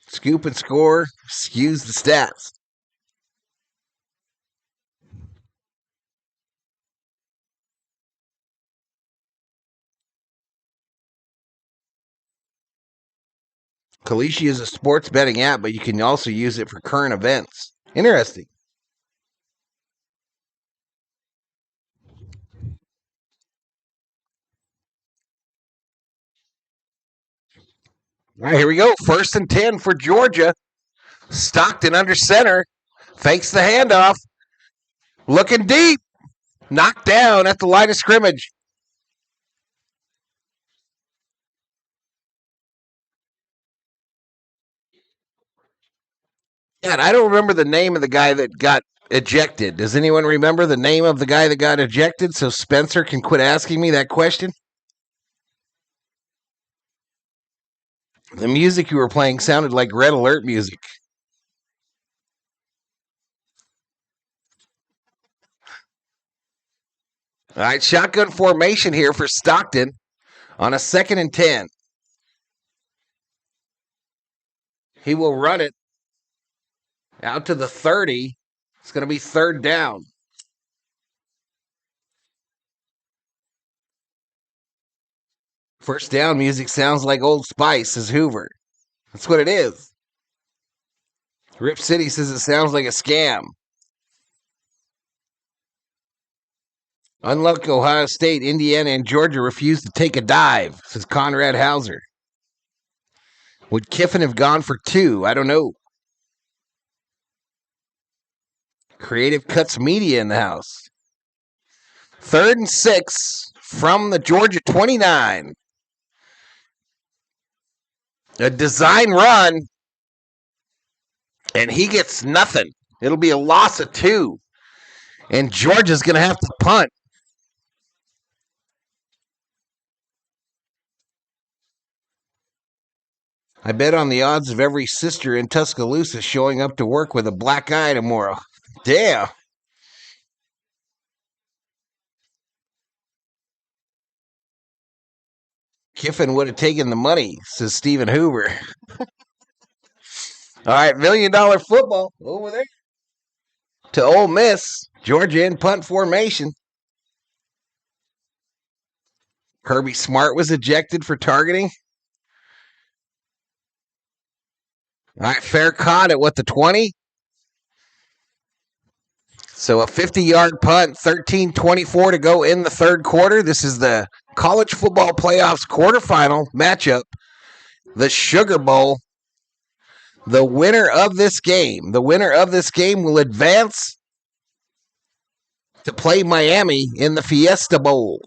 Scoop and score skews the stats. Kalishi is a sports betting app, but you can also use it for current events. Interesting. All right, here we go. 1st and 10 for Georgia. Stockton under center. Fakes the handoff. Looking deep. Knocked down at the line of scrimmage. Yeah, I don't remember the name of the guy that got ejected. Does anyone remember the name of the guy that got ejected so Spencer can quit asking me that question? The music you were playing sounded like Red Alert music. All right, shotgun formation here for Stockton on a 2nd and 10. He will run it out to the 30. It's going to be third down. First down music sounds like Old Spice, says Hoover. That's what it is. Rip City says it sounds like a scam. Unlike Ohio State, Indiana and Georgia refused to take a dive, says Conrad Hauser. Would Kiffin have gone for 2? I don't know. Creative Cuts Media in the house. 3rd and 6 from the Georgia 29. A design run, and he gets nothing. It'll be a loss of 2. And Georgia's going to have to punt. I bet on the odds of every sister in Tuscaloosa showing up to work with a black eye tomorrow. Damn. Kiffin would have taken the money, says Stephen Hoover. All right, $1 million football over there to Ole Miss. Georgia in punt formation. Kirby Smart was ejected for targeting. All right, fair caught at the 20? So a 50-yard punt, 13:24 to go in the third quarter. This is the College Football Playoffs quarterfinal matchup, the Sugar Bowl. The winner of this game will advance to play Miami in the Fiesta Bowl.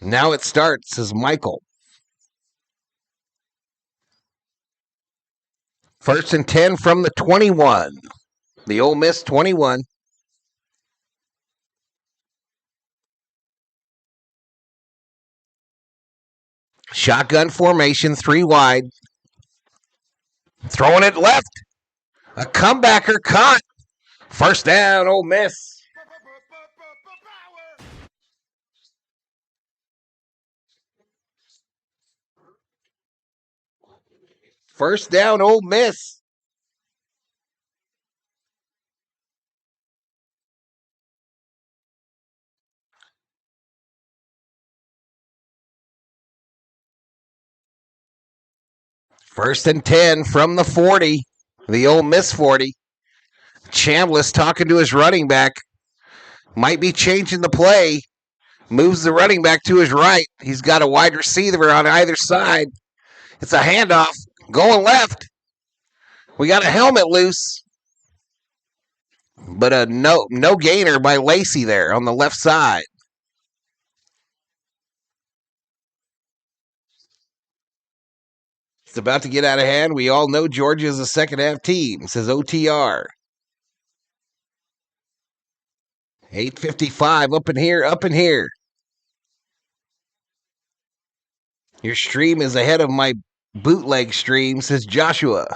Now it starts, says Michael. 1st and 10 from the 21. The Ole Miss 21. Shotgun formation, 3 wide. Throwing it left. A comebacker caught. First down, Ole Miss. First down, Ole Miss. First and 10 from the 40. The Ole Miss 40. Chambliss talking to his running back. Might be changing the play. Moves the running back to his right. He's got a wide receiver on either side. It's a handoff. Going left. We got a helmet loose. But a no gainer by Lacey there on the left side. It's about to get out of hand. We all know Georgia is a second half team, says OTR. 8:55 up in here. Your stream is ahead of my bootleg stream, says Joshua.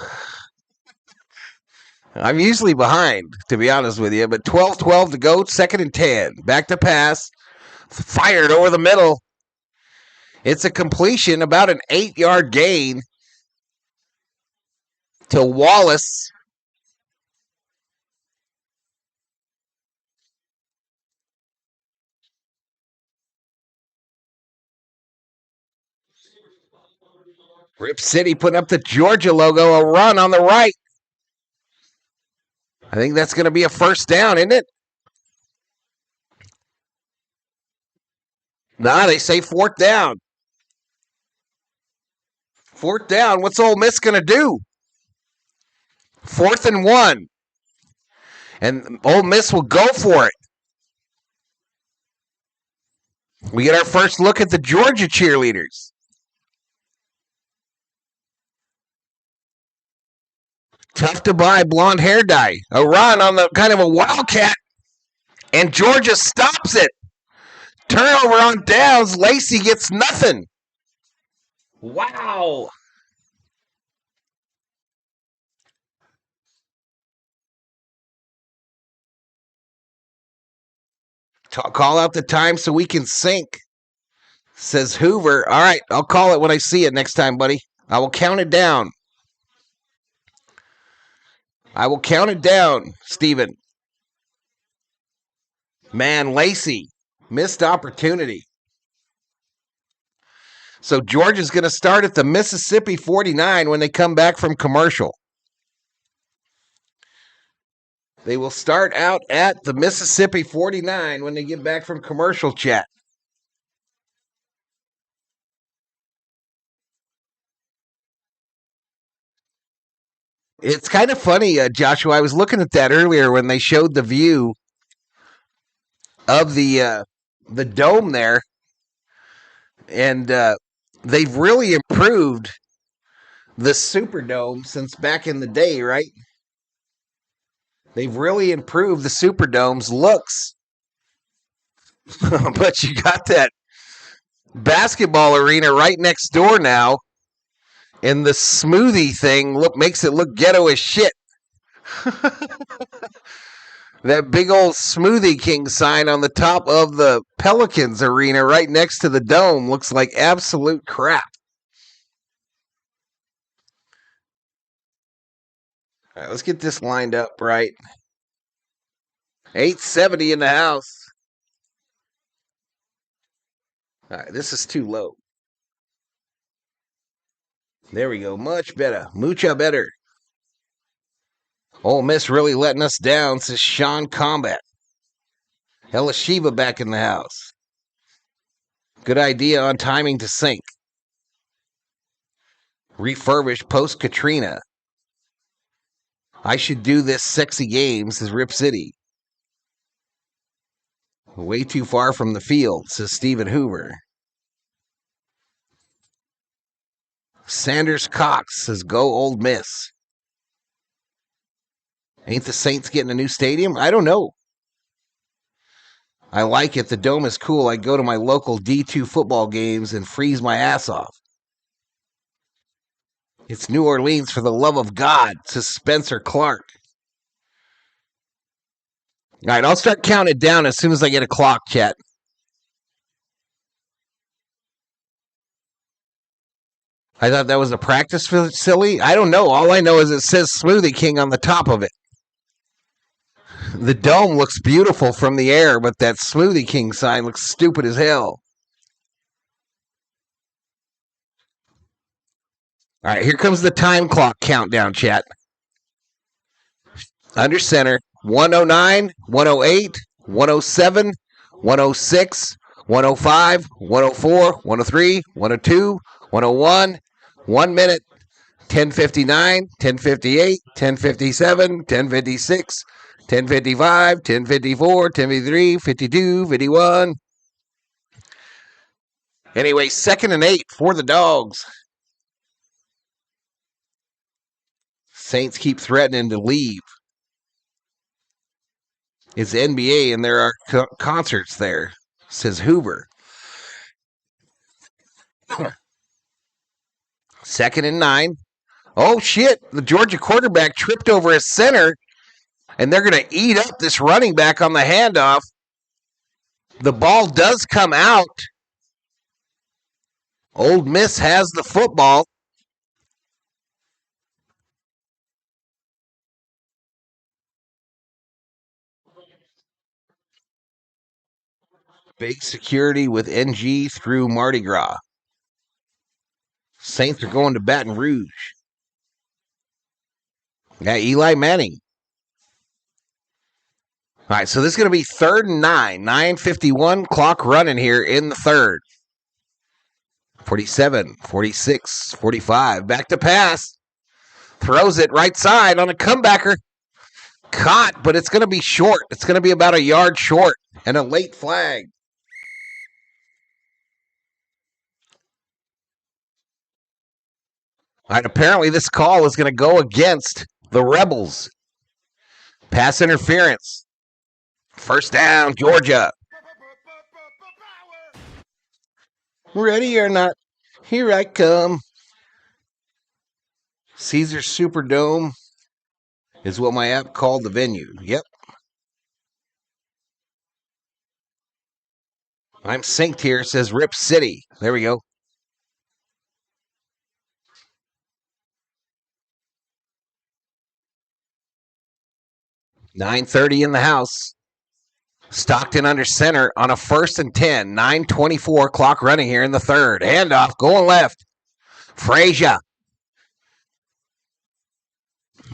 I'm usually behind, to be honest with you, but 12-12 to go, 2nd and 10. Back to pass. Fired over the middle. It's a completion, about an 8-yard gain to Wallace. Rip City putting up the Georgia logo, a run on the right. I think that's going to be a first down, isn't it? Nah, they say 4th down. 4th down. What's Ole Miss going to do? 4th and 1. And Ole Miss will go for it. We get our first look at the Georgia cheerleaders. Tough to buy blonde hair dye. A run on the kind of a wildcat. And Georgia stops it. Turnover on downs. Lacey gets nothing. Wow. Call out the time so we can sync, says Hoover. All right, I'll call it when I see it next time, buddy. I will count it down. Steven. Man, Lacey, missed opportunity. So Georgia's going to start at the Mississippi 49 when they come back from commercial. They will start out at the Mississippi 49 when they get back from commercial, chat. It's kind of funny, Joshua. I was looking at that earlier when they showed the view of the dome there, and they've really improved the Superdome since back in the day, right? They've really improved the Superdome's looks. But you got that basketball arena right next door now, and the smoothie thing makes it look ghetto as shit. That big old Smoothie King sign on the top of the Pelicans arena right next to the dome looks like absolute crap. All right, let's get this lined up right. 870 in the house. All right, this is too low. There we go. Much better. Mucha better. Ole Miss really letting us down, says Sean Combat. Hella Shiva back in the house. Good idea on timing to sync. Refurbished post-Katrina. I should do this sexy game, says Rip City. Way too far from the field, says Stephen Hoover. Sanders Cox says, go Old Miss. Ain't the Saints getting a new stadium? I don't know. I like it. The dome is cool. I go to my local D2 football games and freeze my ass off. It's New Orleans for the love of God, says Spencer Clark. All right, I'll start counting it down as soon as I get a clock, chat. I thought that was a practice facility. I don't know. All I know is it says Smoothie King on the top of it. The dome looks beautiful from the air, but that Smoothie King sign looks stupid as hell. All right, here comes the time clock countdown, chat. Under center, 109, 108, 107, 106, 105, 104, 103, 102, 101, 1 minute, 10:59, 10:58, 10:57, 10:56, 10:55, 10:54, 10:53, 52, 51. Anyway, 2nd and 8 for the Dogs. Saints keep threatening to leave. It's NBA and there are concerts there, says Hoover. 2nd and 9. Oh, shit. The Georgia quarterback tripped over his center, and they're going to eat up this running back on the handoff. The ball does come out. Ole Miss has the football. Big security with NG through Mardi Gras. Saints are going to Baton Rouge. Got Eli Manning. All right, so this is going to be 3rd and 9. 9:51, clock running here in the third. 47, 46, 45. Back to pass. Throws it right side on a comebacker. Caught, but it's going to be short. It's going to be about a yard short and a late flag. All right, apparently this call is going to go against the Rebels. Pass interference. 1st down, Georgia. Ready or not, here I come. Caesars Superdome is what my app called the venue. Yep. I'm synced here, says Rip City. There we go. $9:30 in the house. Stockton under center on a 1st and 10. 9:24 clock running here in the third. Handoff going left. Frazier.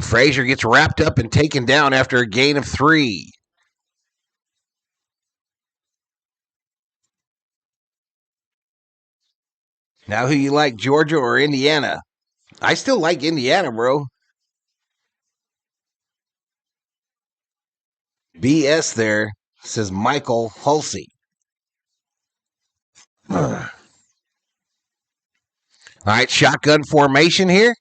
Frazier gets wrapped up and taken down after a gain of 3. Now who you like, Georgia or Indiana? I still like Indiana, bro. BS there, says Michael Hulsey. All right, shotgun formation here.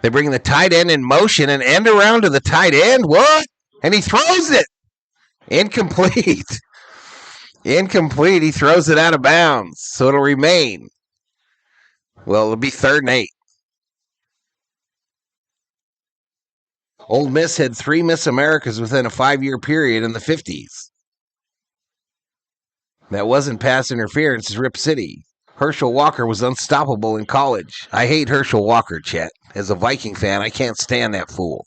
They bring the tight end in motion and end around to the tight end. What? And he throws it. Incomplete. Incomplete. He throws it out of bounds. So it'll remain. Well, it'll be 3rd and 8. Ole Miss had 3 Miss Americas within a 5-year period in the 50s. That wasn't pass interference, it's Rip City. Herschel Walker was unstoppable in college. I hate Herschel Walker, Chet. As a Viking fan, I can't stand that fool.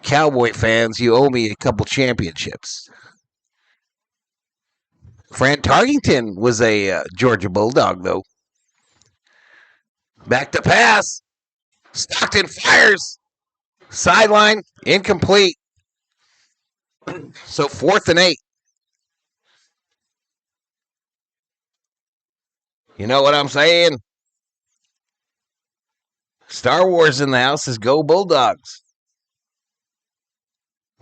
Cowboy fans, you owe me a couple championships. Fran Tarkington was a Georgia Bulldog, though. Back to pass. Stockton fires. Sideline, incomplete. So 4th and 8. You know what I'm saying? Star Wars in the house is go Bulldogs.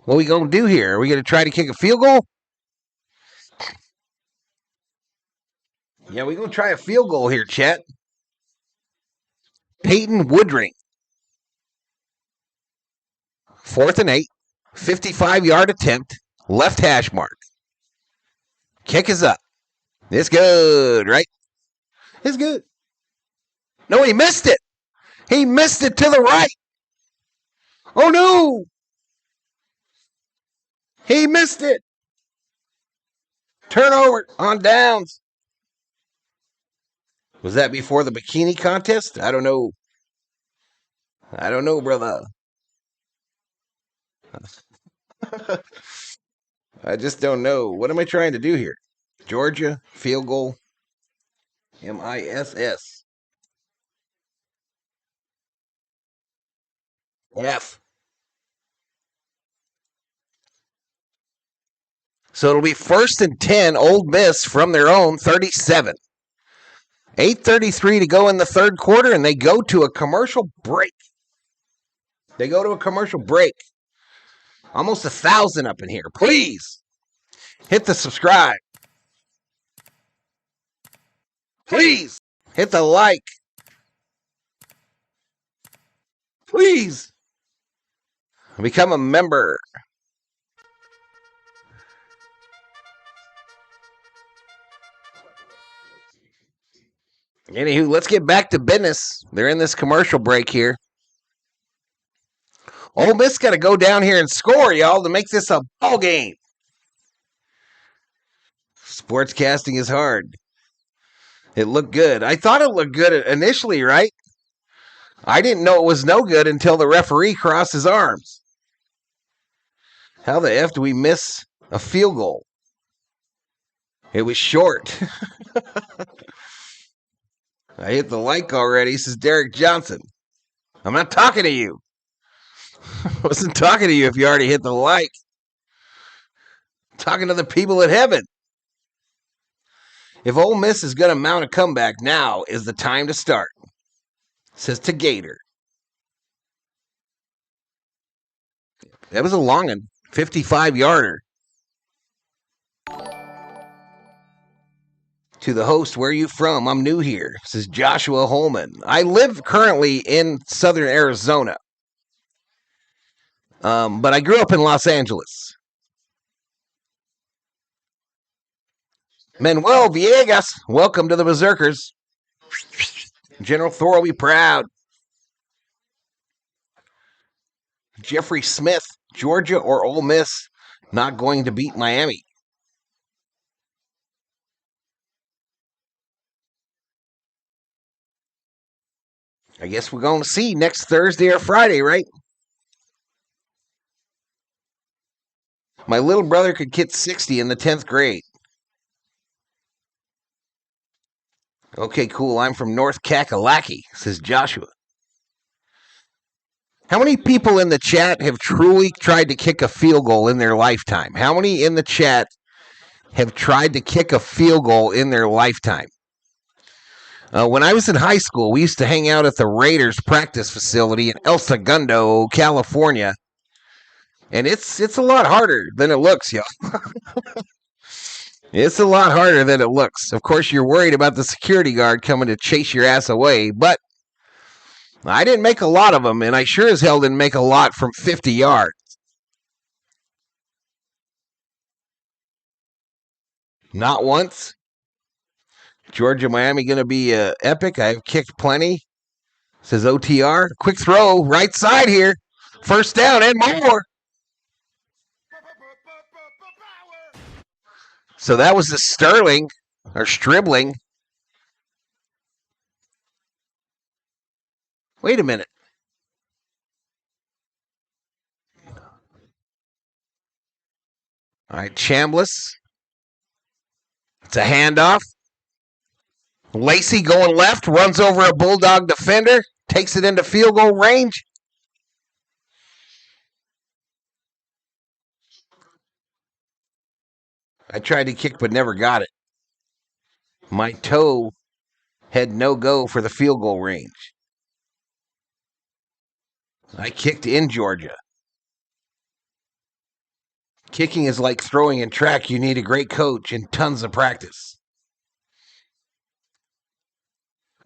What are we going to do here? Are we going to try to kick a field goal? Yeah, we're going to try a field goal here, Chet. Peyton Woodring. 4th and 8. 55-yard attempt. Left hash mark. Kick is up. It's good, right? It's good. No, he missed it. He missed it to the right. Oh, no. He missed it. Turnover on downs. Was that before the bikini contest? I don't know. I don't know, brother. I just don't know. What am I trying to do here? Georgia, field goal. MISS. F. So it'll be 1st and 10, Ole Miss from their own 37. 8:33 to go in the third quarter, and they go to a commercial break. Almost 1,000 up in here. Please hit the subscribe. Please hit the like. Please become a member. Anywho, let's get back to business. They're in this commercial break here. Ole Miss got to go down here and score, y'all, to make this a ball game. Sportscasting is hard. It looked good. I thought it looked good initially, right? I didn't know it was no good until the referee crossed his arms. How the F do we miss a field goal? It was short. I hit the like already, says Derek Johnson. I'm not talking to you. I wasn't talking to you if you already hit the like. I'm talking to the people in heaven. If Ole Miss is going to mount a comeback, now is the time to start, says to Gator. That was a long one. 55-yarder. To the host, where are you from? I'm new here, says Joshua Holman. I live currently in southern Arizona, but I grew up in Los Angeles. Manuel Villegas, welcome to the Berserkers. General Thor will be proud. Jeffrey Smith, Georgia or Ole Miss, not going to beat Miami. I guess we're going to see next Thursday or Friday, right? My little brother could get 60 in the 10th grade. Okay, cool. I'm from North Kakalaki, says Joshua. How many people in the chat have truly tried to kick a field goal in their lifetime? How many in the chat have tried to kick a field goal in their lifetime? When I was in high school, we used to hang out at the Raiders practice facility in El Segundo, California. And it's a lot harder than it looks, y'all. It's a lot harder than it looks. Of course, you're worried about the security guard coming to chase your ass away, but I didn't make a lot of them, and I sure as hell didn't make a lot from 50 yards. Not once. Georgia, Miami going to be epic. I've kicked plenty, says OTR. Quick throw, right side here. First down and more. So that was the Sterling, or Stribling. Wait a minute. All right, Chambliss. It's a handoff. Lacey going left, runs over a Bulldog defender, takes it into field goal range. I tried to kick but never got it. My toe had no go for the field goal range. I kicked in Georgia. Kicking is like throwing in track. You need a great coach and tons of practice.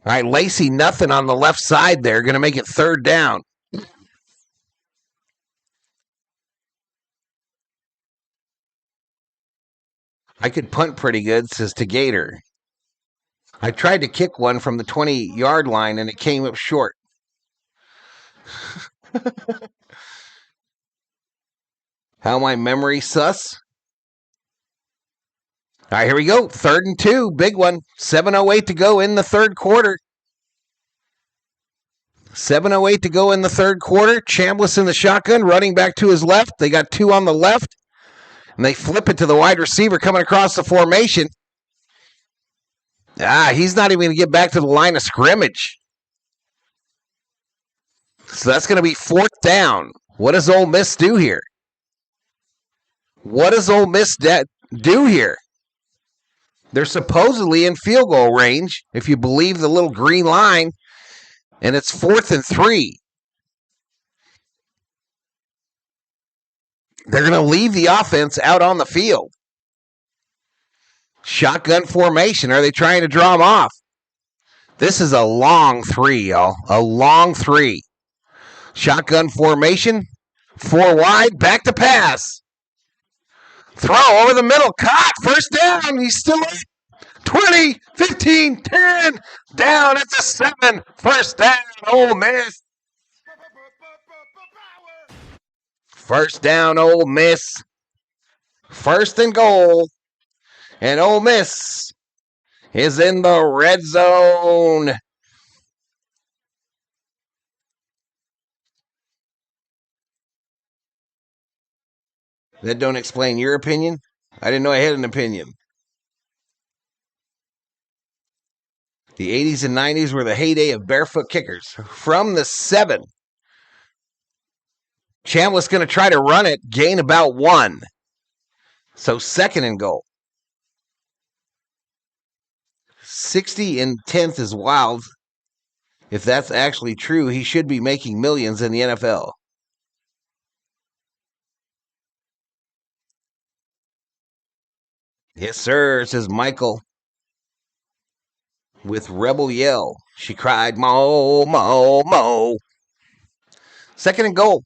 All right, Lacey, nothing on the left side there. Going to make it third down. I could punt pretty good, says to Gator. I tried to kick one from the 20-yard line, and it came up short. How my memory sus? All right, here we go. 3rd and 2, big one. 7:08 to go in the third quarter. 7:08 to go in the third quarter. Chambliss in the shotgun, running back to his left. They got 2 on the left, and they flip it to the wide receiver coming across the formation. He's not even going to get back to the line of scrimmage. So that's going to be 4th down. What does Ole Miss do here? What does Ole Miss do here? They're supposedly in field goal range, if you believe the little green line, and it's 4th and 3. They're going to leave the offense out on the field. Shotgun formation. Are they trying to draw them off? This is a long 3, y'all. A long 3. Shotgun formation. 4 wide. Back to pass. Throw over the middle. Caught. First down. He's still in. 20, 15, 10. Down at the 7. First down. Ole Miss. First down, Ole Miss. 1st and goal. And Ole Miss is in the red zone. That don't explain your opinion? I didn't know I had an opinion. The 80s and 90s were the heyday of barefoot kickers. From the 7. Chambliss going to try to run it, gain about 1. So 2nd and goal. 60 and 10th is wild. If that's actually true, he should be making millions in the NFL. Yes, sir, says Michael. With Rebel Yell. She cried, Mo, Mo, Mo. 2nd and goal.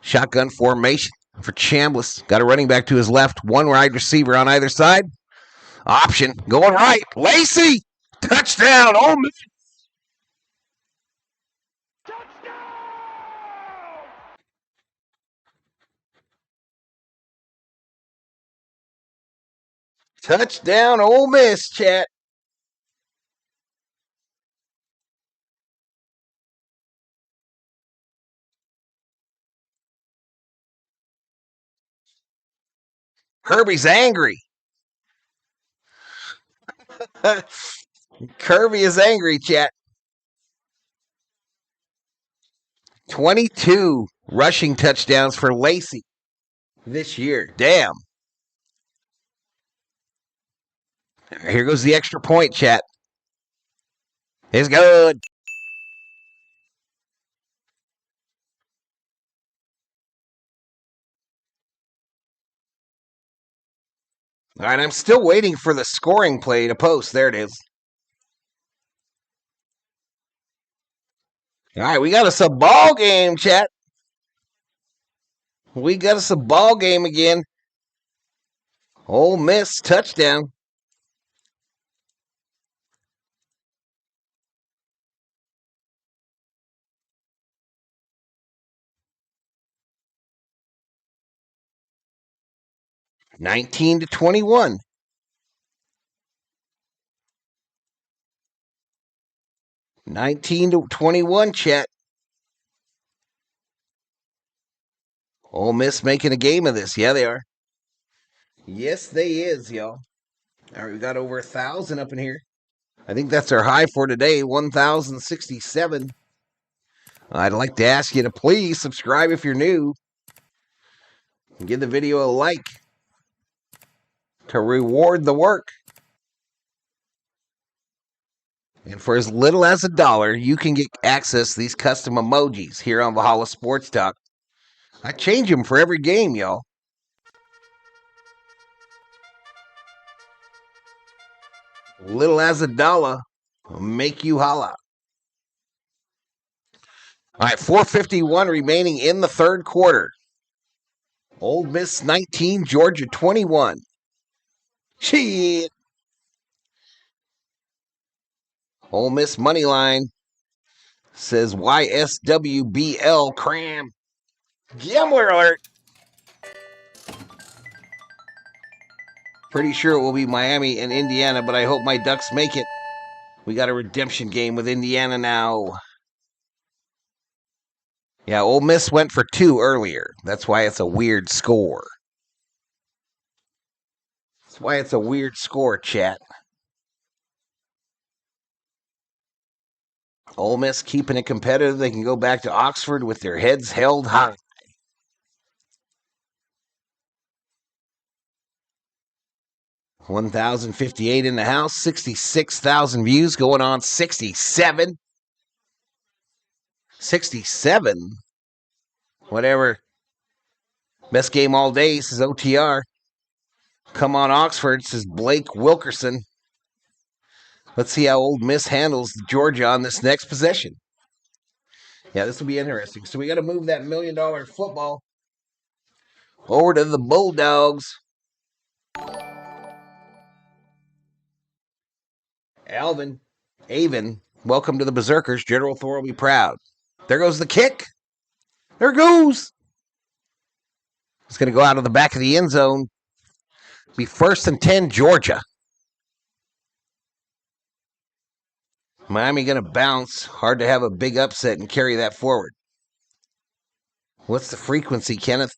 Shotgun formation for Chambliss. Got a running back to his left. 1 wide receiver on either side. Option going right. Lacey. Touchdown. Ole Miss. Touchdown, Ole Miss, chat. Kirby's angry. Kirby is angry, chat. 22 rushing touchdowns for Lacey this year. Damn. Here goes the extra point, chat. It's good. All right, I'm still waiting for the scoring play to post. There it is. All right, we got us a ball game, chat. We got us a ball game again. Ole Miss touchdown. (19-21). 19-21, chat. Ole Miss making a game of this. Yeah, they are. Yes, they is, y'all. All right, we got over 1,000 up in here. I think that's our high for today, 1,067. I'd like to ask you to please subscribe if you're new. And give the video a like to reward the work. And for as little as $1, you can get access to these custom emojis here on Valhalla Sports Talk. I change them for every game, y'all. Little as $1 will make you holla. All right, 4:51 remaining in the third quarter. Ole Miss 19, Georgia 21. Shit. Ole Miss money line says YSWBL cram. Gambler alert. Pretty sure it will be Miami and Indiana, but I hope my Ducks make it. We got a redemption game with Indiana now. Yeah, Ole Miss went for 2 earlier. That's why it's a weird score. That's why it's a weird score, chat. Ole Miss keeping it competitive. They can go back to Oxford with their heads held high. $1,058 in the house, 66,000 views, going on 67. 67? Whatever. Best game all day, says OTR. Come on, Oxford, says Blake Wilkerson. Let's see how Ole Miss handles Georgia on this next possession. Yeah, this will be interesting. So we got to move that $1 million football over to the Bulldogs. Avon, welcome to the Berserkers. General Thor will be proud. There goes the kick. There it goes. It's going to go out of the back of the end zone. Be 1st and 10, Georgia. Miami going to bounce. Hard to have a big upset and carry that forward. What's the frequency, Kenneth?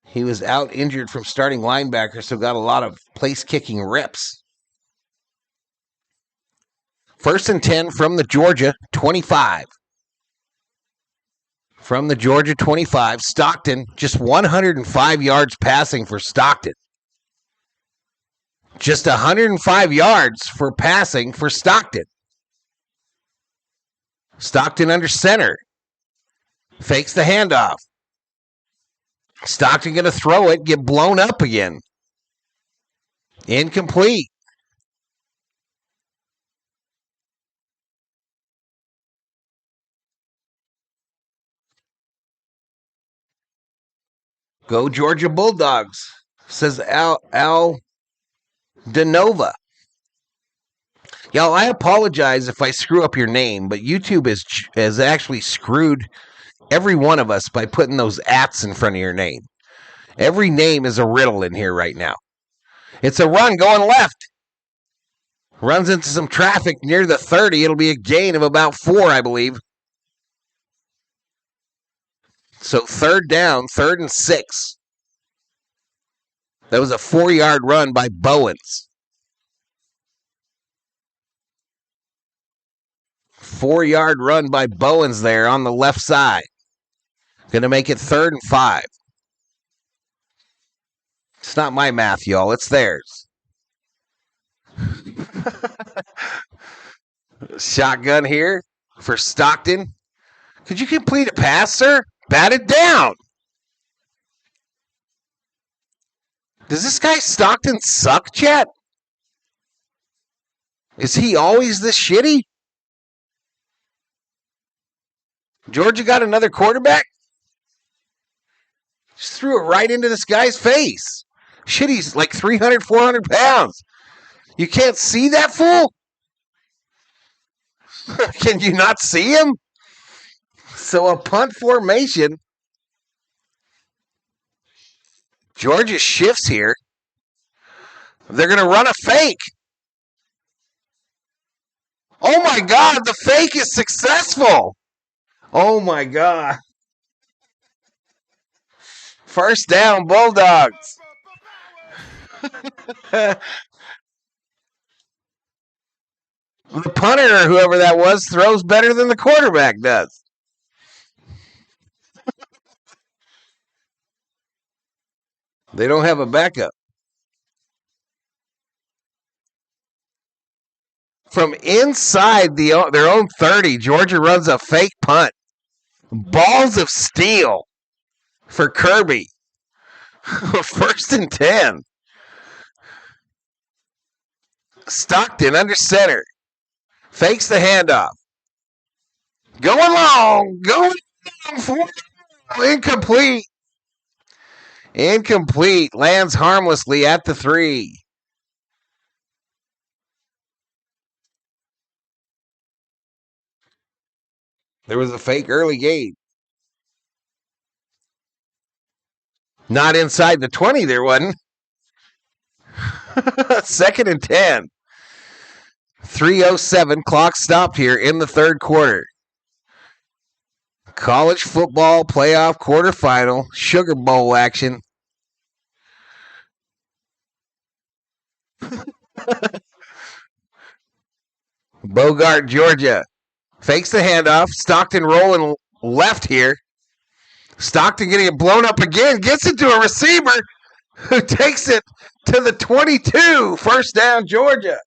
He was out injured from starting linebacker, so got a lot of place-kicking reps. 1st and 10 from the Georgia 25. From the Georgia 25, Stockton, just 105 yards passing for Stockton. Just 105 yards for passing for Stockton. Stockton under center. Fakes the handoff. Stockton going to throw it, get blown up again. Incomplete. Go Georgia Bulldogs, says Al DeNova. Y'all, I apologize if I screw up your name, but YouTube has actually screwed every one of us by putting those ats in front of your name. Every name is a riddle in here right now. It's a run going left. Runs into some traffic near the 30. It'll be a gain of about 4, I believe. So 3rd down, 3rd and 6. That was a 4-yard run by Bowens. 4-yard run by Bowens there on the left side. Going to make it 3rd and 5. It's not my math, y'all. It's theirs. Shotgun here for Stockton. Could you complete a pass, sir? Bat it down. Does this guy Stockton suck, chat? Is he always this shitty? Georgia got another quarterback? Just threw it right into this guy's face. Shit, he's like 300, 400 pounds. You can't see that fool? Can you not see him? So a punt formation. Georgia shifts here. They're going to run a fake. Oh my God, the fake is successful. Oh my God. First down, Bulldogs. The punter, or whoever that was, throws better than the quarterback does. They don't have a backup. From inside their own 30, Georgia runs a fake punt. Balls of steel for Kirby. 1st and 10. Stockton under center. Fakes the handoff. Going long. Incomplete. Incomplete. Lands harmlessly at the 3. There was a fake early game. Not inside the 20, there wasn't. 2nd and 10. 3:07. Clock stopped here in the 3rd quarter. College football playoff quarterfinal. Sugar Bowl action. Bogart, Georgia. Fakes the handoff. Stockton rolling left here. Stockton getting it blown up again. Gets it to a receiver who takes it to the 22. First down, Georgia.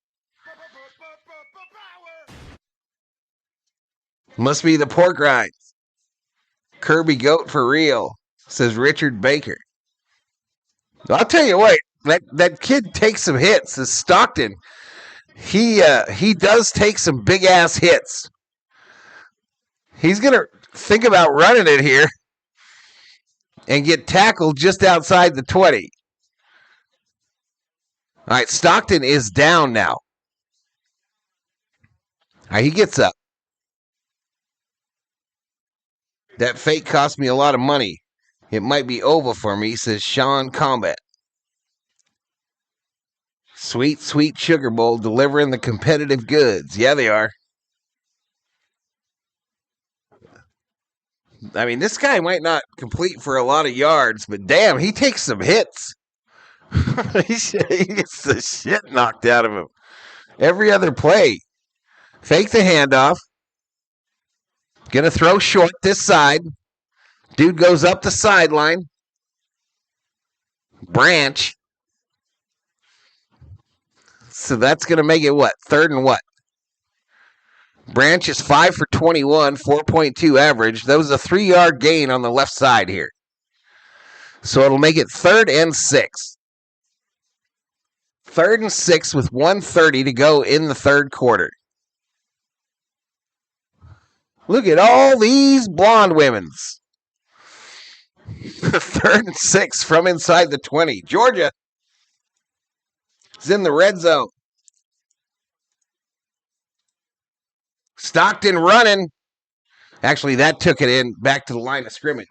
Must be the pork rinds. Kirby Goat for real, says Richard Baker. I'll tell you what, that kid takes some hits. This Stockton, he does take some big ass hits. He's gonna think about running it here and get tackled just outside the 20. All right, Stockton is down now. All right, he gets up. That fake cost me a lot of money. It might be over for me, says Sean Combat. Sweet, sweet Sugar Bowl delivering the competitive goods. Yeah, they are. I mean, this guy might not complete for a lot of yards, but damn, he takes some hits. He gets the shit knocked out of him. Every other play. Fake the handoff. Gonna throw short this side. Dude goes up the sideline. Branch. So that's gonna make it what? 3rd and what? Branch is 5 for 21, 4.2 average. That was a 3-yard gain on the left side here. So it'll make it 3rd and 6. 3rd and 6 with 1:30 to go in the 3rd quarter. Look at all these blonde women's. 3rd and 6 from inside the 20. Georgia is in the red zone. Stockton running. Actually, that took it in back to the line of scrimmage.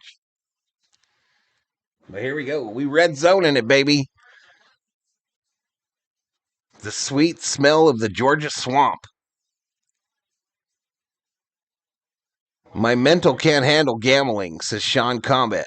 But here we go. We red zoning it, baby. The sweet smell of the Georgia swamp. My mental can't handle gambling, says Sean Combat.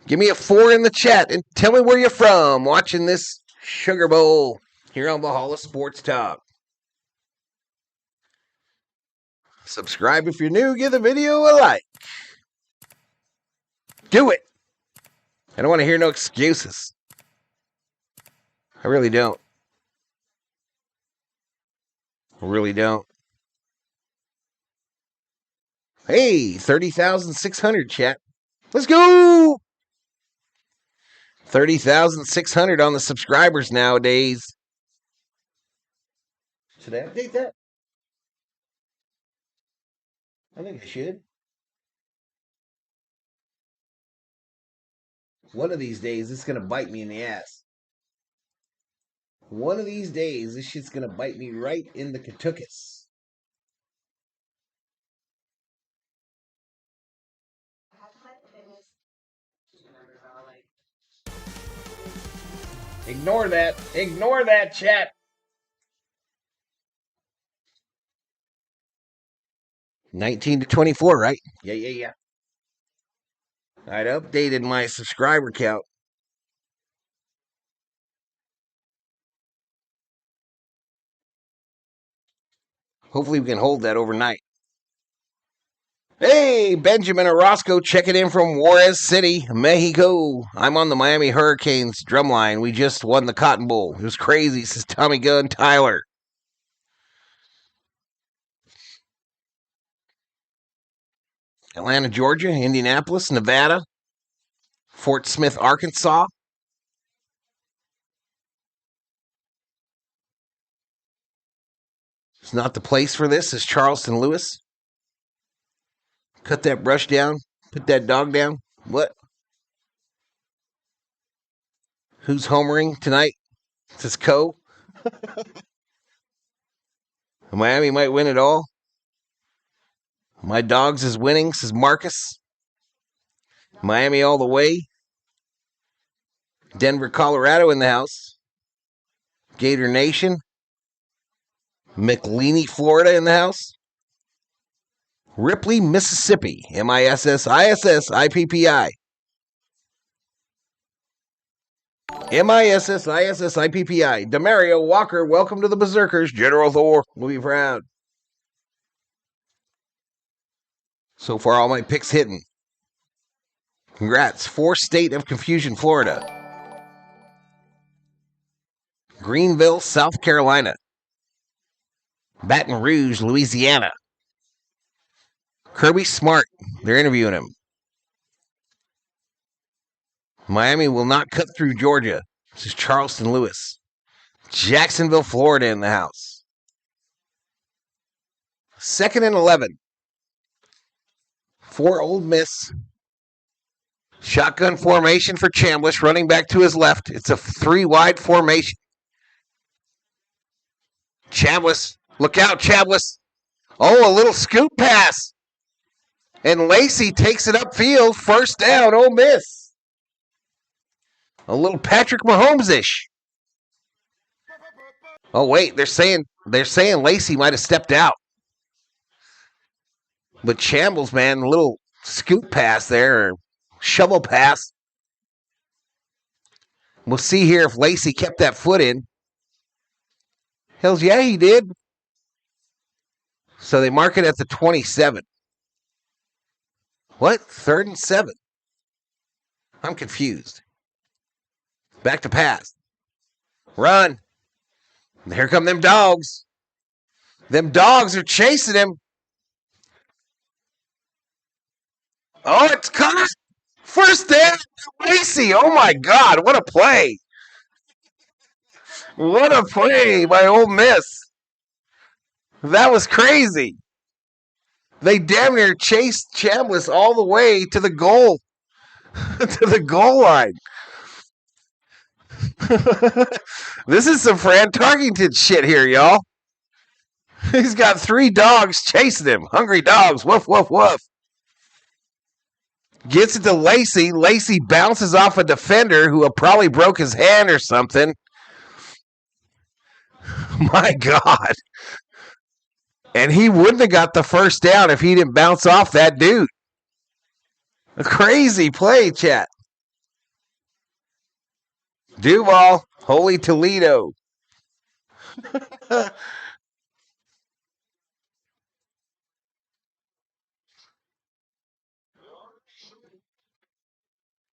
Give me a 4 in the chat and tell me where you're from watching this Sugar Bowl here on Valhalla Sports Talk. Subscribe if you're new. Give the video a like. Do it. I don't want to hear no excuses. I really don't. I really don't. Hey, 30,600 chat. Let's go. 30,600 on the subscribers nowadays. Should I update that? I think I should. One of these days, it's going to bite me in the ass. One of these days, this shit's going to bite me right in the katukas. Ignore that. Ignore that, chat. $19 to $24, right? Yeah. I'd updated my subscriber count. Hopefully we can hold that overnight. Hey, Benjamin Orozco checking in from Juarez City, Mexico. I'm on the Miami Hurricanes drumline. We just won the Cotton Bowl. It was crazy, says Tommy Gunn Tyler. Atlanta, Georgia, Indianapolis, Nevada, Fort Smith, Arkansas. It's not the place for this, is Charleston, Lewis. Cut that brush down. Put that dog down. What? Who's homering tonight? Says Co. Miami might win it all. My dogs is winning, says Marcus. Miami all the way. Denver, Colorado in the house. Gator Nation. McLeany, Florida in the house. Ripley, Mississippi. MISSISSIPPI. MISSISSIPPI. Demario Walker, welcome to the Berserkers. General Thor will be proud. So far, all my picks hitting. Congrats. 4 State of Confusion, Florida. Greenville, South Carolina. Baton Rouge, Louisiana. Kirby Smart, they're interviewing him. Miami will not cut through Georgia. This is Charleston Lewis. Jacksonville, Florida in the house. 2nd and 11. For Ole Miss. Shotgun formation for Chambliss, running back to his left. It's a 3-wide formation. Chambliss, look out, Chambliss. Oh, a little scoop pass. And Lacey takes it upfield. First down, Ole Miss. A little Patrick Mahomes-ish. Oh, wait, they're saying Lacey might have stepped out. But Chambliss, man, a little scoop pass there, or shovel pass. We'll see here if Lacey kept that foot in. Hells yeah, he did. So they mark it at the 27. What? 3rd and 7. I'm confused. Back to pass. Run. And here come them dogs. Them dogs are chasing him. Oh, it's caught. First down, Lacey. Oh, my God. What a play. What a play by Ole Miss. That was crazy. They damn near chased Chambliss all the way to the goal. To the goal line. This is some Fran Tarkington shit here, y'all. He's got 3 dogs chasing him. Hungry dogs. Woof, woof, woof. Gets it to Lacey. Lacey bounces off a defender who probably broke his hand or something. My God. And he wouldn't have got the first down if he didn't bounce off that dude. A crazy play, chat. Duval, Holy Toledo.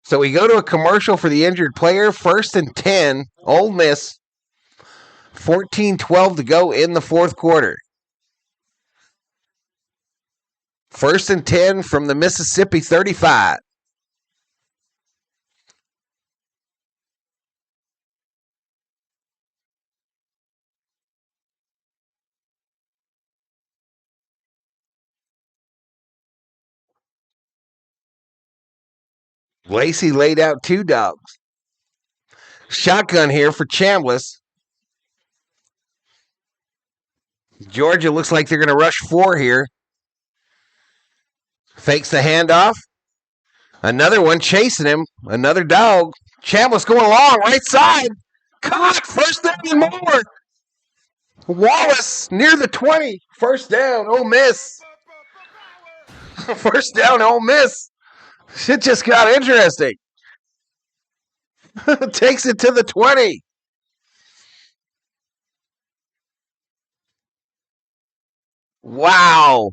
So we go to a commercial for the injured player. 1st and 10, Ole Miss. 14-12 to go in the fourth quarter. 1st and 10 from the Mississippi 35. Lacey laid out 2 dogs. Shotgun here for Chambliss. Georgia looks like they're going to rush 4 here. Fakes the handoff. Another one chasing him. Another dog. Chambliss going long, right side. Caught. 1st down and more. Wallace near the 20. 1st down, Ole Miss. 1st down, Ole Miss. Shit just got interesting. Takes it to the 20. Wow.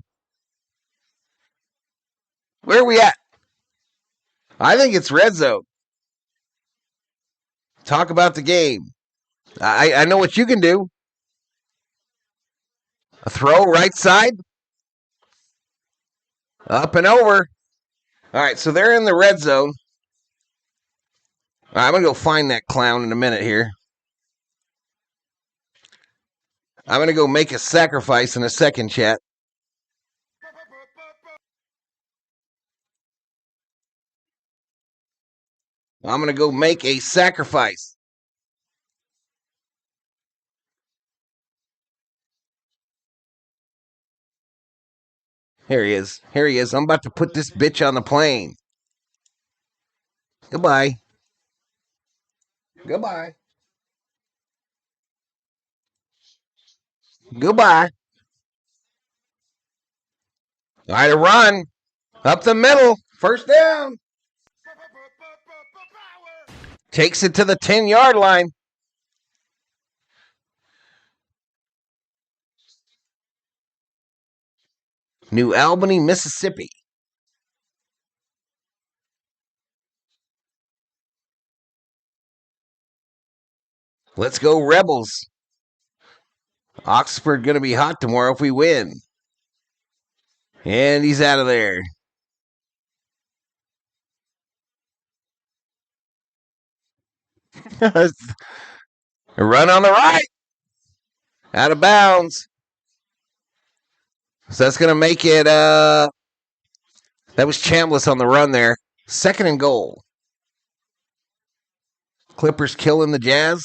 Where are we at? I think it's red zone. Talk about the game. I know what you can do. A throw right side. Up and over. All right, so they're in the red zone. All right, I'm going to go find that clown in a minute here. I'm going to go make a sacrifice in a second, chat. I'm going to go make a sacrifice. Here he is. Here he is. I'm about to put this bitch on the plane. Goodbye. Goodbye. Goodbye. All right, a run. Up the middle. 1st down. Takes it to the 10-yard line. New Albany, Mississippi. Let's go, Rebels. Oxford going to be hot tomorrow if we win. And he's out of there. A run on the right. Out of bounds. So that's going to make it, that was Chambliss on the run there. 2nd and goal. Clippers killing the Jazz.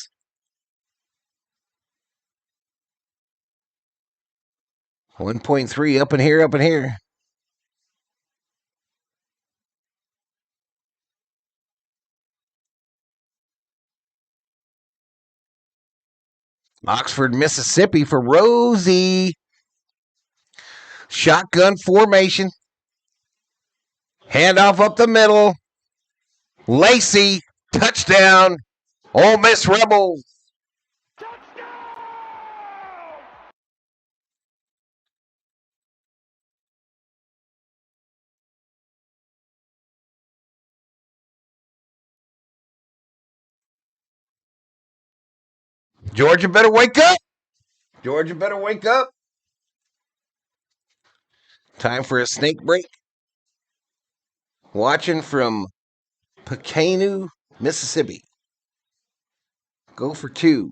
$1.3 up in here, up in here. Oxford, Mississippi for Rosie. Shotgun formation. Handoff up the middle. Lacey, touchdown. Ole Miss Rebels. Georgia better wake up. Georgia better wake up. Time for a snake break. Watching from Pregame, Mississippi. Go for 2.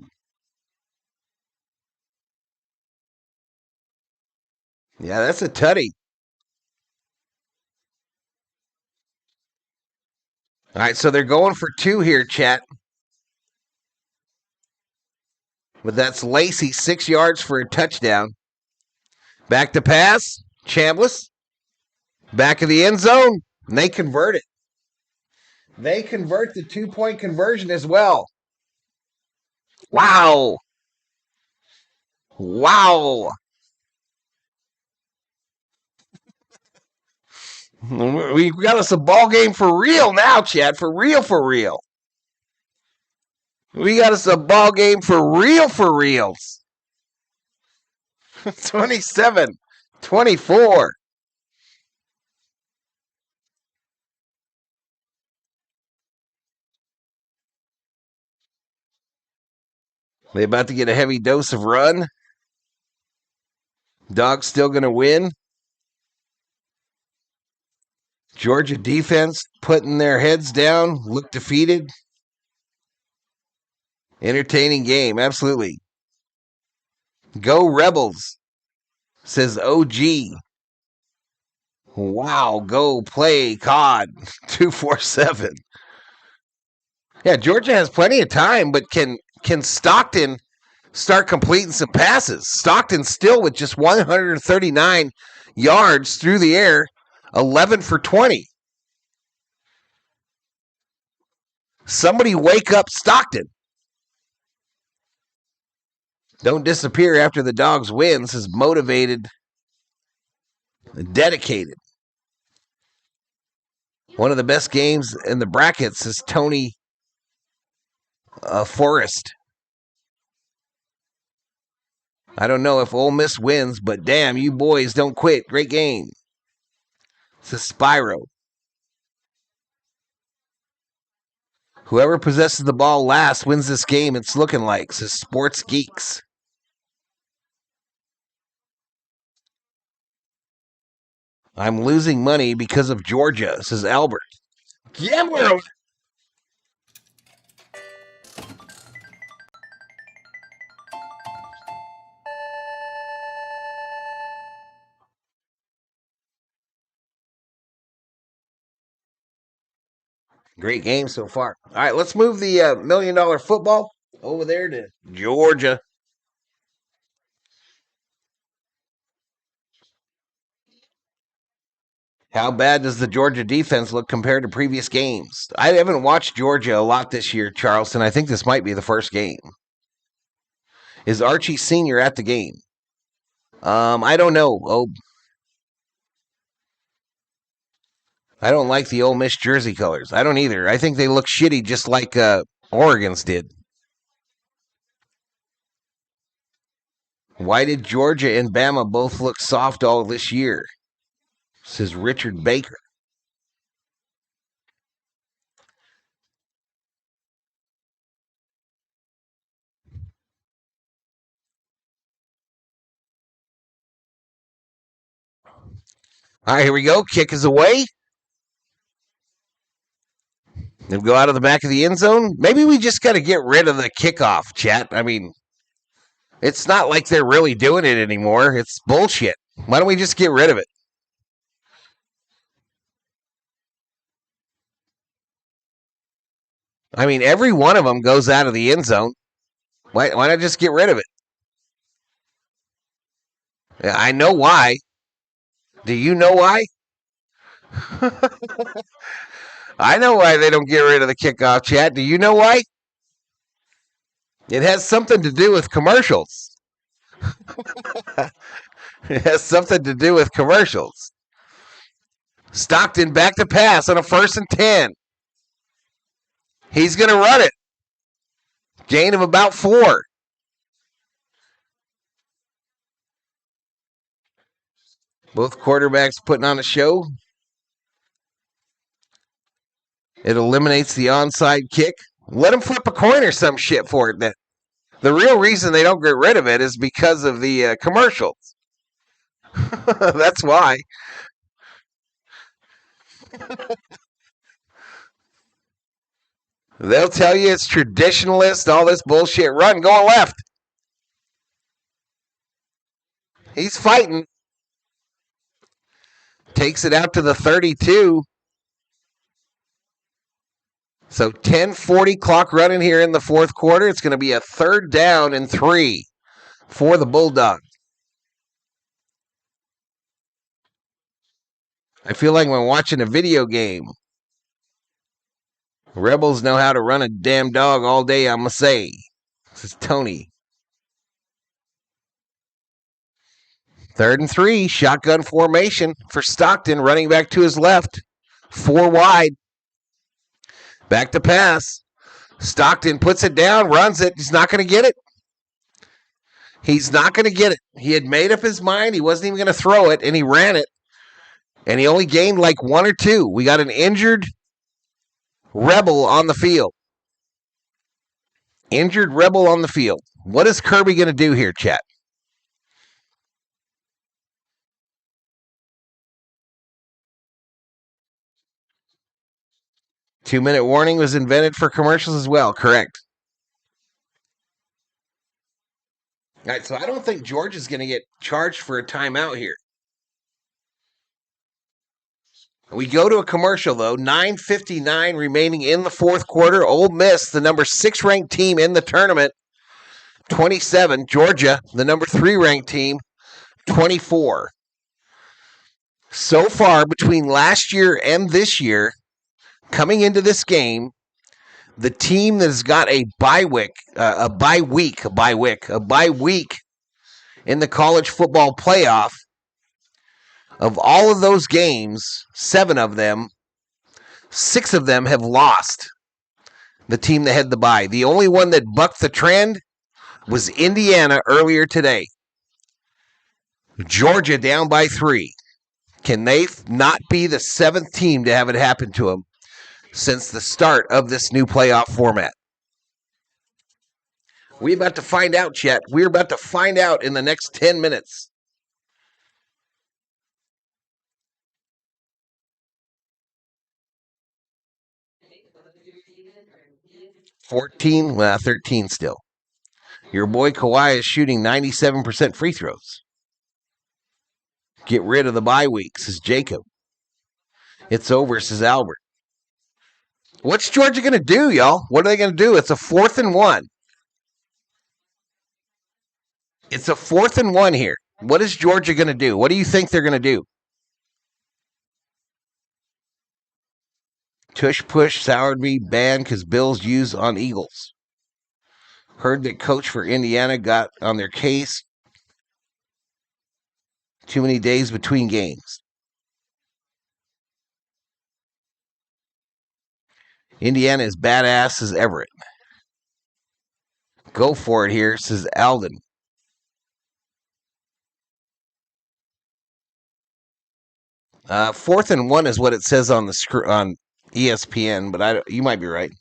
Yeah, that's a tutty. All right, so they're going for 2 here, chat. But that's Lacey, 6 yards for a touchdown. Back to pass. Chambliss. Back of the end zone. And they convert it. They convert the 2-point conversion as well. Wow. Wow. We got us a ball game for real now, Chad. For real, for real. We got us a ball game for reals. 27-24. They about to get a heavy dose of run. Dogs still going to win. Georgia defense putting their heads down, look defeated. Entertaining game, absolutely. Go Rebels, says OG. Wow, go play COD 247. Yeah, Georgia has plenty of time, but can Stockton start completing some passes? Stockton still with just 139 yards through the air, 11 for 20. Somebody wake up Stockton. Don't disappear after the Dogs wins, is motivated, dedicated. One of the best games in the brackets is Tony Forrest. I don't know if Ole Miss wins, but damn, you boys don't quit. Great game. Says Spyro. Whoever possesses the ball last wins this game, it's looking like, says Sports Geeks. I'm losing money because of Georgia, says Albert. Gambler. Great game so far. All right, let's move the $1 million football over there to Georgia. How bad does the Georgia defense look compared to previous games? I haven't watched Georgia a lot this year, Charleston. I think this might be the first game. Is Archie Sr. at the game? I don't know. Oh, I don't like the Ole Miss jersey colors. I don't either. I think they look shitty just like Oregon's did. Why did Georgia and Bama both look soft all this year? Says Richard Baker. All right, here we go. Kick is away. They'll go out of the back of the end zone. Maybe we just got to get rid of the kickoff, chat. I mean, it's not like they're really doing it anymore. It's bullshit. Why don't we just get rid of it? I mean, every one of them goes out of the end zone. Why not just get rid of it? I know why. Do you know why? I know why they don't get rid of the kickoff, chat. Do you know why? It has something to do with commercials. It has something to do with commercials. Stockton back to pass on a 1st and 10. He's going to run it. Gain of about 4. Both quarterbacks putting on a show. It eliminates the onside kick. Let them flip a coin or some shit for it. The real reason they don't get rid of it is because of the commercials. That's why. They'll tell you it's traditionalist, all this bullshit. Run, going left. He's fighting. Takes it out to the 32. So 10:40 clock running here in the fourth quarter. It's going to be a 3rd down and 3 for the Bulldogs. I feel like I'm watching a video game. Rebels know how to run a damn dog all day, I must say. This is Tony. 3rd and 3, shotgun formation for Stockton, running back to his left. 4 wide. Back to pass. Stockton puts it down, runs it. He's not going to get it. He's not going to get it. He had made up his mind. He wasn't even going to throw it, and he ran it. And he only gained like 1 or 2. We got an injured Rebel on the field. Injured Rebel on the field. What is Kirby going to do here, chat? Two-minute warning was invented for commercials as well. Correct. All right, so I don't think George is going to get charged for a timeout here. We go to a commercial, though. 9:59 remaining in the fourth quarter. Ole Miss, the number 6 ranked team in the tournament, 27. Georgia, the number 3 ranked team, 24. So far, between last year and this year, coming into this game, the team that has got a bye week in the college football playoff, of all of those games, 7 of them, 6 of them have lost. The team that had the bye. The only one that bucked the trend was Indiana earlier today. Georgia down by 3. Can they not be the 7th team to have it happen to them since the start of this new playoff format? We're about to find out, chat. We're about to find out in the next 10 minutes. $14, 13 still. Your boy Kawhi is shooting 97% free throws. Get rid of the bye week, says Jacob. It's over, says Albert. What's Georgia going to do, y'all? What are they going to do? It's a 4th and 1. It's a 4th and 1 here. What is Georgia going to do? What do you think they're going to do? Tush push, Sourby banned because Bills use on Eagles. Heard that coach for Indiana got on their case. Too many days between games. Indiana is badass, says Everett. Go for it here, says Alden. Fourth and 1 is what it says on the on ESPN, but you might be right.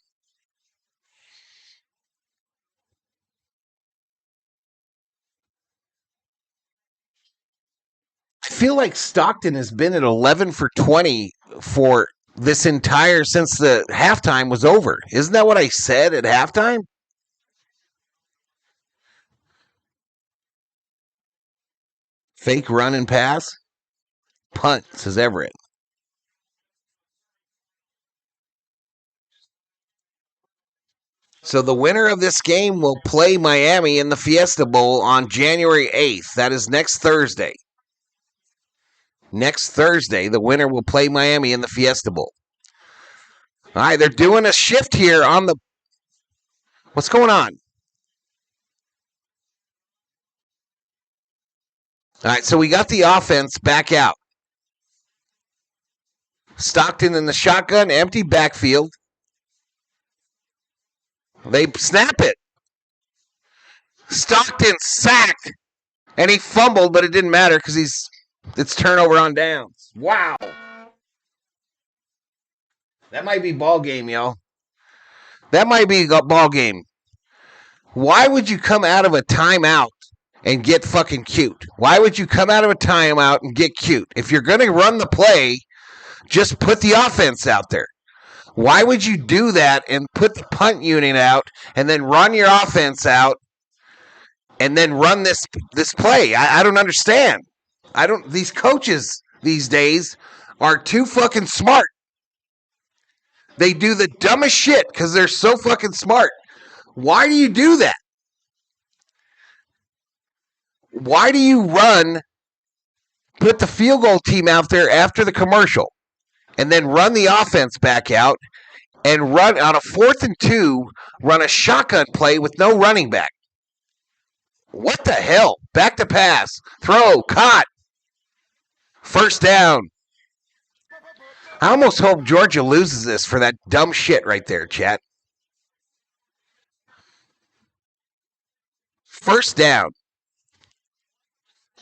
I feel like Stockton has been at 11 for 20 for this entire, since the halftime was over. Isn't that what I said at halftime? Fake run and pass. Punt, says Everett. So the winner of this game will play Miami in the Fiesta Bowl on January 8th. That is next Thursday. Next Thursday, the winner will play Miami in the Fiesta Bowl. All right, they're doing a shift here on the... What's going on? All right, so we got the offense back out. Stockton in the shotgun, empty backfield. They snap it. Stockton sacked, and he fumbled, but it didn't matter because it's turnover on downs. Wow. That might be ball game, y'all. That might be a ball game. Why would you come out of a timeout and get fucking cute? Why would you come out of a timeout and get cute? If you're going to run the play, just put the offense out there. Why would you do that and put the punt unit out and then run your offense out and then run this play? I don't understand. These coaches these days are too fucking smart. They do the dumbest shit because they're so fucking smart. Why do you do that? Why do you put the field goal team out there after the commercial and then run the offense back out and run on a 4th and 2, run a shotgun play with no running back? What the hell? Back to pass. Throw. Caught. First down. I almost hope Georgia loses this for that dumb shit right there, chat. First down.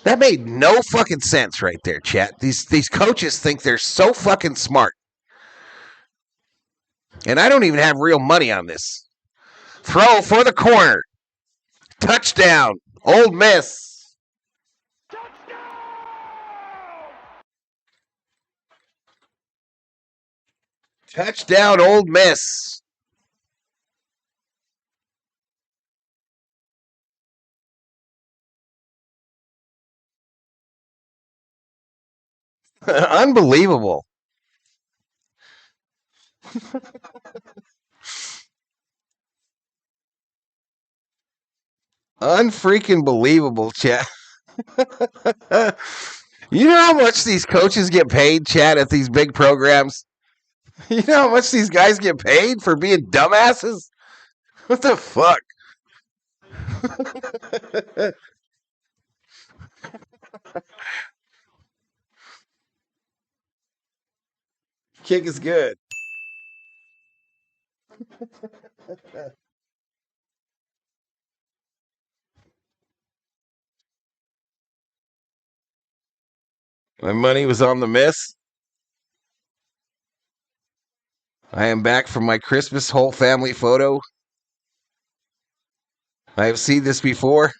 That made no fucking sense right there, chat. These coaches think they're so fucking smart. And I don't even have real money on this. Throw for the corner. Touchdown. Ole Miss. Touchdown, Ole Miss. Unbelievable. Unfreaking believable, chat. You know how much these coaches get paid, chat, at these big programs? You know how much these guys get paid for being dumbasses? What the fuck? Kick is good. My money was on the miss. I am back from my Christmas whole family photo. I have seen this before.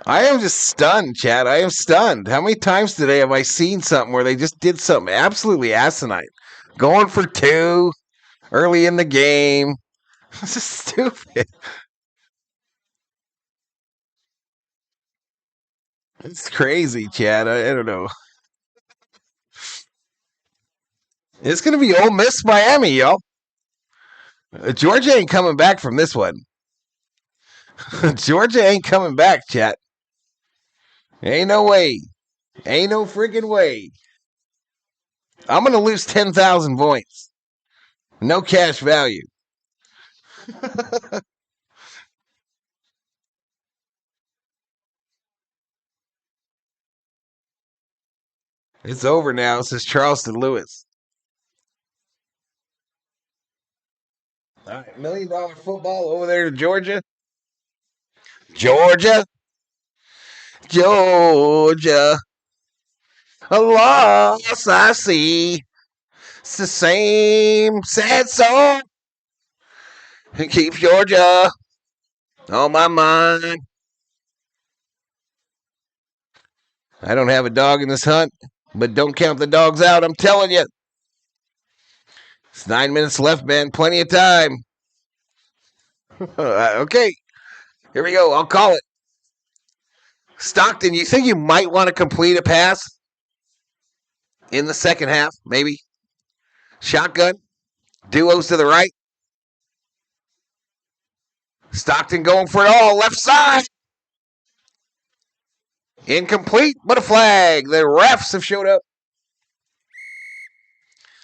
I am just stunned, Chad. I am stunned. How many times today have I seen something where they just did something absolutely asinine? Going for 2 early in the game. This is stupid. It's crazy, Chad. I don't know. It's going to be Ole Miss Miami, y'all. Georgia ain't coming back from this one. Georgia ain't coming back, chat. Ain't no way. Ain't no freaking way. I'm going to lose 10,000 points. No cash value. It's over now, says Charleston Lewis. All right, $1 million football over there to Georgia. Georgia. A loss I see. It's the same sad song. Keep Georgia on my mind. I don't have a dog in this hunt, but don't count the dogs out. I'm telling you. It's 9 minutes left, man. Plenty of time. Okay. Here we go. I'll call it. Stockton, you think you might want to complete a pass in the second half? Maybe. Shotgun. Duos to the right. Stockton going for it all. Left side. Incomplete, but a flag. The refs have showed up.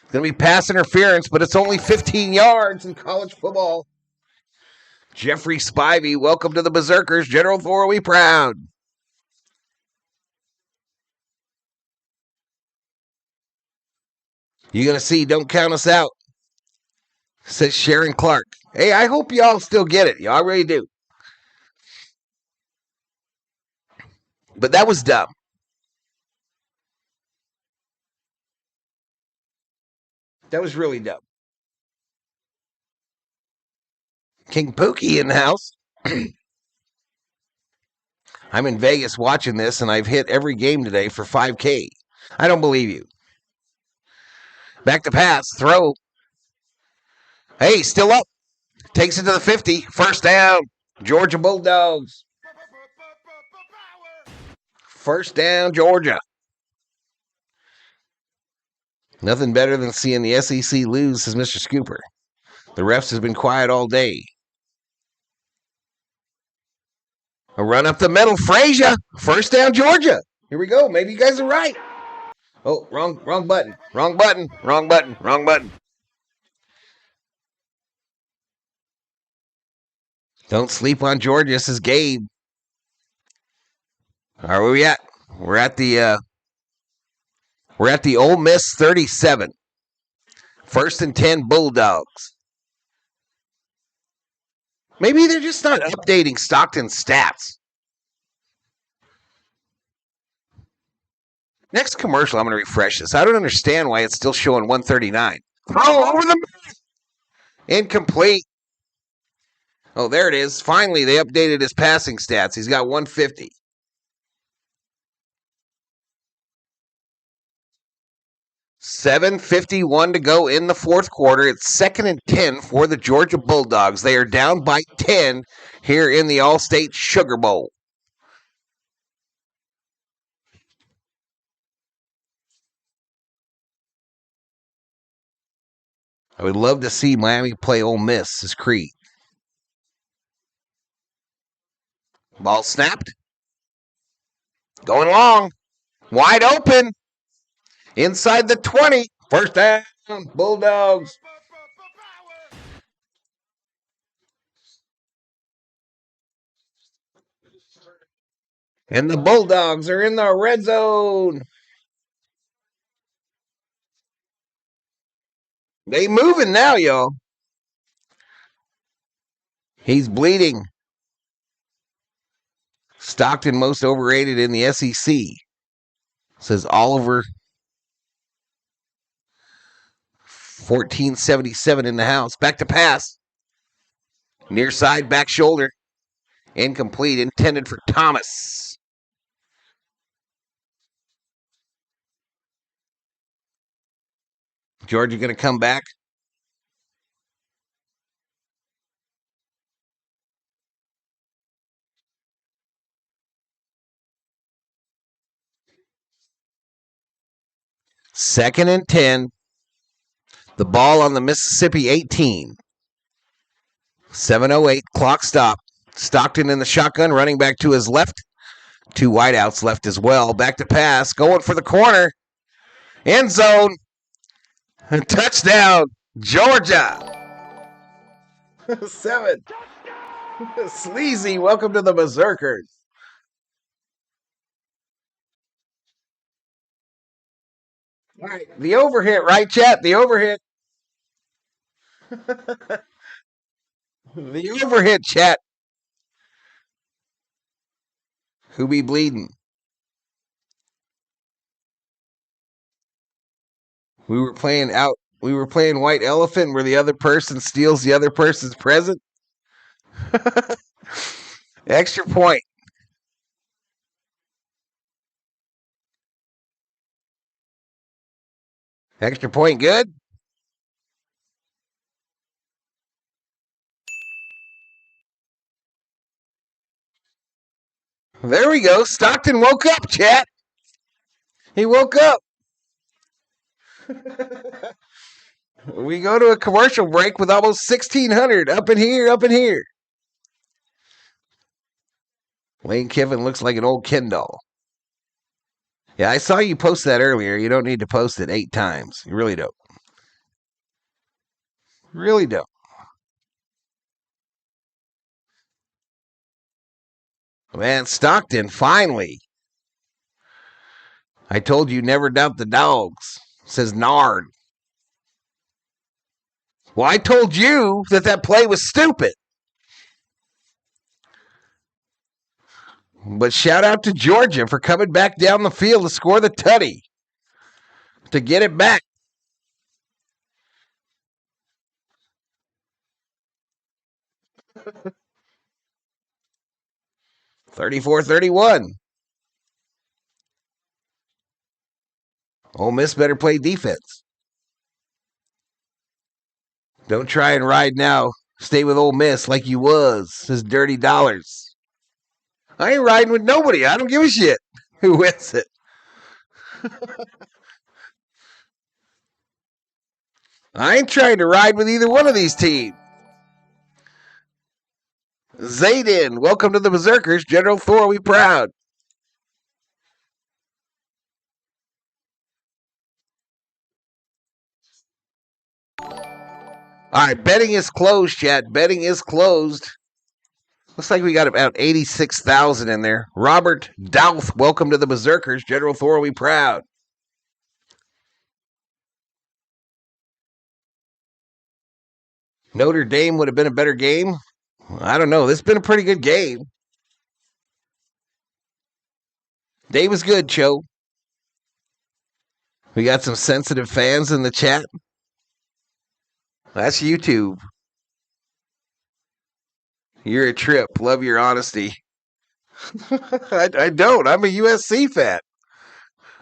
It's going to be pass interference, but it's only 15 yards in college football. Jeffrey Spivey, welcome to the Berserkers. General Thor, we proud. You're going to see, don't count us out, says Sharon Clark. Hey, I hope y'all still get it. Y'all really do. But that was dumb. That was really dumb. King Pookie in the house. I'm in Vegas watching this, and I've hit every game today for 5K. I don't believe you. Back to pass. Throw. Hey, still up. Takes it to the 50. First down. Georgia Bulldogs. First down, Georgia. Nothing better than seeing the SEC lose, says Mr. Scooper. The refs has been quiet all day. A run up the middle. Frazier. First down, Georgia. Here we go. Maybe you guys are right. Oh, wrong button. Wrong button. Wrong button. Wrong button. Don't sleep on Georgia, says Gabe. Where are we at? We're at the Ole Miss 37. First and 10 Bulldogs. Maybe they're just not updating Stockton's stats. Next commercial, I'm going to refresh this. I don't understand why it's still showing 139. Oh, over the incomplete. Oh, there it is. Finally, they updated his passing stats. He's got 150. $7:51 to go in the fourth quarter. It's 2nd and 10 for the Georgia Bulldogs. They are down by 10 here in the All-State Sugar Bowl. I would love to see Miami play Ole Miss as Creed. Ball snapped. Going long. Wide open. Inside the 20. First down, Bulldogs. And the Bulldogs are in the red zone. They moving now, y'all. He's bleeding. Stockton most overrated in the SEC. Says Oliver. 1477 in the house. Back to pass. Near side, back shoulder. Incomplete. Intended for Thomas. Georgia going to come back. Second and 10. The ball on the Mississippi 18. 7:08. Clock stop. Stockton in the shotgun. Running back to his left. 2 wideouts left as well. Back to pass. Going for the corner. End zone. Touchdown. Georgia. 7. Sleazy. Welcome to the Berserkers. All right. The overhit, right, chat? The overhit. The overhit, chat. Who be bleeding? We were playing White Elephant where the other person steals the other person's present. Extra point. Extra point good? There we go. Stockton woke up, chat. He woke up. We go to a commercial break with almost 1,600 up in here. Lane Kiffin looks like an old Ken doll. Yeah, I saw you post that earlier. You don't need to post it 8 times. You really don't. Really don't. Man, Stockton, finally. I told you never doubt the dogs, says Nard. Well, I told you that play was stupid. But shout out to Georgia for coming back down the field to score the tutty. To get it back. (34-31). Ole Miss better play defense. Don't try and ride now. Stay with Ole Miss like you was, says Dirty Dollars. I ain't riding with nobody. I don't give a shit who wins it. I ain't trying to ride with either one of these teams. Zayden, welcome to the Berserkers. General Thor, we proud. All right, betting is closed, chat. Betting is closed. Looks like we got about 86,000 in there. Robert Douth, welcome to the Berserkers. General Thor, we proud. Notre Dame would have been a better game. I don't know. This has been a pretty good game. Day was good, Cho. We got some sensitive fans in the chat. That's YouTube. You're a trip. Love your honesty. I don't. I'm a USC fan.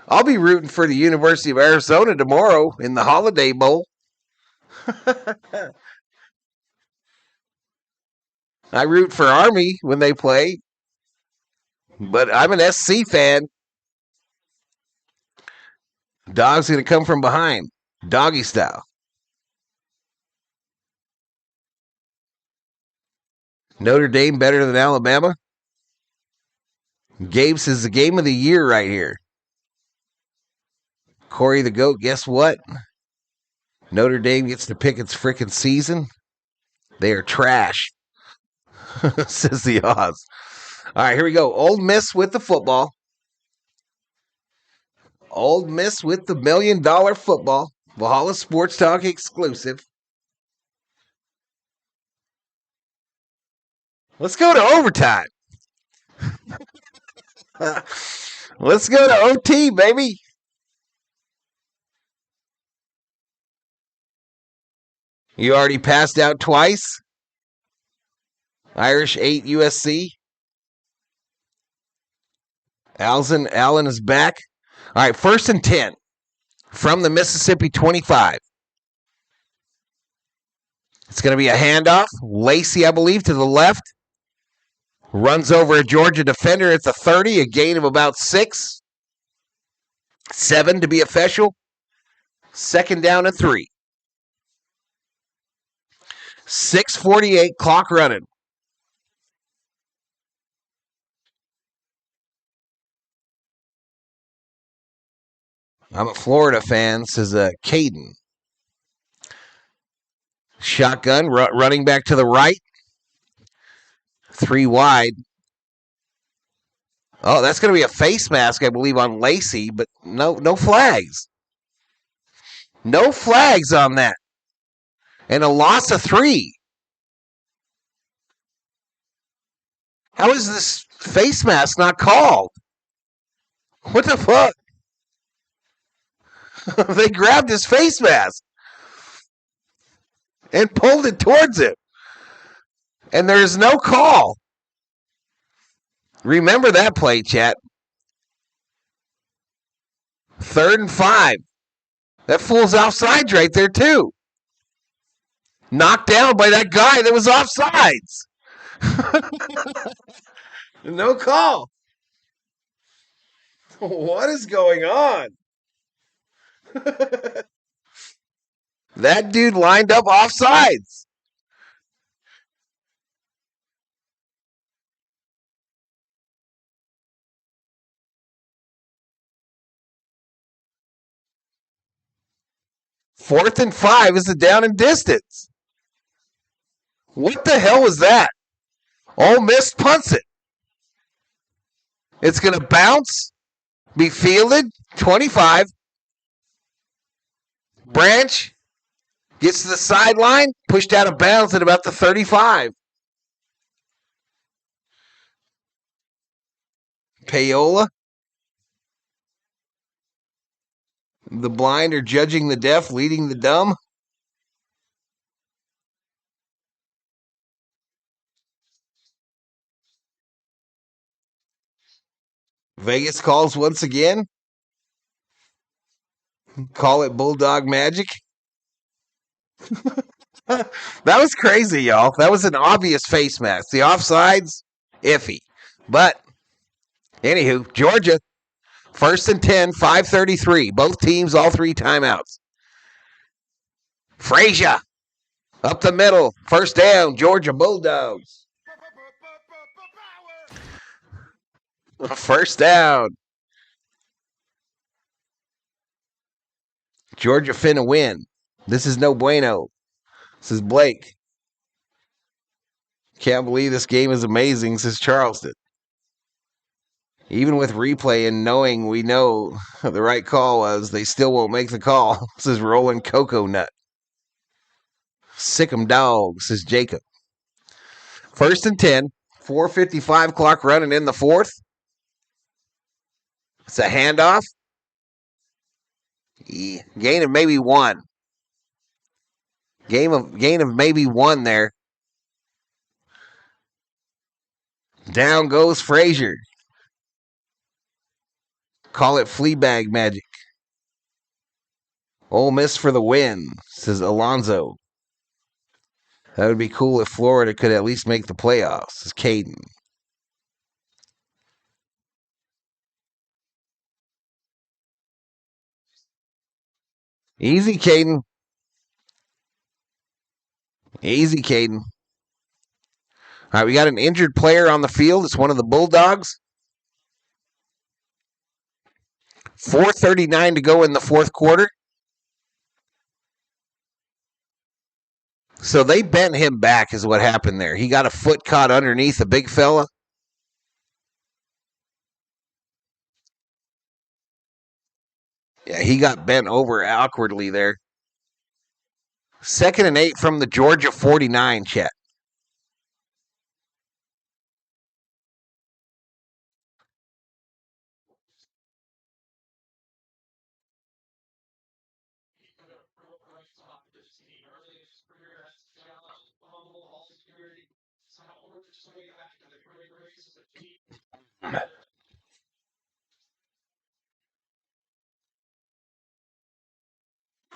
I'll be rooting for the University of Arizona tomorrow in the Holiday Bowl. I root for Army when they play, but I'm an SC fan. Dog's going to come from behind, doggy style. Notre Dame better than Alabama? Gabe says the game of the year right here. Corey the GOAT, guess what? Notre Dame gets to pick its freaking season. They are trash, says the Oz. All right, here we go. Ole Miss with the football. Ole Miss with the $1 million football. Valhalla Sports Talk exclusive. Let's go to overtime. Let's go to OT, baby. You already passed out twice. Irish 8 USC. Allen is back. All right, 1st and 10 from the Mississippi 25. It's going to be a handoff. Lacey, I believe, to the left. Runs over a Georgia defender at the 30, a gain of about 6. 7 to be official. 2nd down and 3. 6:48, clock running. I'm a Florida fan, says Caden. Shotgun, running back to the right. 3 wide. Oh, that's going to be a face mask, I believe, on Lacey, but no flags. No flags on that. And a loss of 3. How is this face mask not called? What the fuck? They grabbed his face mask and pulled it towards him. And there is no call. Remember that play, chat. 3rd and 5. That fool's offsides right there, too. Knocked down by that guy that was offsides. No call. What is going on? That dude lined up offsides. Fourth and 5 is a down and distance. What the hell was that? Ole Miss punts it. It's going to bounce, be fielded, 25. Branch gets to the sideline, pushed out of bounds at about the 35. Payola. The blind are judging the deaf, leading the dumb. Vegas calls once again. Call it Bulldog magic. That was crazy, y'all. That was an obvious face mask. The offsides, iffy. But, anywho, Georgia, 1st and 10, 5:33. Both teams, all 3 timeouts. Frazier, up the middle. 1st down, Georgia Bulldogs. 1st down. Georgia finna win. This is no bueno. This is Blake. Can't believe this game is amazing, says Charleston. Even with replay and knowing we know the right call was, they still won't make the call, says Roland Coco Nut. Sick 'em dog, says Jacob. First and 10. 4:55 clock running in the fourth. It's a handoff. Gain of maybe one. Gain of maybe one there. Down goes Frazier. Call it Fleabag magic. Ole Miss for the win, says Alonzo. That would be cool if Florida could at least make the playoffs, says Caden. Easy, Caden. Easy, Caden. All right, we got an injured player on the field. It's one of the Bulldogs. 4:39 to go in the fourth quarter. So they bent him back is what happened there. He got a foot caught underneath a big fella. Yeah, he got bent over awkwardly there. 2nd and 8 from the Georgia 49, Chet.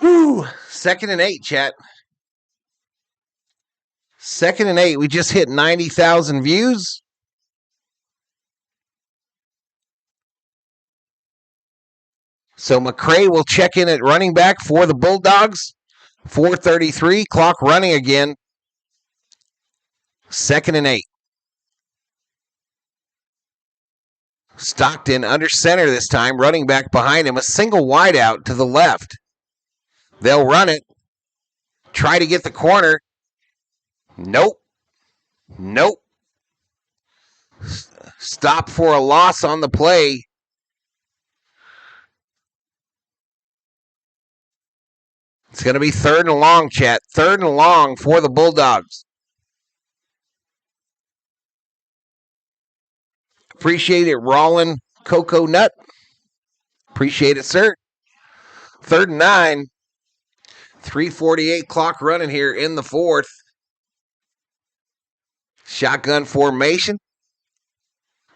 Woo! 2nd and 8, chat. 2nd and 8. We just hit 90,000 views. So McCray will check in at running back for the Bulldogs. 4:33, clock running again. 2nd and 8. Stockton under center this time, running back behind him. A single wide out to the left. They'll run it. Try to get the corner. Nope. Nope. Stop for a loss on the play. It's going to be 3rd and long, chat. 3rd and long for the Bulldogs. Appreciate it, Rollin' Cocoa Nut. Appreciate it, sir. 3rd and 9. 3:48 clock running here in the fourth. Shotgun formation.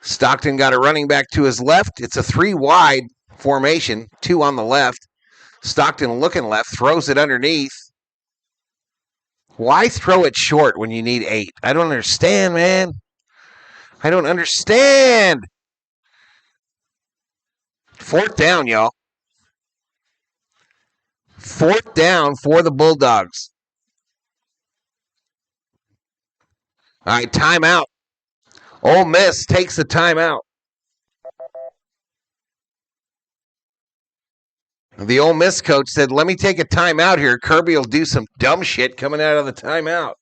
Stockton got a running back to his left. It's a 3 wide formation, 2 on the left. Stockton looking left, throws it underneath. Why throw it short when you need 8? I don't understand, man. I don't understand. 4th down, y'all. 4th down for the Bulldogs. All right, timeout. Ole Miss takes the timeout. The Ole Miss coach said, let me take a timeout here. Kirby will do some dumb shit coming out of the timeout.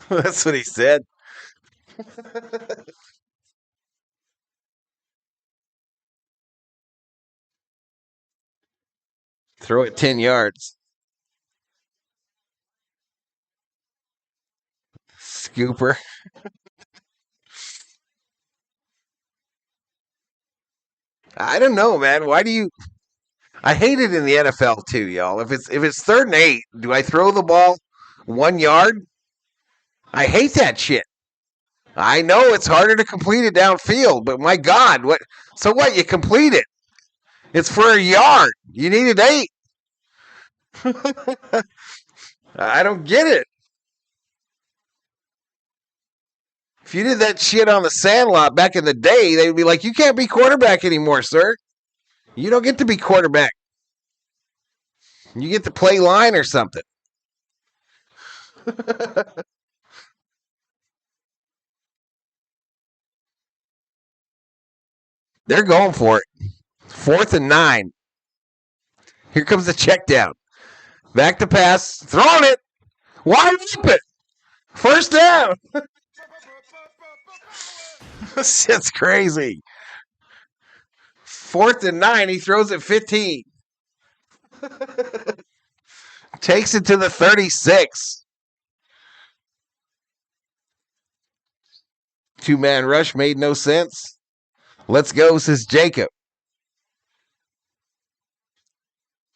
That's what he said. Throw it 10 yards. Scooper. I don't know, man. Why do you... I hate it in the NFL too, y'all. If it's 3rd and 8, do I throw the ball 1 yard? I hate that shit. I know it's harder to complete it downfield, but my God, what? So what? You complete it. It's for a yard. You needed 8. I don't get it. If you did that shit on the Sandlot back in the day, they would be like, you can't be quarterback anymore, sir. You don't get to be quarterback. You get to play line or something. They're going for it. 4th and 9. Here comes the check down. Back to pass. Throwing it. Wide open. 1st down. This shit's crazy. 4th and 9. He throws it 15. Takes it to the 36. Two-man rush made no sense. Let's go, says Jacob.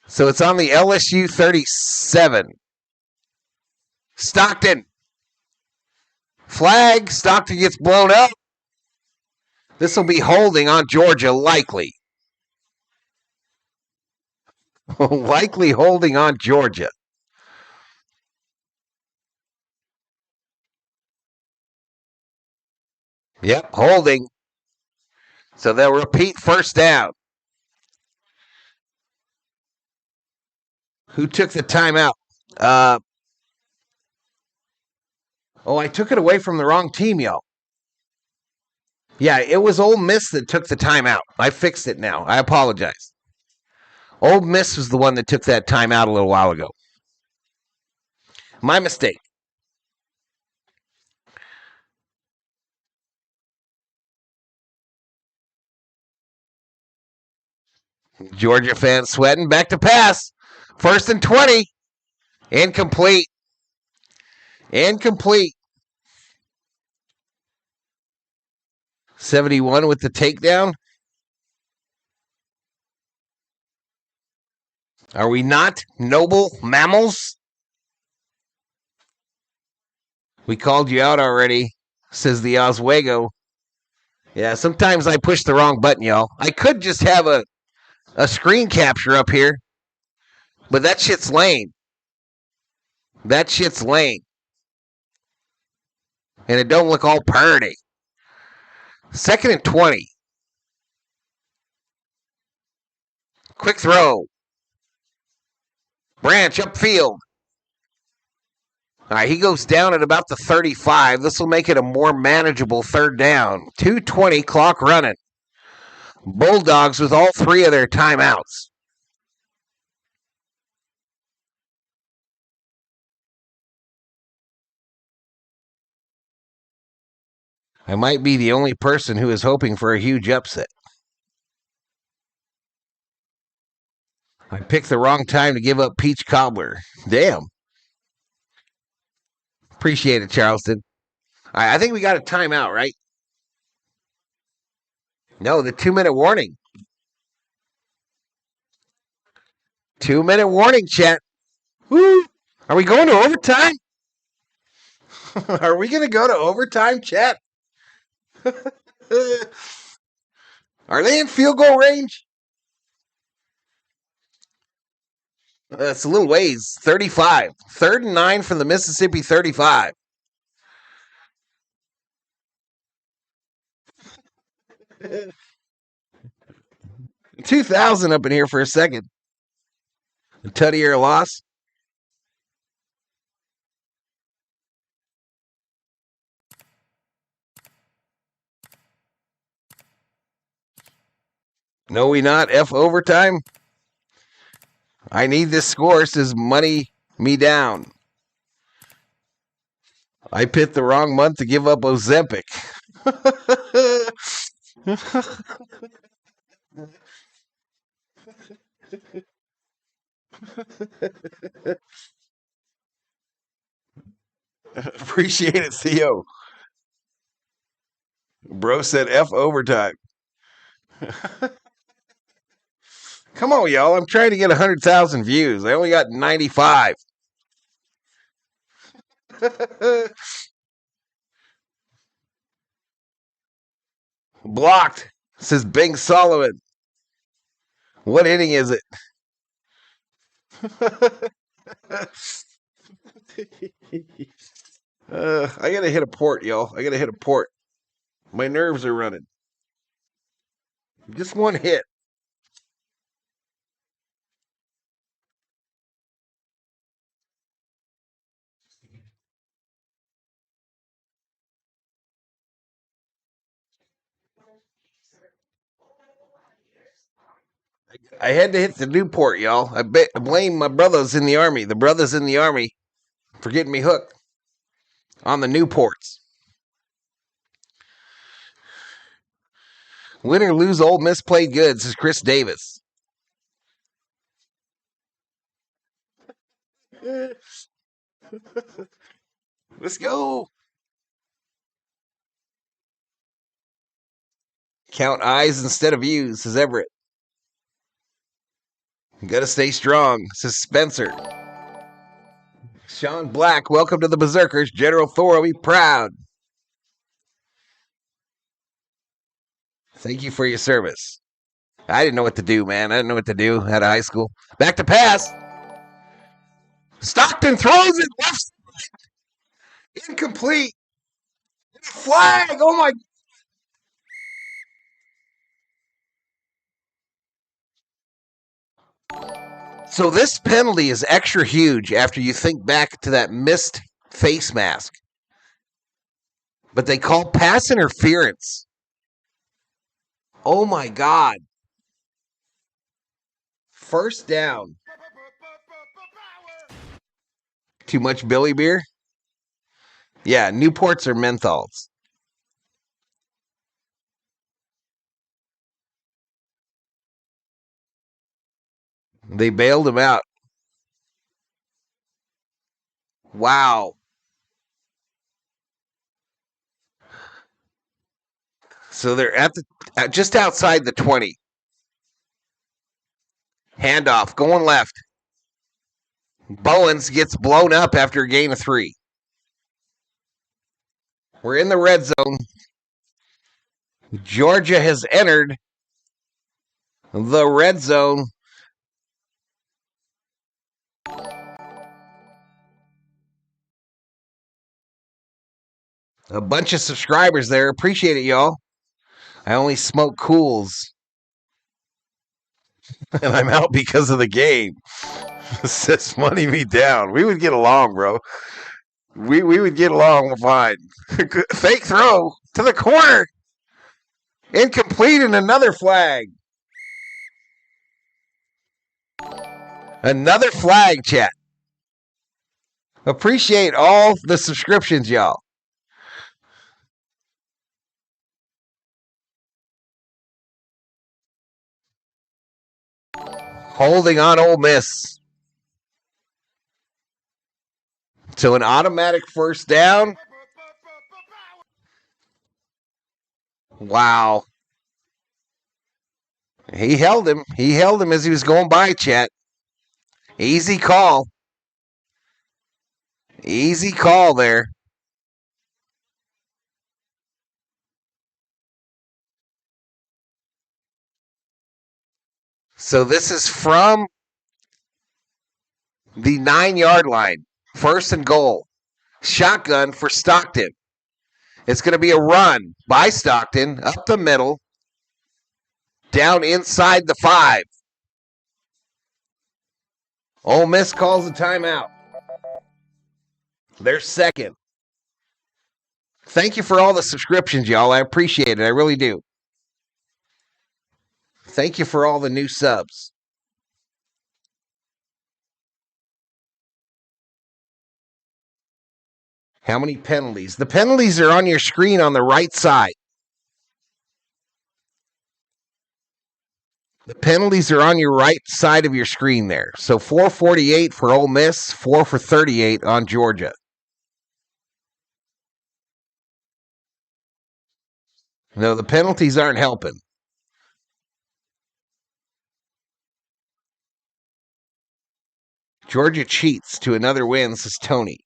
So it's on the LSU 37. Stockton. Flag. Stockton gets blown up. This will be holding on Georgia, likely. Likely holding on Georgia. Yep, holding. So they'll repeat first down. Who took the timeout? I took it away from the wrong team, y'all. Yeah, it was Ole Miss that took the timeout. I fixed it now. I apologize. Ole Miss was the one that took that timeout a little while ago. My mistake. Georgia fans sweating. Back to pass. 1st and 20. Incomplete. Incomplete. 71 with the takedown. Are we not noble mammals? We called you out already, says the Oswego. Yeah, sometimes I push the wrong button, y'all. I could just have a screen capture up here, but that shit's lame. That shit's lame. And it don't look all purty. 2nd and 20. Quick throw. Branch upfield. All right, he goes down at about the 35. This will make it a more manageable 3rd down. 2:20, clock running. Bulldogs with all 3 of their timeouts. I might be the only person who is hoping for a huge upset. I picked the wrong time to give up peach cobbler. Damn. Appreciate it, Charleston. All right, I think we got a timeout, right? No, the 2-minute warning. 2-minute warning, chat. Woo! Are we going to overtime? Are we going to go to overtime, chat? Are they in field goal range? That's a little ways. 35. 3rd and 9 from the Mississippi 35. $2,000 up in here for a second. A tutty or a loss. No, we not. F overtime. I need this score, says Money Me Down. I picked the wrong month to give up Ozempic. Appreciate it, Theo. Bro said F overtime. Come on, y'all. I'm trying to get 100,000 views. I only got 95. Blocked, says Bing Solomon. What inning is it? I gotta hit a port, y'all. I gotta hit a port. My nerves are running. Just one hit. I had to hit the Newport, y'all. I blame my brothers in the Army. The brothers in the Army for getting me hooked on the Newports. Win or lose, Ole Miss played good, says Chris Davis. Let's go. Count I's instead of U's, says Everett. You gotta stay strong, says Spencer. Sean Black, welcome to the Berserkers. General Thor will be proud. Thank you for your service. I didn't know what to do, man. I didn't know what to do out of high school. Back to pass. Stockton throws it left side. Incomplete. Flag. Oh, my. So this penalty is extra huge after you think back to that missed face mask. But they call pass interference. Oh, my God. First down. Too much Billy beer? Yeah, Newports or menthols. They bailed him out. Wow. So they're at just outside the 20. Handoff, going left. Bowens gets blown up after a gain of 3. We're in the red zone. Georgia has entered the red zone. A bunch of subscribers there. Appreciate it, y'all. I only smoke Cools. And I'm out because of the game. Says money me down. We would get along, bro. We would get along fine. Fake throw to the corner. Incomplete and another flag. Another flag, chat. Appreciate all the subscriptions, y'all. Holding on Ole Miss. So an automatic first down. Wow. He held him. He held him as he was going by, chat. Easy call. Easy call there. So this is from the 9-yard line. First and goal. Shotgun for Stockton. It's going to be a run by Stockton up the middle. Down inside the 5. Ole Miss calls a timeout. They're second. Thank you for all the subscriptions, y'all. I appreciate it. I really do. Thank you for all the new subs. How many penalties? The penalties are on your screen on the right side. The penalties are on your right side of your screen there. So 448 for Ole Miss, 4 for 38 on Georgia. No, the penalties aren't helping. Georgia cheats to another win, says Tony.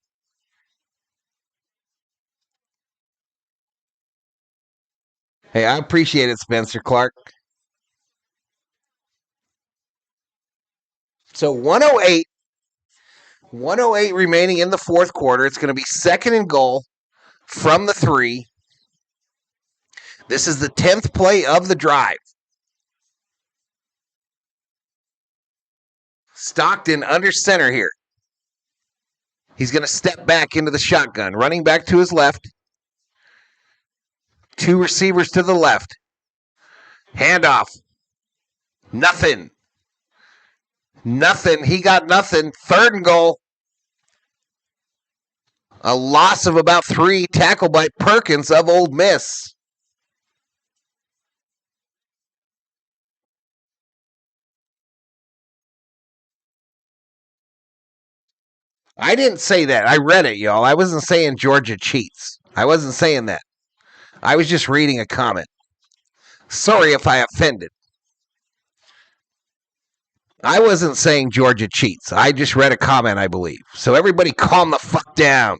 Hey, I appreciate it, Spencer Clark. So 108 remaining in the fourth quarter. It's going to be second and goal from the 3. This is the 10th play of the drive. Stockton under center here. He's going to step back into the shotgun. Running back to his left. 2 receivers to the left. Handoff. Nothing. Nothing. He got nothing. Third and goal. A loss of about 3. Tackle by Perkins of Ole Miss. I didn't say that. I read it, y'all. I wasn't saying Georgia cheats. I wasn't saying that. I was just reading a comment. Sorry if I offended. I wasn't saying Georgia cheats. I just read a comment, I believe. So everybody calm the fuck down.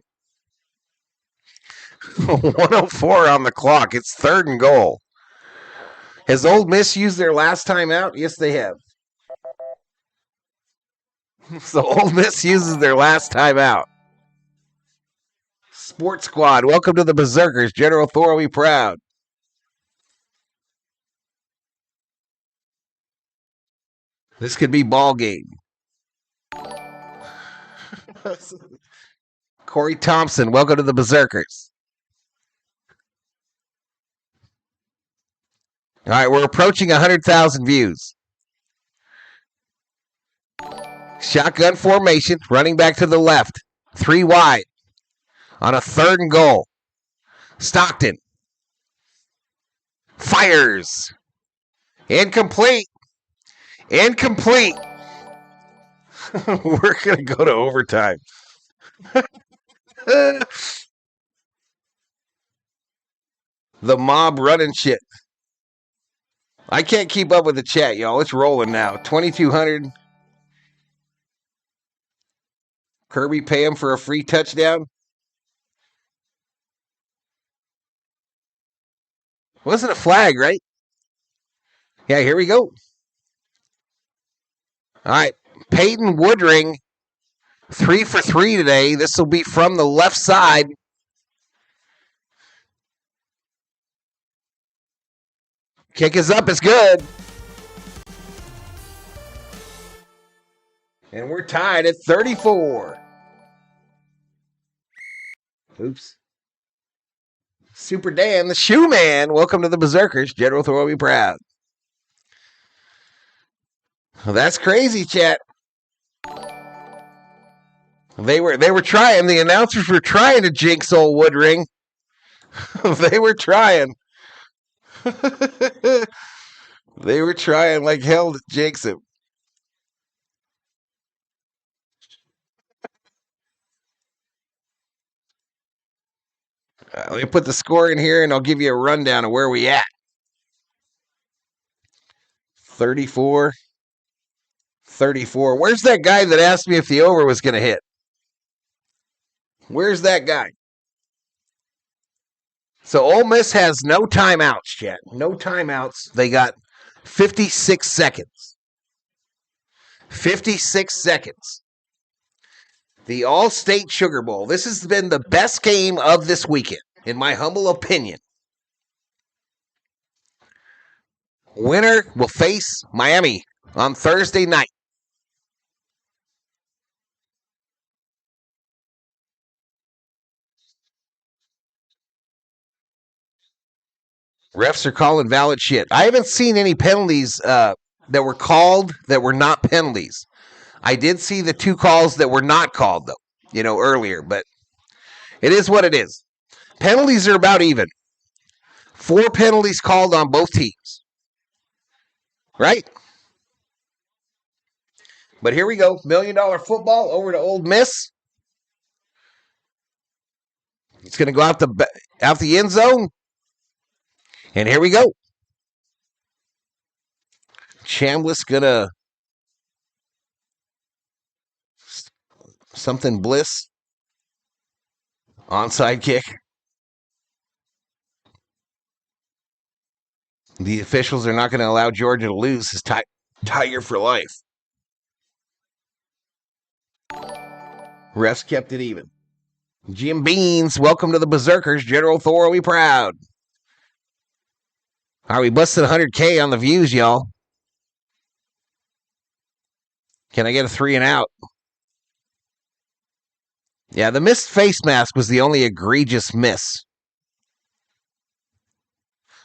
104 on the clock. It's 3rd and goal. Has Ole Miss used their last time out? Yes, they have. So Ole Miss uses their last time out. Sports Squad, welcome to the Berserkers. General Thoroughly proud. This could be ball game. Corey Thompson, welcome to the Berserkers. All right, we're approaching 100,000 views. Shotgun formation, running back to the left. 3 wide. On a 3rd and goal. Stockton. Fires. Incomplete. Incomplete. We're going to go to overtime. The mob running shit. I can't keep up with the chat, y'all. It's rolling now. 2,200. Kirby pay him for a free touchdown. Wasn't a flag, right? Yeah, here we go. All right. Peyton Woodring, 3 for 3 today. This will be from the left side. Kick is up. It's good. And we're tied at 34. Oops. Super Dan, the shoe man. Welcome to the Berserkers. General Thoroughly proud. Well, that's crazy, chat. They were trying. The announcers were trying to jinx old Woodring. They were trying. They were trying like hell to jinx him. Let me put the score in here, and I'll give you a rundown of where we at. 34. 34. Where's that guy that asked me if the over was going to hit? Where's that guy? So Ole Miss has no timeouts, chat. No timeouts. They got 56 seconds. 56 seconds. The All-State Sugar Bowl. This has been the best game of this weekend, in my humble opinion. Winner will face Miami on Thursday night. Refs are calling valid shit. I haven't seen any penalties that were called that were not penalties. I did see the 2 calls that were not called, though, earlier, but it is what it is. Penalties are about even. 4 penalties called on both teams. Right? But here we go. $1 Million Football over to Ole Miss. It's going to go out the end zone. And here we go. Chambliss going to something bliss. Onside kick. The officials are not going to allow Georgia to lose his Tiger for life. Refs kept it even. Jim Beans, welcome to the Berserkers. General Thoroughly proud. All right, we busted 100K on the views, y'all. Can I get a 3 and out? Yeah, the missed face mask was the only egregious miss.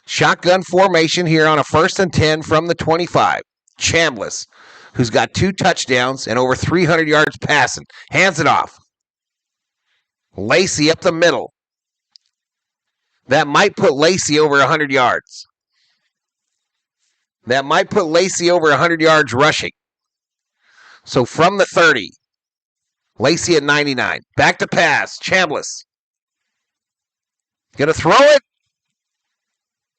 Shotgun formation here on a 1st and 10 from the 25. Chambliss, who's got 2 touchdowns and over 300 yards passing. Hands it off. Lacey up the middle. That might put Lacey over 100 yards. That might put Lacey over 100 yards rushing. So from the 30, Lacey at 99. Back to pass. Chambliss. Gonna throw it.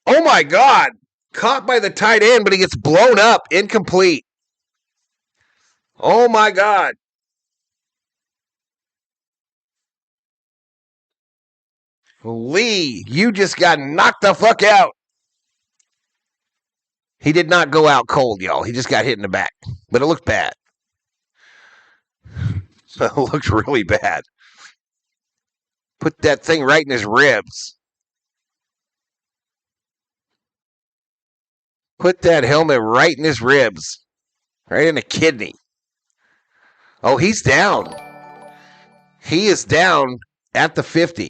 Oh my God. Caught by the tight end, but he gets blown up. Incomplete. Oh, my God. Lee, you just got knocked the fuck out. He did not go out cold, y'all. He just got hit in the back. But it looked bad. It looked really bad. Put that thing right in his ribs. Put that helmet right in his ribs. Right in the kidney. Oh, he's down. He is down at the 50.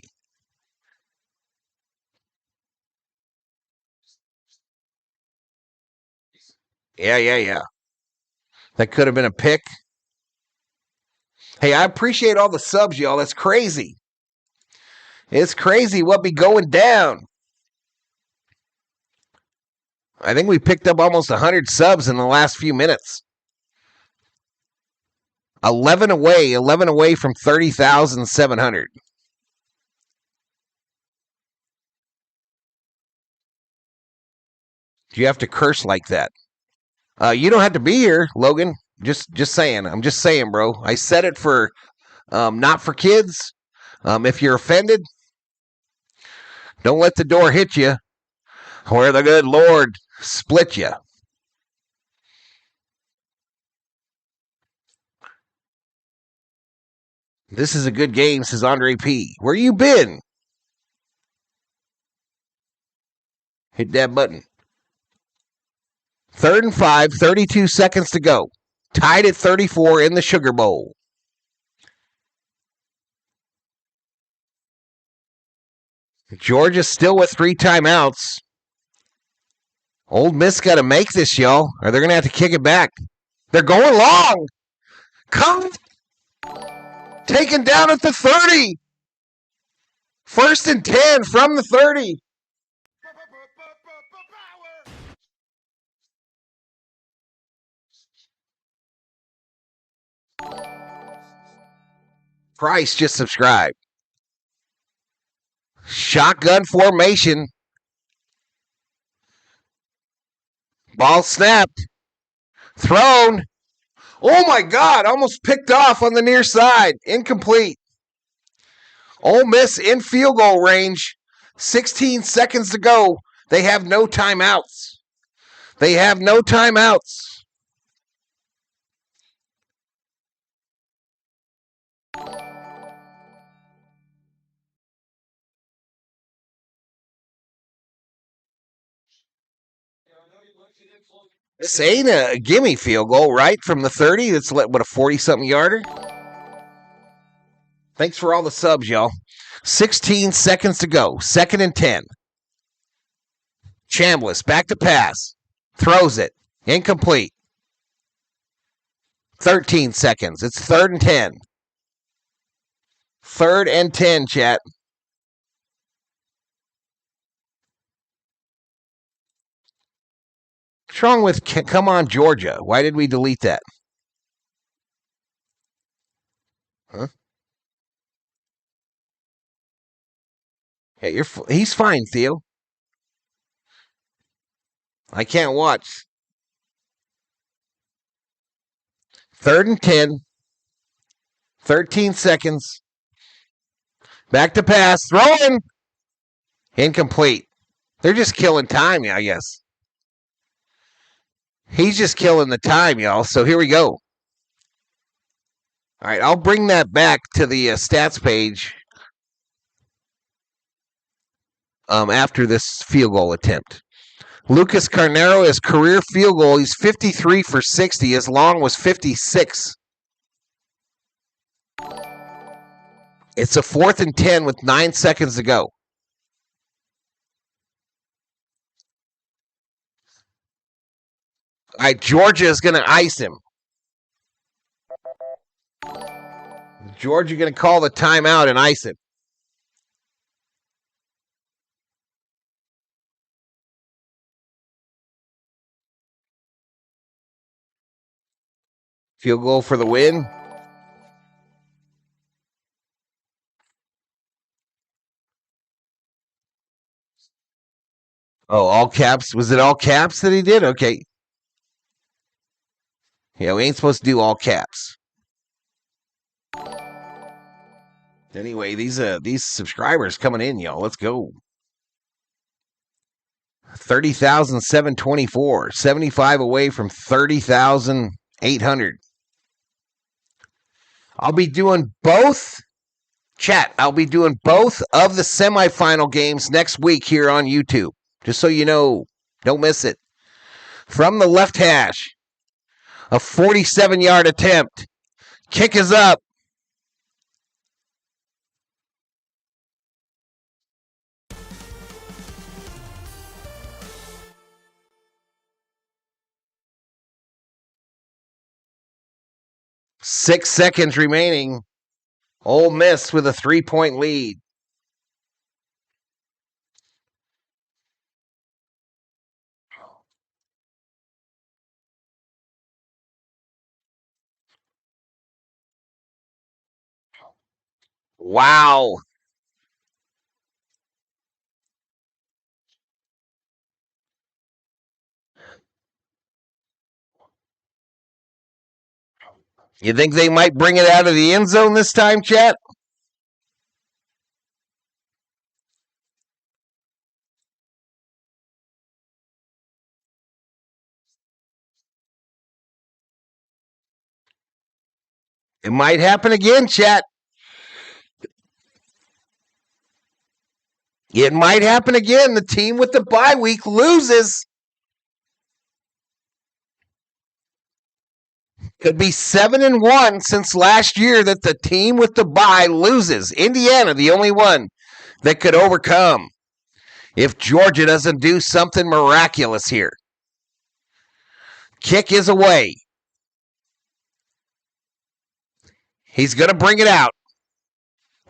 Yeah. That could have been a pick. Hey, I appreciate all the subs, y'all. That's crazy. It's crazy what be going down. I think we picked up almost 100 subs in the last few minutes. 11 away from 30,700. Do you have to curse like that? You don't have to be here, Logan. Just saying. I'm just saying, bro. I said it for not for kids. If you're offended, don't let the door hit you, where the good Lord split you. This is a good game, says Andre P. Where you been? Hit that button. 3rd and 5, 32 seconds to go. Tied at 34 in the Sugar Bowl. Georgia still with 3 timeouts. Old Miss got to make this, y'all, or they're going to have to kick it back. They're going long. Come. Taken down at the 30. 1st and 10 from the 30. Price just subscribed. Shotgun formation. Ball snapped. Thrown. Oh, my God. Almost picked off on the near side. Incomplete. Ole Miss in field goal range. 16 seconds to go. They have no timeouts. This ain't a gimme field goal, right? From the 30. That's what, a 40-something yarder? Thanks for all the subs, y'all. 16 seconds to go. 2nd and 10. Chambliss back to pass. Throws it. Incomplete. 13 seconds. It's 3rd and 10. 3rd and 10, chat. What's wrong with come on, Georgia? Why did we delete that? Huh? Yeah, he's fine, Theo. I can't watch. 3rd and 10. 13 seconds. Back to pass. Throwing. Incomplete. They're just killing time, I guess. He's just killing the time, y'all. So here we go. All right, I'll bring that back to the stats page after this field goal attempt. Lucas Carnero, his career field goal, he's 53 for 60. His long was 56. It's a 4th and 10 with 9 seconds to go. All right, Georgia is going to ice him. Georgia going to call the timeout and ice him. Field goal for the win. Oh, all caps? Was it all caps that he did? Okay. Yeah, we ain't supposed to do all caps. Anyway, these subscribers coming in, y'all. Let's go. 30,724. 75 away from 30,800. I'll be doing both. Chat, I'll be doing both of the semifinal games next week here on YouTube. Just so you know, don't miss it. From the left hash, a 47-yard attempt. Kick is up. Six seconds remaining. Ole Miss with a 3-point lead. Wow. You think they might bring it out of the end zone this time, chat? It might happen again, chat. It might happen again. The team with the bye week loses. Could be 7-1 since last year that the team with the bye loses. Indiana, the only one that could overcome if Georgia doesn't do something miraculous here. Kick is away. He's going to bring it out.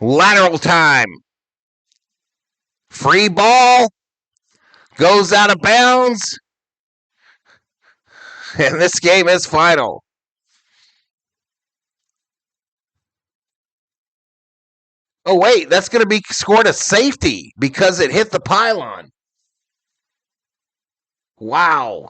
Lateral time. Free ball. Goes out of bounds. And this game is final. Oh, wait, that's going to be scored a safety because it hit the pylon. Wow.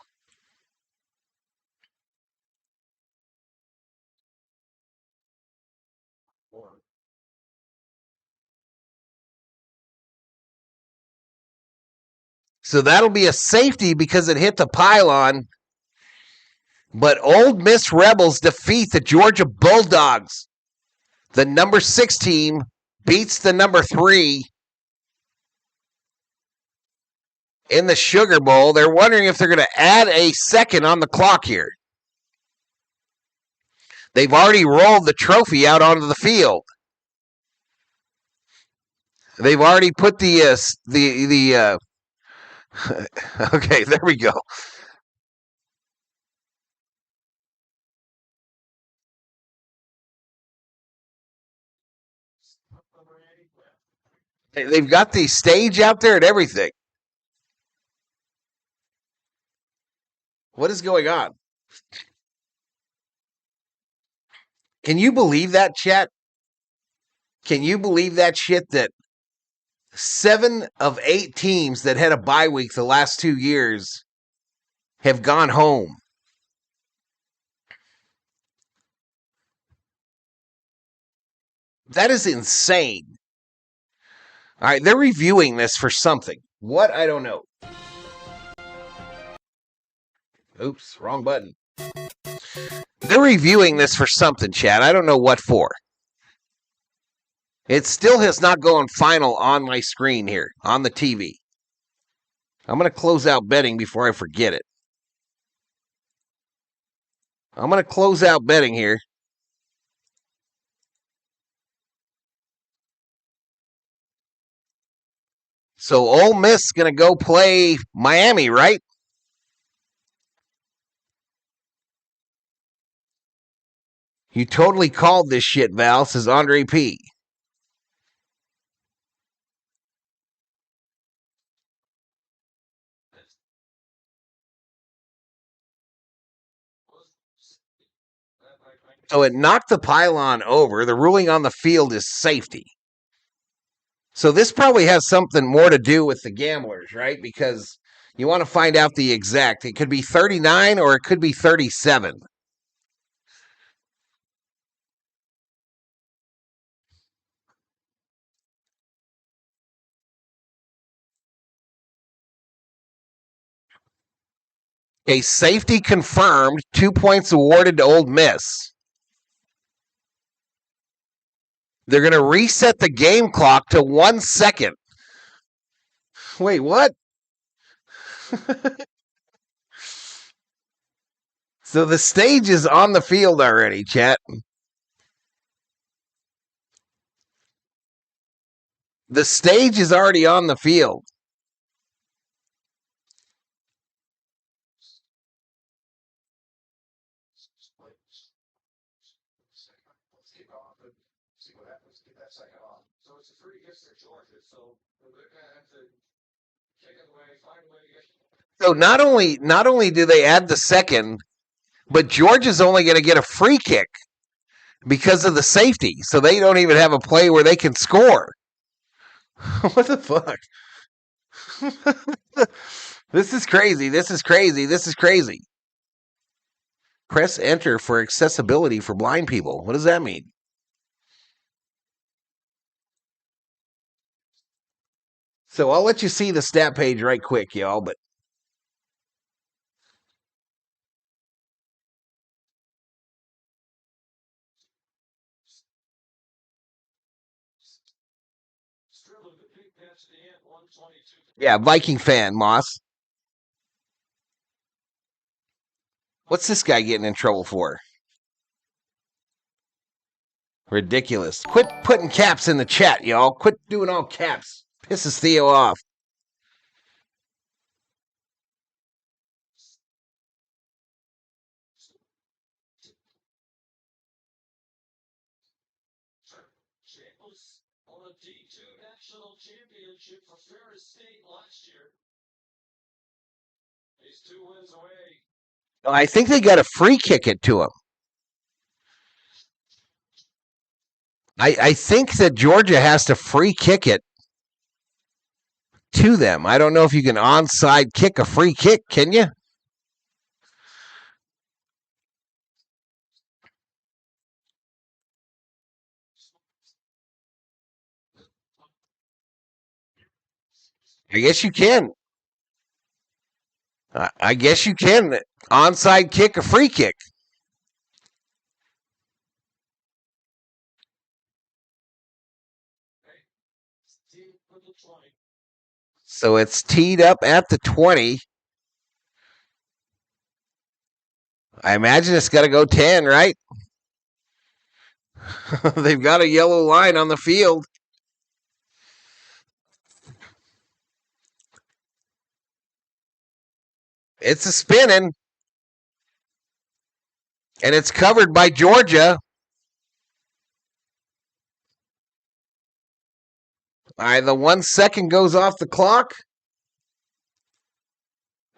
So that'll be a safety because it hit the pylon. But Ole Miss Rebels defeat the Georgia Bulldogs. The number 6 team beats the number 3 in the Sugar Bowl. They're wondering if they're going to add a second on the clock here. They've already rolled the trophy out onto the field. They've already put the okay, there we go. They've got the stage out there and everything. What is going on? Can you believe that, chat? Can you believe that shit that 7 of 8 teams that had a bye week the last 2 years have gone home? That is insane. All right, they're reviewing this for something. What? I don't know. Oops, wrong button. They're reviewing this for something, Chad. I don't know what for. It still has not gone final on my screen here, on the TV. I'm going to close out betting before I forget it. I'm going to close out betting here. So Ole Miss is going to go play Miami, right? You totally called this shit, Val, says Andre P. So it knocked the pylon over. The ruling on the field is safety. So this probably has something more to do with the gamblers, right? Because You want to find out the exact. It could be 39 or it could be 37. A safety confirmed, 2 points awarded to Ole Miss. They're going to reset the game clock to 1 second. Wait, what? So the stage is on the field already, chat. The stage is already on the field. So not only do they add the second, but Georgia's only going to get a free kick because of the safety. So they don't even have a play where they can score. What the fuck? This is crazy. This is crazy. This is crazy. Press enter for accessibility for blind people. What does that mean? So I'll let you see the stat page right quick, y'all, but yeah, Viking fan, Moss. What's this guy getting in trouble for? Ridiculous. Quit putting caps in the chat, y'all. Quit doing all caps. Pisses Theo off. I think they got a free kick it to him. I think that Georgia has to free kick it to them. I don't know if you can onside kick a free kick, can you? I guess you can. I guess you can onside kick a free kick. So it's teed up at the 20. I imagine it's got to go 10, right? They've got a yellow line on the field. It's a spinning. And it's covered by Georgia. All right, the 1 second goes off the clock.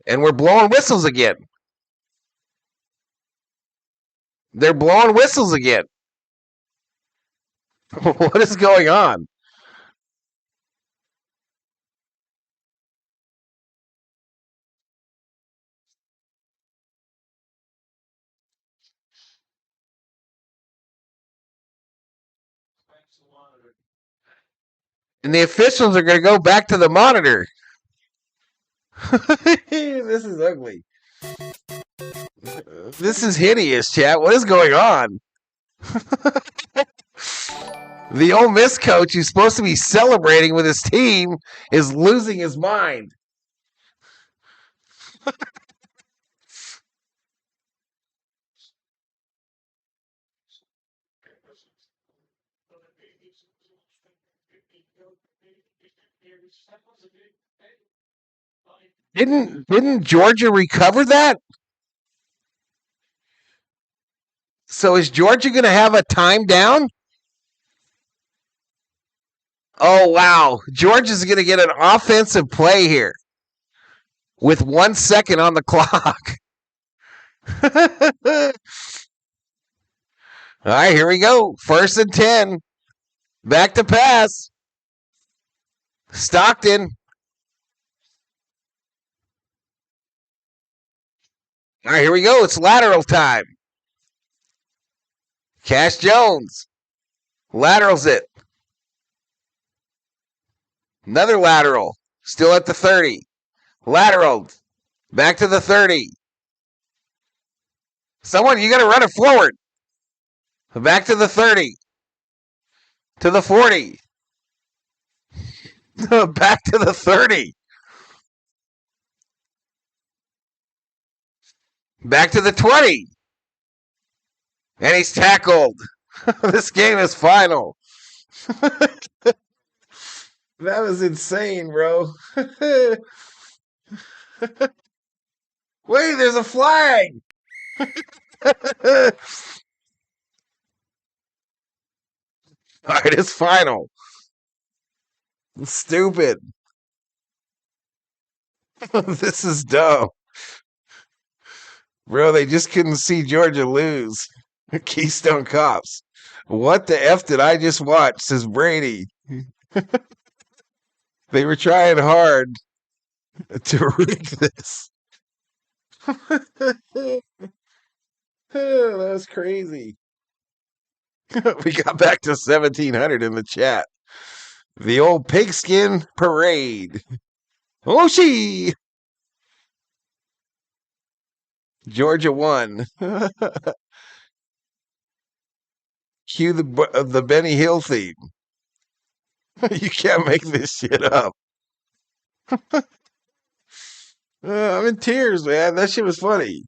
And we're blowing whistles again. They're blowing whistles again. What is going on? And the officials are going to go back to the monitor. This is ugly. This is hideous, chat. What is going on? The Ole Miss coach who's supposed to be celebrating with his team is losing his mind. Didn't Georgia recover that? So is Georgia going to have a time down? Oh, wow. Georgia's going to get an offensive play here with 1 second on the clock. All right, here we go. 1st and 10. Back to pass. Stockton. All right, here we go. It's lateral time. Cash Jones laterals it. Another lateral. Still at the 30. Lateral. Back to the 30. Someone, you got to run it forward. Back to the 30. To the 40. Back to the 30. Back to the 20. And he's tackled. This game is final. That was insane, bro. Wait, there's a flag. All right, it's final. Stupid. This is dumb. Bro, they just couldn't see Georgia lose. Keystone Cops. What the F did I just watch, says Brady. They were trying hard to rig this. That was crazy. We got back to 1,700 in the chat. The old pigskin parade. Oshie! Georgia won. Cue the Benny Hill theme. You can't make this shit up. I'm in tears, man. That shit was funny.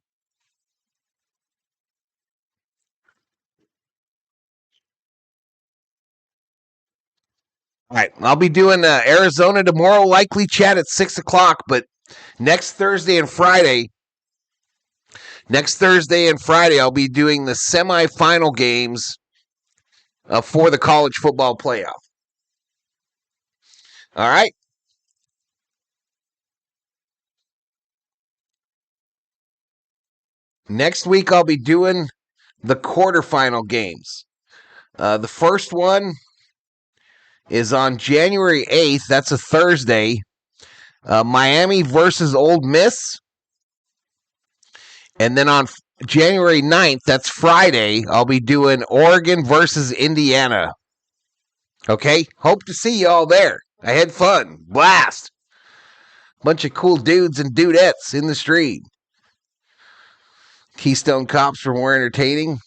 All right, I'll be doing Arizona tomorrow, likely chat at 6 o'clock, but next Thursday and Friday, I'll be doing the semifinal games for the college football playoff. All right. Next week, I'll be doing the quarterfinal games. The first one is on January 8th. That's a Thursday. Miami versus Ole Miss. And then on January 9th, that's Friday, I'll be doing Oregon versus Indiana. Okay? Hope to see you all there. I had fun. Blast. Bunch of cool dudes and dudettes in the street. Keystone Cops for more entertaining.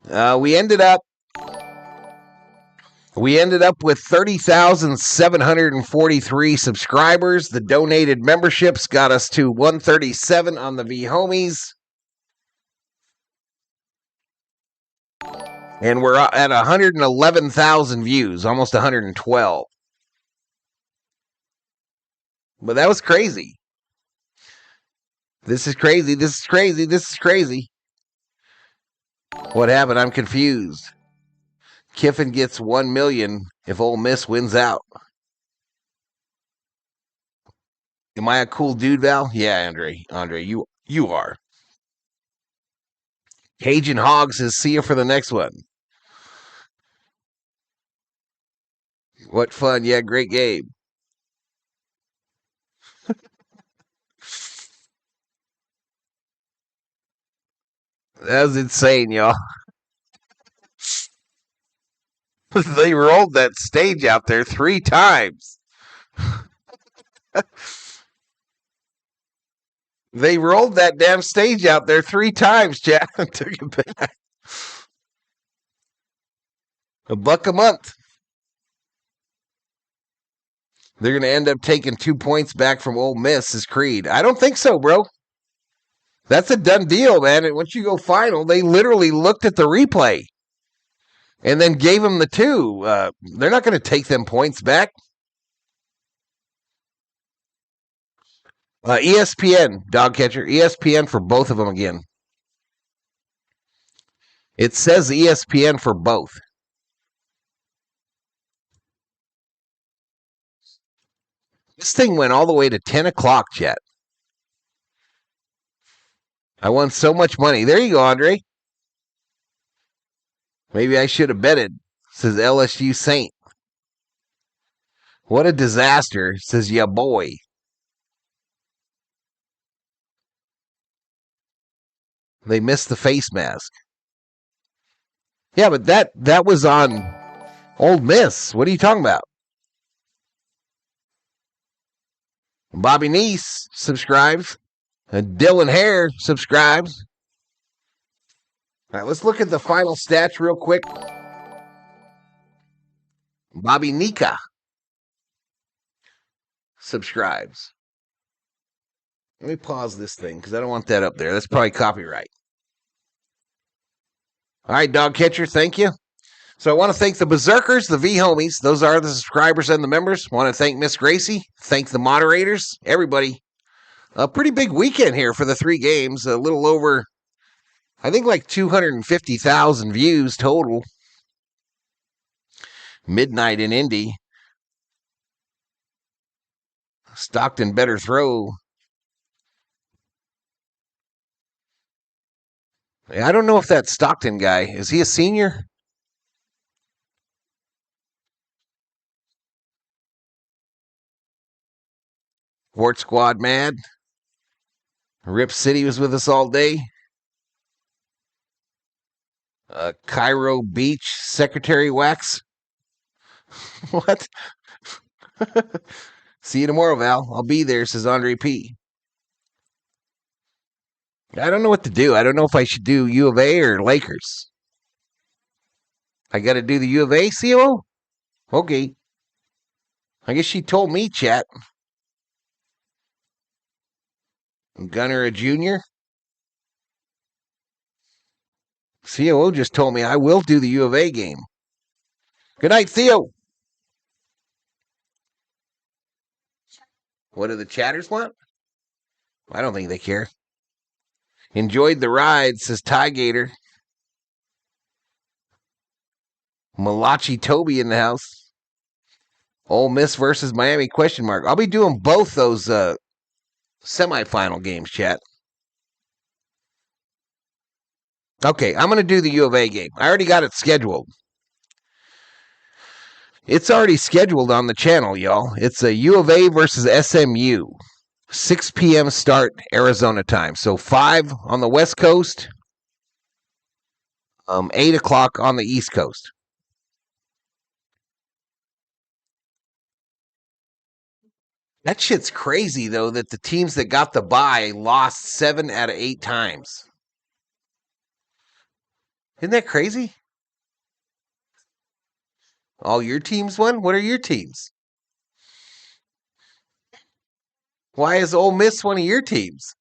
We ended up with 30,743 subscribers. The donated memberships got us to 137 on the V-Homies. And we're at 111,000 views, almost 112. But that was crazy. This is crazy. This is crazy. This is crazy. What happened? I'm confused. Kiffin gets 1 million if Ole Miss wins out. Am I a cool dude, Val? Yeah, Andre, you are. Cajun Hog says, see you for the next one. What fun. Yeah, great game. That was insane, y'all. They rolled that stage out there 3 times. They rolled that damn stage out there 3 times, Chad, and took it back. $1 a month. They're going to end up taking 2 points back from Ole Miss, is Creed. I don't think so, bro. That's a done deal, man. And once you go final, they literally looked at the replay and then gave them the 2. They're not going to take them points back. ESPN, dog catcher. ESPN for both of them again. It says ESPN for both. This thing went all the way to 10 o'clock, chat. I won so much money. There you go, Andre. Maybe I should have betted, says LSU Saint. What a disaster, says ya boy. They missed the face mask. Yeah, but that was on Ole Miss. What are you talking about? Bobby Neese subscribes. Dylan Hare subscribes. All right, let's look at the final stats real quick. Bobby Nika subscribes. Let me pause this thing because I don't want that up there. That's probably copyright. All right, Dog Catcher, thank you. So I want to thank the Berserkers, the V-Homies. Those are the subscribers and the members. I want to thank Miss Gracie. Thank the moderators, everybody. A pretty big weekend here for the 3 games. A little over, I think, like 250,000 views total. Midnight in Indy. Stockton better throw. I don't know if that Stockton guy, is he a senior? Wart Squad mad. Rip City was with us all day. Cairo Beach Secretary Wax. What? See you tomorrow, Val. I'll be there, says Andre P. I don't know what to do. I don't know if I should do U of A or Lakers. I got to do the U of A, COO? Okay. I guess she told me, chat. Gunner a junior? COO just told me I will do the U of A game. Good night, Theo. What do the chatters want? I don't think they care. Enjoyed the ride, says Ty Gator. Malachi Toby in the house. Ole Miss versus Miami, question mark. I'll be doing both those semifinal games, chat. Okay, I'm going to do the U of A game. I already got it scheduled. It's already scheduled on the channel, y'all. It's a U of A versus SMU. 6 p.m. start Arizona time. So 5 on the West Coast, 8 o'clock on the East Coast. That shit's crazy, though, that the teams that got the bye lost 7 out of 8 times. Isn't that crazy? All your teams won? What are your teams? Why is Ole Miss one of your teams?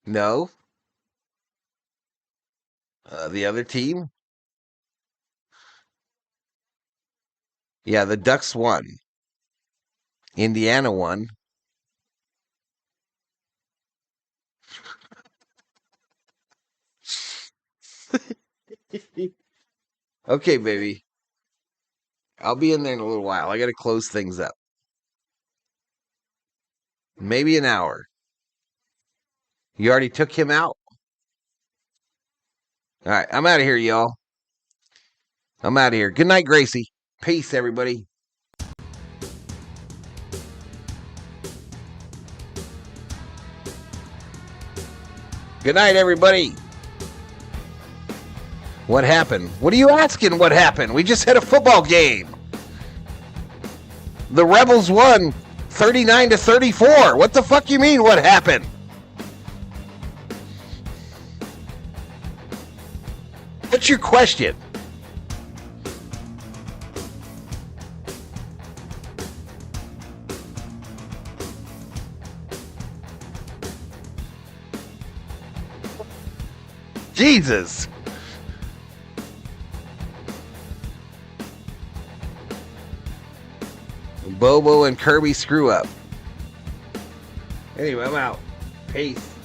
No. The other team? Yeah, the Ducks won. Indiana won. Okay, baby. I'll be in there in a little while. I got to close things up. Maybe an hour. You already took him out? All right, I'm out of here, y'all. I'm out of here. Good night, Gracie. Peace, everybody. Good night, everybody. What happened? What are you asking what happened? We just had a football game. The Rebels won 39-34. What the fuck you mean what happened? What's your question? Jesus. Bobo and Kirby screw up. Anyway, I'm out. Peace.